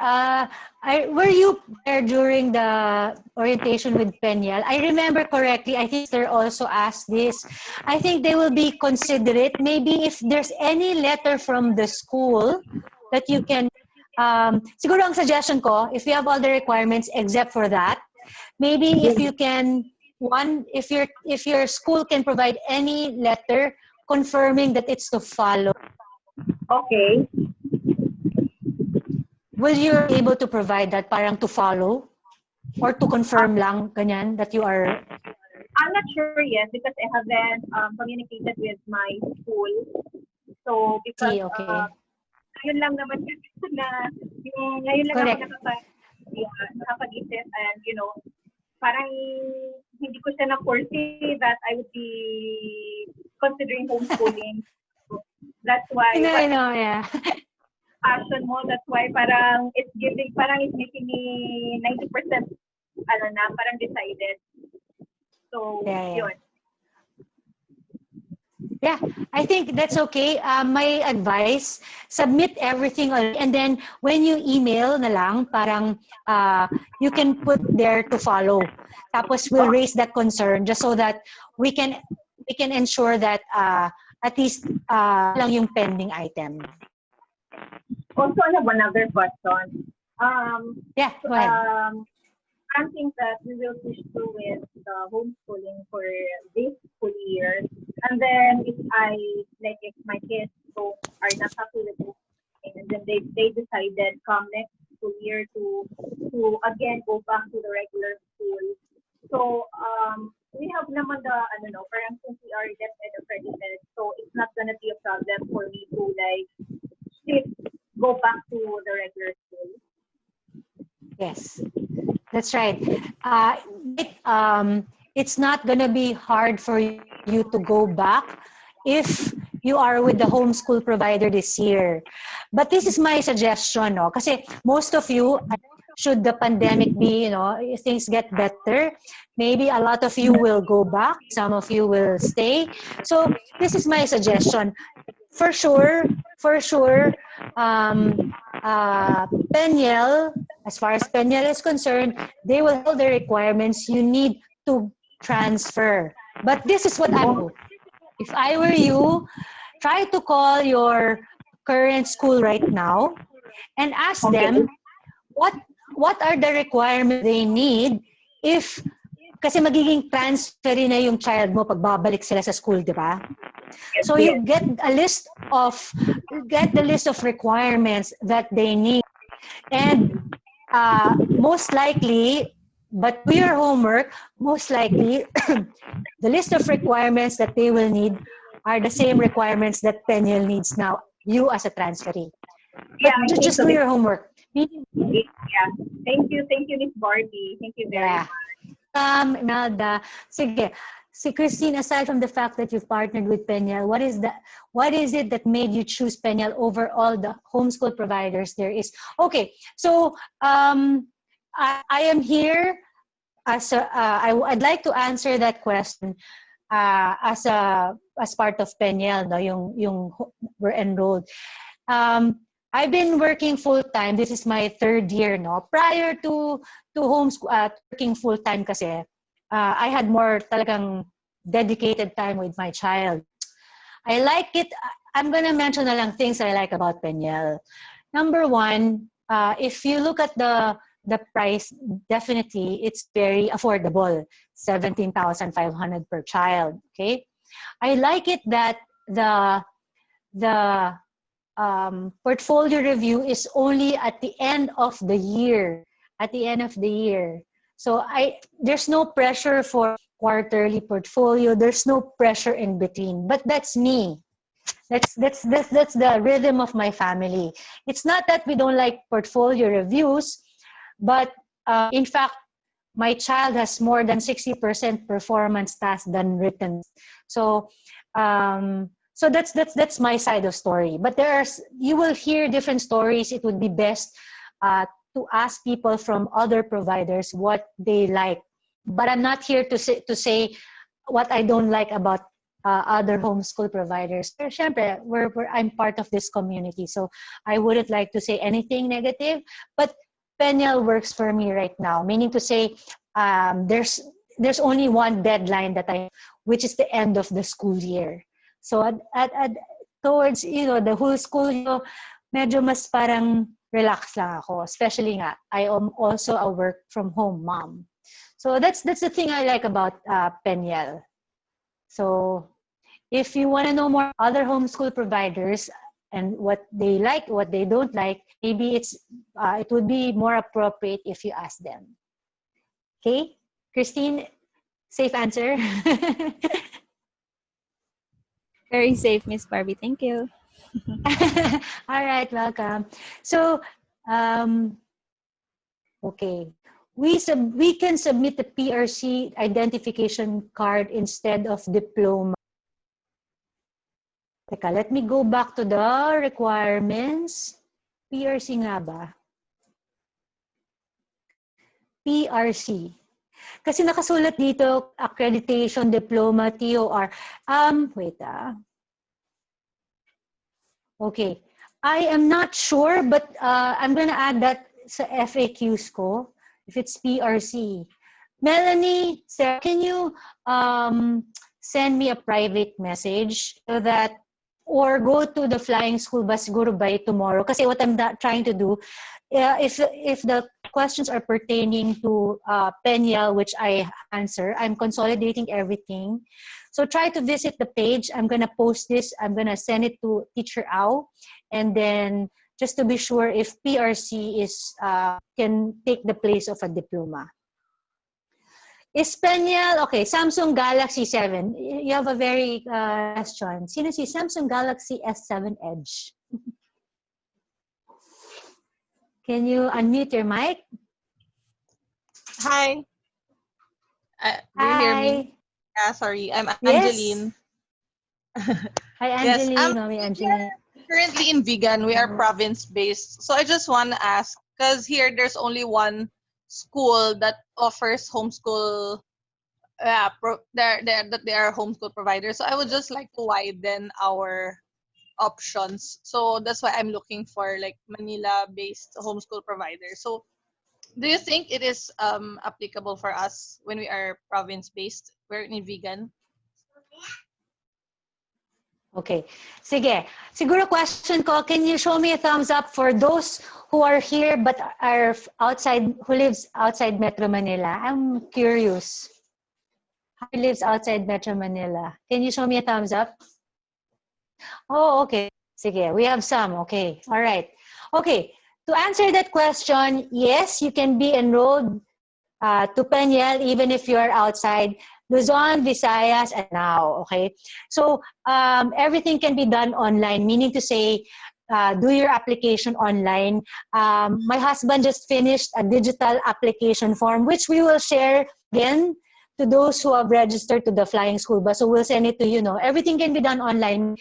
S1: Were you there during the orientation with Peña? I remember correctly. I think they also asked this. I think they will be considerate. Maybe if there's any letter from the school that you can. Siguro ang suggestion ko, if you have all the requirements except for that, maybe if you can if your school can provide any letter confirming that it's to follow.
S8: Okay.
S1: Will you be able to provide that parang to follow or to confirm lang ganyan that you are?
S8: I'm not sure yet because I haven't communicated with my school. So because ngayon lang naman na yung ngayon lang ako nakapag-isip and parang hindi ko siya na-foresee that I would be considering homeschooling. So that's why.
S1: I know, yeah.
S8: Passion mo, that's why parang it's making me 90% parang decided. So, yun.
S1: Yeah, I think that's okay. My advice, submit everything already, and then when you email na lang, parang you can put there to follow. Tapos we'll raise that concern just so that we can ensure that at least lang yung pending item.
S8: Also, I have another question.
S1: Yeah, go ahead.
S8: I think that we will push through with the homeschooling for this school year. And then if my kids are not happy with homeschooling, and then they decided come next school year to again go back to the regular school. So we have naman parang since we are accredited, so it's not gonna be a problem for me to go back to the regular school.
S1: Yes, that's right. It's not gonna be hard for you to go back if you are with the homeschool provider this year. But this is my suggestion, no? Kasi most of you, should the pandemic be, things get better, maybe a lot of you will go back, some of you will stay. So this is my suggestion. For sure, Peña, as far as Peña is concerned, they will have the requirements you need to transfer. But this is what I would do. If I were you, try to call your current school right now and ask them what are the requirements they need if kasi magiging transferee na yung child mo pag babalik sila sa school, di ba? So you get the list of requirements that they need, and most likely, but do your homework. Most likely, the list of requirements that they will need are the same requirements that Peniel needs now. You as a transferee, but
S8: Yeah,
S1: just do your homework.
S8: Yeah. Thank you, Miss Barbie. Thank you very much.
S1: Imelda, sige. Si Christine, aside from the fact that you've partnered with Peniel, what is it that made you choose Peniel over all the homeschool providers there is? Okay, so I am here as I'd like to answer that question as part of Peniel, no, yung we're enrolled. I've been working full time. This is my 3rd year, no. Prior to homeschool, working full time kasi, I had more talagang dedicated time with my child. I like it. I'm gonna mention na lang things I like about Peniel. Number 1, if you look at the price, definitely it's very affordable. 17,500 per child. Okay, I like it that the portfolio review is only at the end of the year. So there's no pressure for quarterly portfolio. There's no pressure in between. But that's me. That's the rhythm of my family. It's not that we don't like portfolio reviews, but in fact, my child has more than 60% performance task than written. So that's my side of story. But you will hear different stories. It would be best to ask people from other providers what they like. But I'm not here to say what I don't like about other homeschool providers. Siyempre, I'm part of this community, so I wouldn't like to say anything negative. But Peniel works for me right now, meaning to say there's only one deadline which is the end of the school year. So at towards the whole school year, medyo mas parang relax lang ako. Especially nga, I am also a work from home mom. So that's the thing I like about Peniel. So if you want to know more other homeschool providers and what they like, what they don't like, maybe it would be more appropriate if you ask them. Okay, Christine, safe answer.
S9: Very safe, Miss Barbie. Thank you.
S1: All right, welcome. So, okay. We can submit the PRC identification card instead of diploma. Teka, let me go back to the requirements. PRC nga ba? PRC. Kasi nakasulat dito, accreditation, diploma, TOR. Wait. Okay. I am not sure, but I'm gonna add that sa FAQs ko, if it's PRC. Melanie, Sarah, can you send me a private message so that, or go to the flying school bus siguro by tomorrow? Kasi what I'm trying to do, if the questions are pertaining to Peniel, which I answer, I'm consolidating everything. So try to visit the page. I'm going to post this. I'm going to send it to Teacher Au. And then just to be sure if PRC can take the place of a diploma. Is Peniel, okay, Samsung Galaxy 7. You have a very question. Sino si Samsung Galaxy S7 Edge? Can you unmute your mic?
S10: Hi. Do you hear me? Yeah, sorry. I'm Angeline.
S1: Hi, Angeline. Mommy Angeline.
S10: Currently in Vegan, we are province-based. So I just want to ask, because here there's only one school that offers homeschool, that they are homeschool providers. So I would just like to widen our options. So that's why I'm looking for like Manila-based homeschool providers. So do you think it is applicable for us when we are province-based? We're in Vegan.
S1: Okay. Sige. Siguro question ko, can you show me a thumbs up for those who are here but are outside, who lives outside Metro Manila? I'm curious. Who lives outside Metro Manila? Can you show me a thumbs up? Oh, okay. Sige, we have some. Okay. All right. Okay. To answer that question, yes, you can be enrolled to Peñel even if you're outside Luzon, Visayas, and now. Okay. So everything can be done online, meaning to say, do your application online. My husband just finished a digital application form, which we will share again to those who have registered to the Flying School Bus. So we'll send it to you. Know everything can be done online.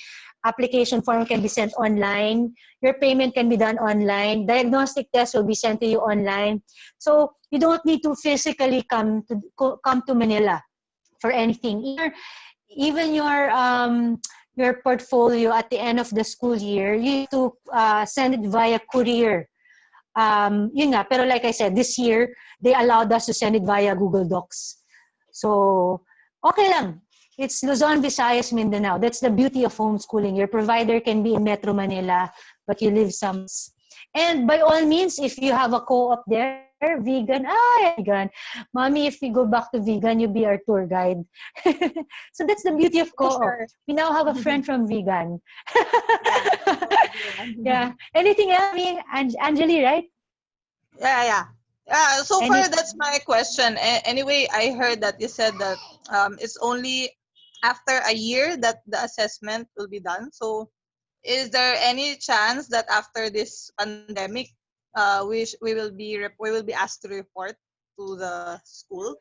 S1: Application form can be sent online. Your payment can be done online. Diagnostic test will be sent to you online. So you don't need to physically come to Manila for anything. Even your portfolio at the end of the school year, you have to send it via courier. Yun nga, pero like I said, this year, they allowed us to send it via Google Docs. So, okay lang. It's Luzon, Visayas, Mindanao. That's the beauty of homeschooling. Your provider can be in Metro Manila, but you live some. And by all means, if you have a co-op there, vegan, vegan. Mommy, if we go back to vegan, you'll be our tour guide. So that's the beauty of co-op. Sure. We now have a friend from vegan. Yeah. Anything else? I mean, Anjali, right?
S10: Yeah. So far, that's my question. Anyway, I heard that you said that it's only after a year that the assessment will be done. So is there any chance that after this pandemic, we will be asked to report to the school?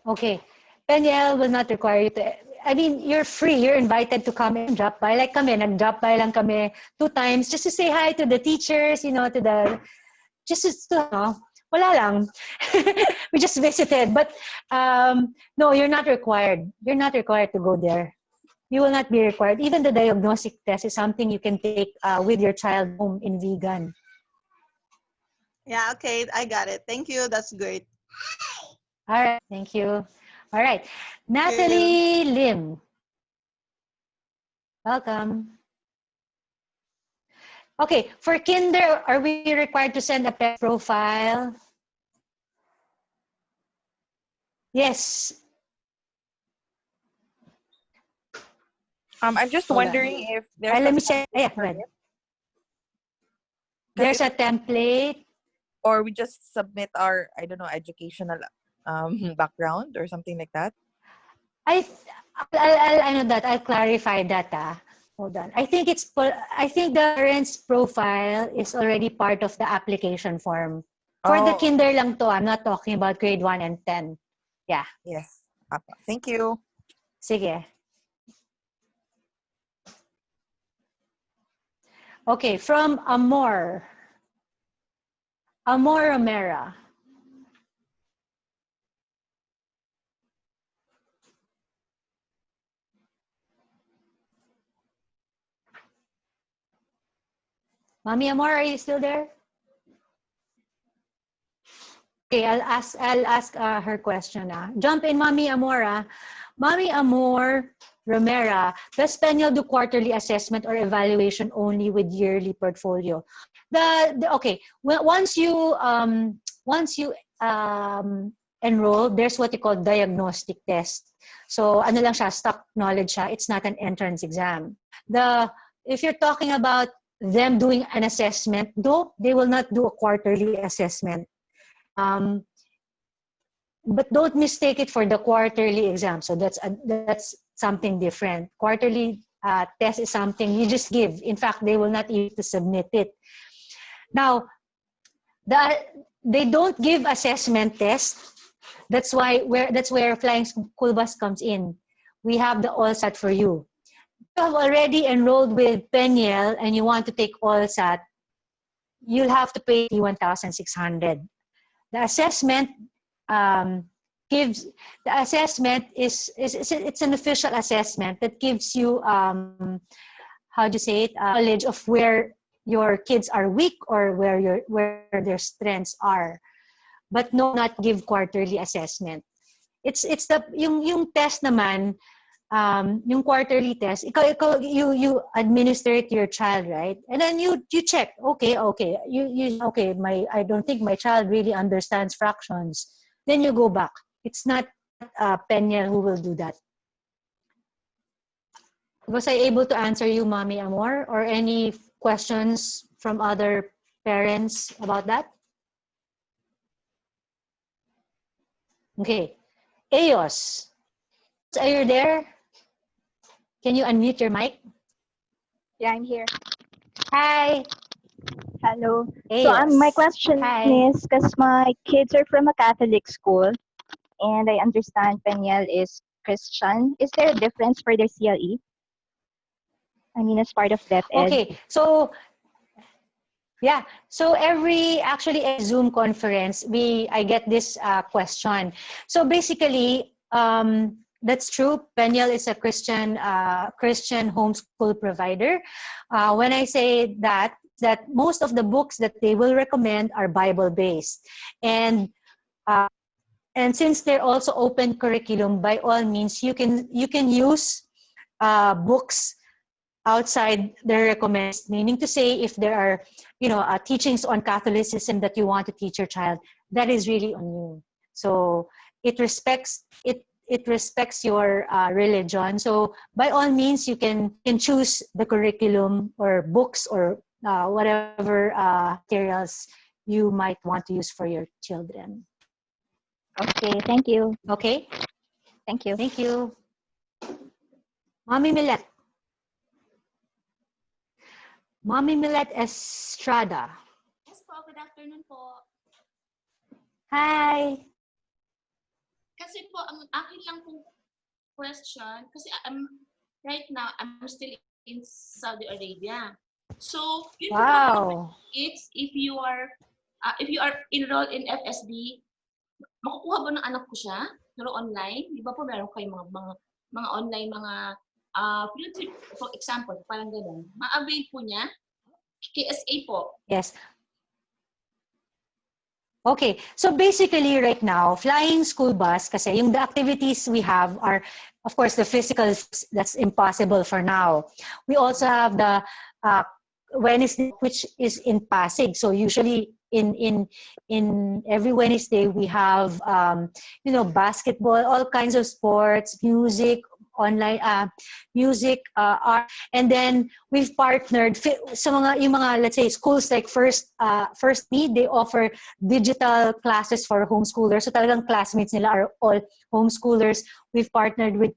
S1: Okay. Peñel will not require you to. I mean, you're free. You're invited to come and drop by. Like kami, nag-drop by lang kami 2 times just to say hi to the teachers, to the, wala lang. We just visited. But no, you're not required. You're not required to go there. You will not be required. Even the diagnostic test is something you can take with your child home in vegan.
S10: Yeah, okay. I got it. Thank you. That's great.
S1: All right. Thank you. All right. Natalie Lim. Welcome. Okay. For kinder, are we required to send a pet profile? Yes.
S7: I'm just wondering if there's
S1: let me check. Yeah, go ahead. There's a template.
S7: Or we just submit our, I don't know, educational background or something like that.
S1: I know that. I'll clarify that. Hold on. I think the parent's profile is already part of the application form. For the kinder lang to. I'm not talking about grade 1 and 10. Yeah.
S7: Yes. Thank you.
S1: Sige. Okay, from Amor Romera. Mommy Amor, are you still there? Okay, I'll ask her question. Jump in, Mommy Amora. Mommy Amor Romera, does Peñel do quarterly assessment or evaluation only with yearly portfolio? Okay, well, once you enroll, there's what you call diagnostic test. So ano lang siya, stock knowledge siya. It's not an entrance exam. If you're talking about them doing an assessment, though, they will not do a quarterly assessment. But don't mistake it for the quarterly exam. So that's something different. Quarterly test is something you just give. In fact, they will not even submit it. Now, they don't give assessment tests. That's where Flying School Bus comes in. We have the AllSat for you. If you have already enrolled with Peñel and you want to take AllSat, you'll have to pay $1,600. The assessment it's an official assessment that gives you knowledge of where your kids are weak or where their strengths are, but not give quarterly assessment. It's yung test naman, yung quarterly test, you administer it to your child, right? And then you check, okay, I don't think my child really understands fractions. then you go back. It's not Penyel who will do that. Was I able to answer you, Mommy Amor, or any questions from other parents about that? Okay. Eos, are you there? Can you unmute your mic?
S11: Yeah, I'm here.
S1: Hi.
S11: Hello. So
S1: Eos.
S11: my question
S1: Hi.
S11: is, because my kids are from a Catholic school, and I understand Peñal is Christian. Is there a difference for their CLE? I mean, as part of that ed.
S1: Okay, so yeah, so every Zoom conference, I get this question. So basically, that's true. Penyel is a Christian homeschool provider. When I say that most of the books that they will recommend are Bible based, and since they're also open curriculum, by all means, you can use books outside their recommends, meaning to say if there are, teachings on Catholicism that you want to teach your child, that is really on you. So it respects your religion. So by all means, you can choose the curriculum or books or whatever materials you might want to use for your children.
S11: Okay, thank you.
S1: Okay?
S11: Thank you.
S1: Thank you. Mommy Millet. Mommy Millet Estrada.
S12: Yes po, good afternoon po.
S1: Hi.
S12: Kasi po, ang akin lang pong question, kasi right now, I'm still in Saudi Arabia. So, yun
S1: Wow.
S12: it's if you are enrolled in FSD, makukuha ba ng anak ko siya? Pero online, di ba po meron kayong mga online, for example, parang gano'n. Ma-avail po niya? KSA po.
S1: Yes. Okay, so basically right now, flying school bus, kasi the activities we have are, of course, the physical, that's impossible for now. We also have the Wednesday, which is in Pasig. So usually in every Wednesday, we have, basketball, all kinds of sports, music, online music, art, and then we've partnered yung mga let's say schools like First Need, they offer digital classes for homeschoolers. So talagang classmates nila are all homeschoolers. We've partnered with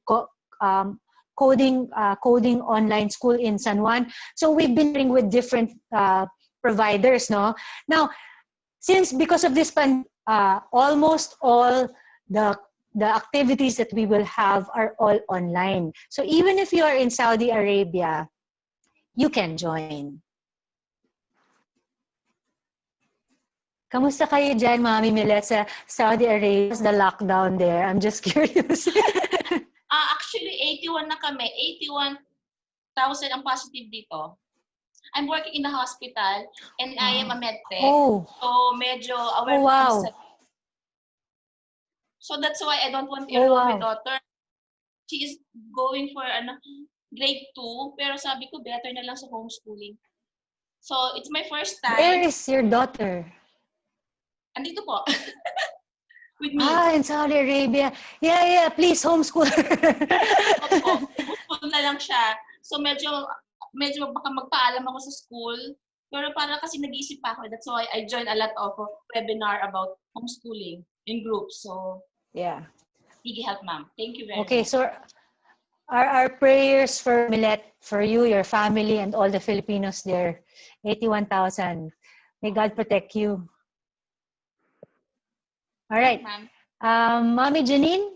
S1: coding online school in San Juan. So we've been working with different providers, no? Now, because of this almost all the activities that we will have are all online. So even if you are in Saudi Arabia, you can join. Kamusta kayo dyan, Mami Millet, sa Saudi Arabia? The lockdown there? I'm just curious.
S12: Actually, 81 na kami. 81,000 ang positive dito. I'm working in the hospital and I am a medtech.
S1: Oh.
S12: So medyo aware
S1: wow.
S12: So that's why I don't want to enroll my daughter. She is going for grade 2, pero sabi ko better na lang sa homeschooling. So it's my first time.
S1: Where is your daughter?
S12: Andito po. With me.
S1: In Saudi Arabia. Yeah, please homeschool.
S12: Homeschool na lang siya. So medyo baka magpaalam ako sa school. Pero para kasi nag-iisip pa ako. That's why I joined a lot of webinar about homeschooling in groups. So
S1: yeah.
S12: Sige, help, ma'am. Thank you very much.
S1: Okay, so our prayers for Millet, for you, your family, and all the Filipinos there. 81,000. May God protect you. All right. Mommy Janine?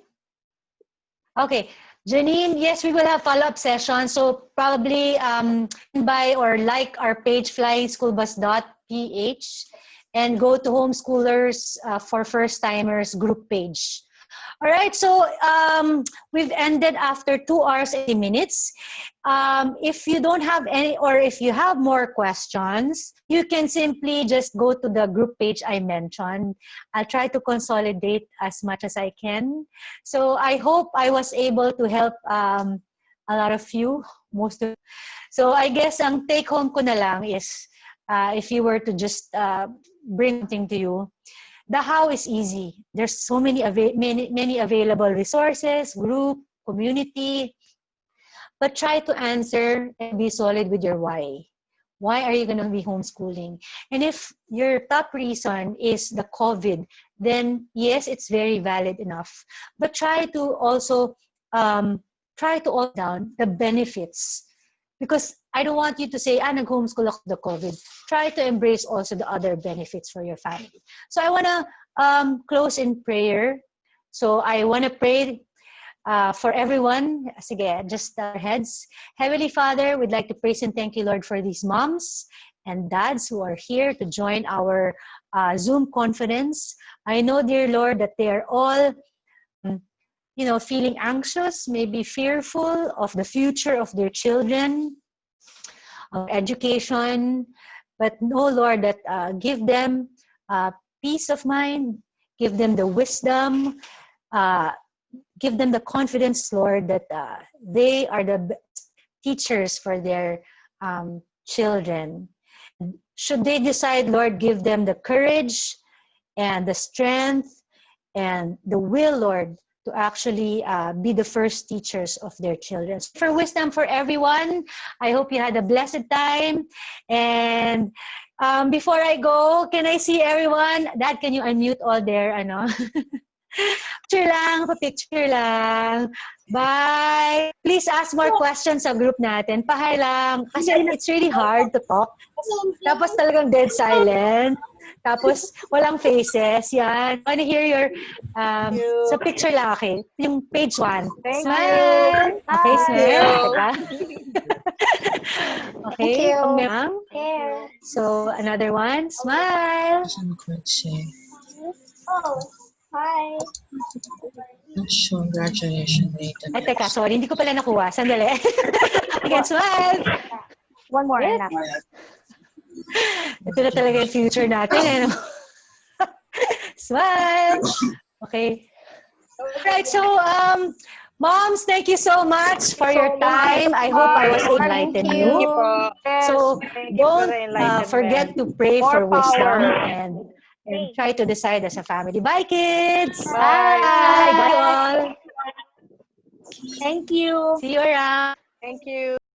S1: Okay. Janine, yes, we will have follow-up sessions. So probably buy or like our page, flyingschoolbus.ph, and go to Homeschoolers for First-Timers group page. All right, so we've ended after 2 hours and 80 minutes. If you don't have any, or if you have more questions, you can simply just go to the group page I mentioned. I'll try to consolidate as much as I can. So I hope I was able to help a lot of you, most of. So I guess ang take home ko na lang is, if you were to just bring something to you, The how is easy. There's so many available resources, group, community. But try to answer and be solid with your why. Why are you going to be homeschooling? And if your top reason is the COVID, then yes, it's very valid enough. But try to also down the benefits. Because I don't want you to say, nag-homeschool ako the COVID. Try to embrace also the other benefits for your family. So I want to close in prayer. So I want to pray for everyone. Sige, just our heads. Heavenly Father, we'd like to praise and thank you, Lord, for these moms and dads who are here to join our Zoom conference. I know, dear Lord, that they are all feeling anxious, maybe fearful of the future of their children, of education, but know, Lord, that give them peace of mind, give them the wisdom, give them the confidence, Lord, that they are the best teachers for their children. Should they decide, Lord, give them the courage and the strength and the will, Lord, to actually be the first teachers of their children. So for wisdom for everyone, I hope you had a blessed time. And before I go, can I see everyone? Dad, can you unmute all there? Picture lang. Bye! Please ask more questions sa group natin. Pahay lang. Kasi it's really hard to talk. Tapos talagang dead silent. Tapos walang faces. Yan. I wanna hear your sa picture lang, okay? Yung page 1. Smile! Okay, smile. Teka. Okay. So, another one. Smile.
S6: Oh, hi.
S5: Congratulations, Nathan.
S1: Ay, teka, sorry. Hindi ko pala nakuha. Sandali. Again, smile.
S6: One more.
S1: Ito na talaga yung future natin. Smile. Okay. Alright, so, moms, thank you so much for your time. I hope I was enlightening you. So, don't forget to pray for wisdom and try to decide as a family. Bye, kids. Bye. Bye all.
S6: Thank you.
S1: See you around.
S10: Thank you.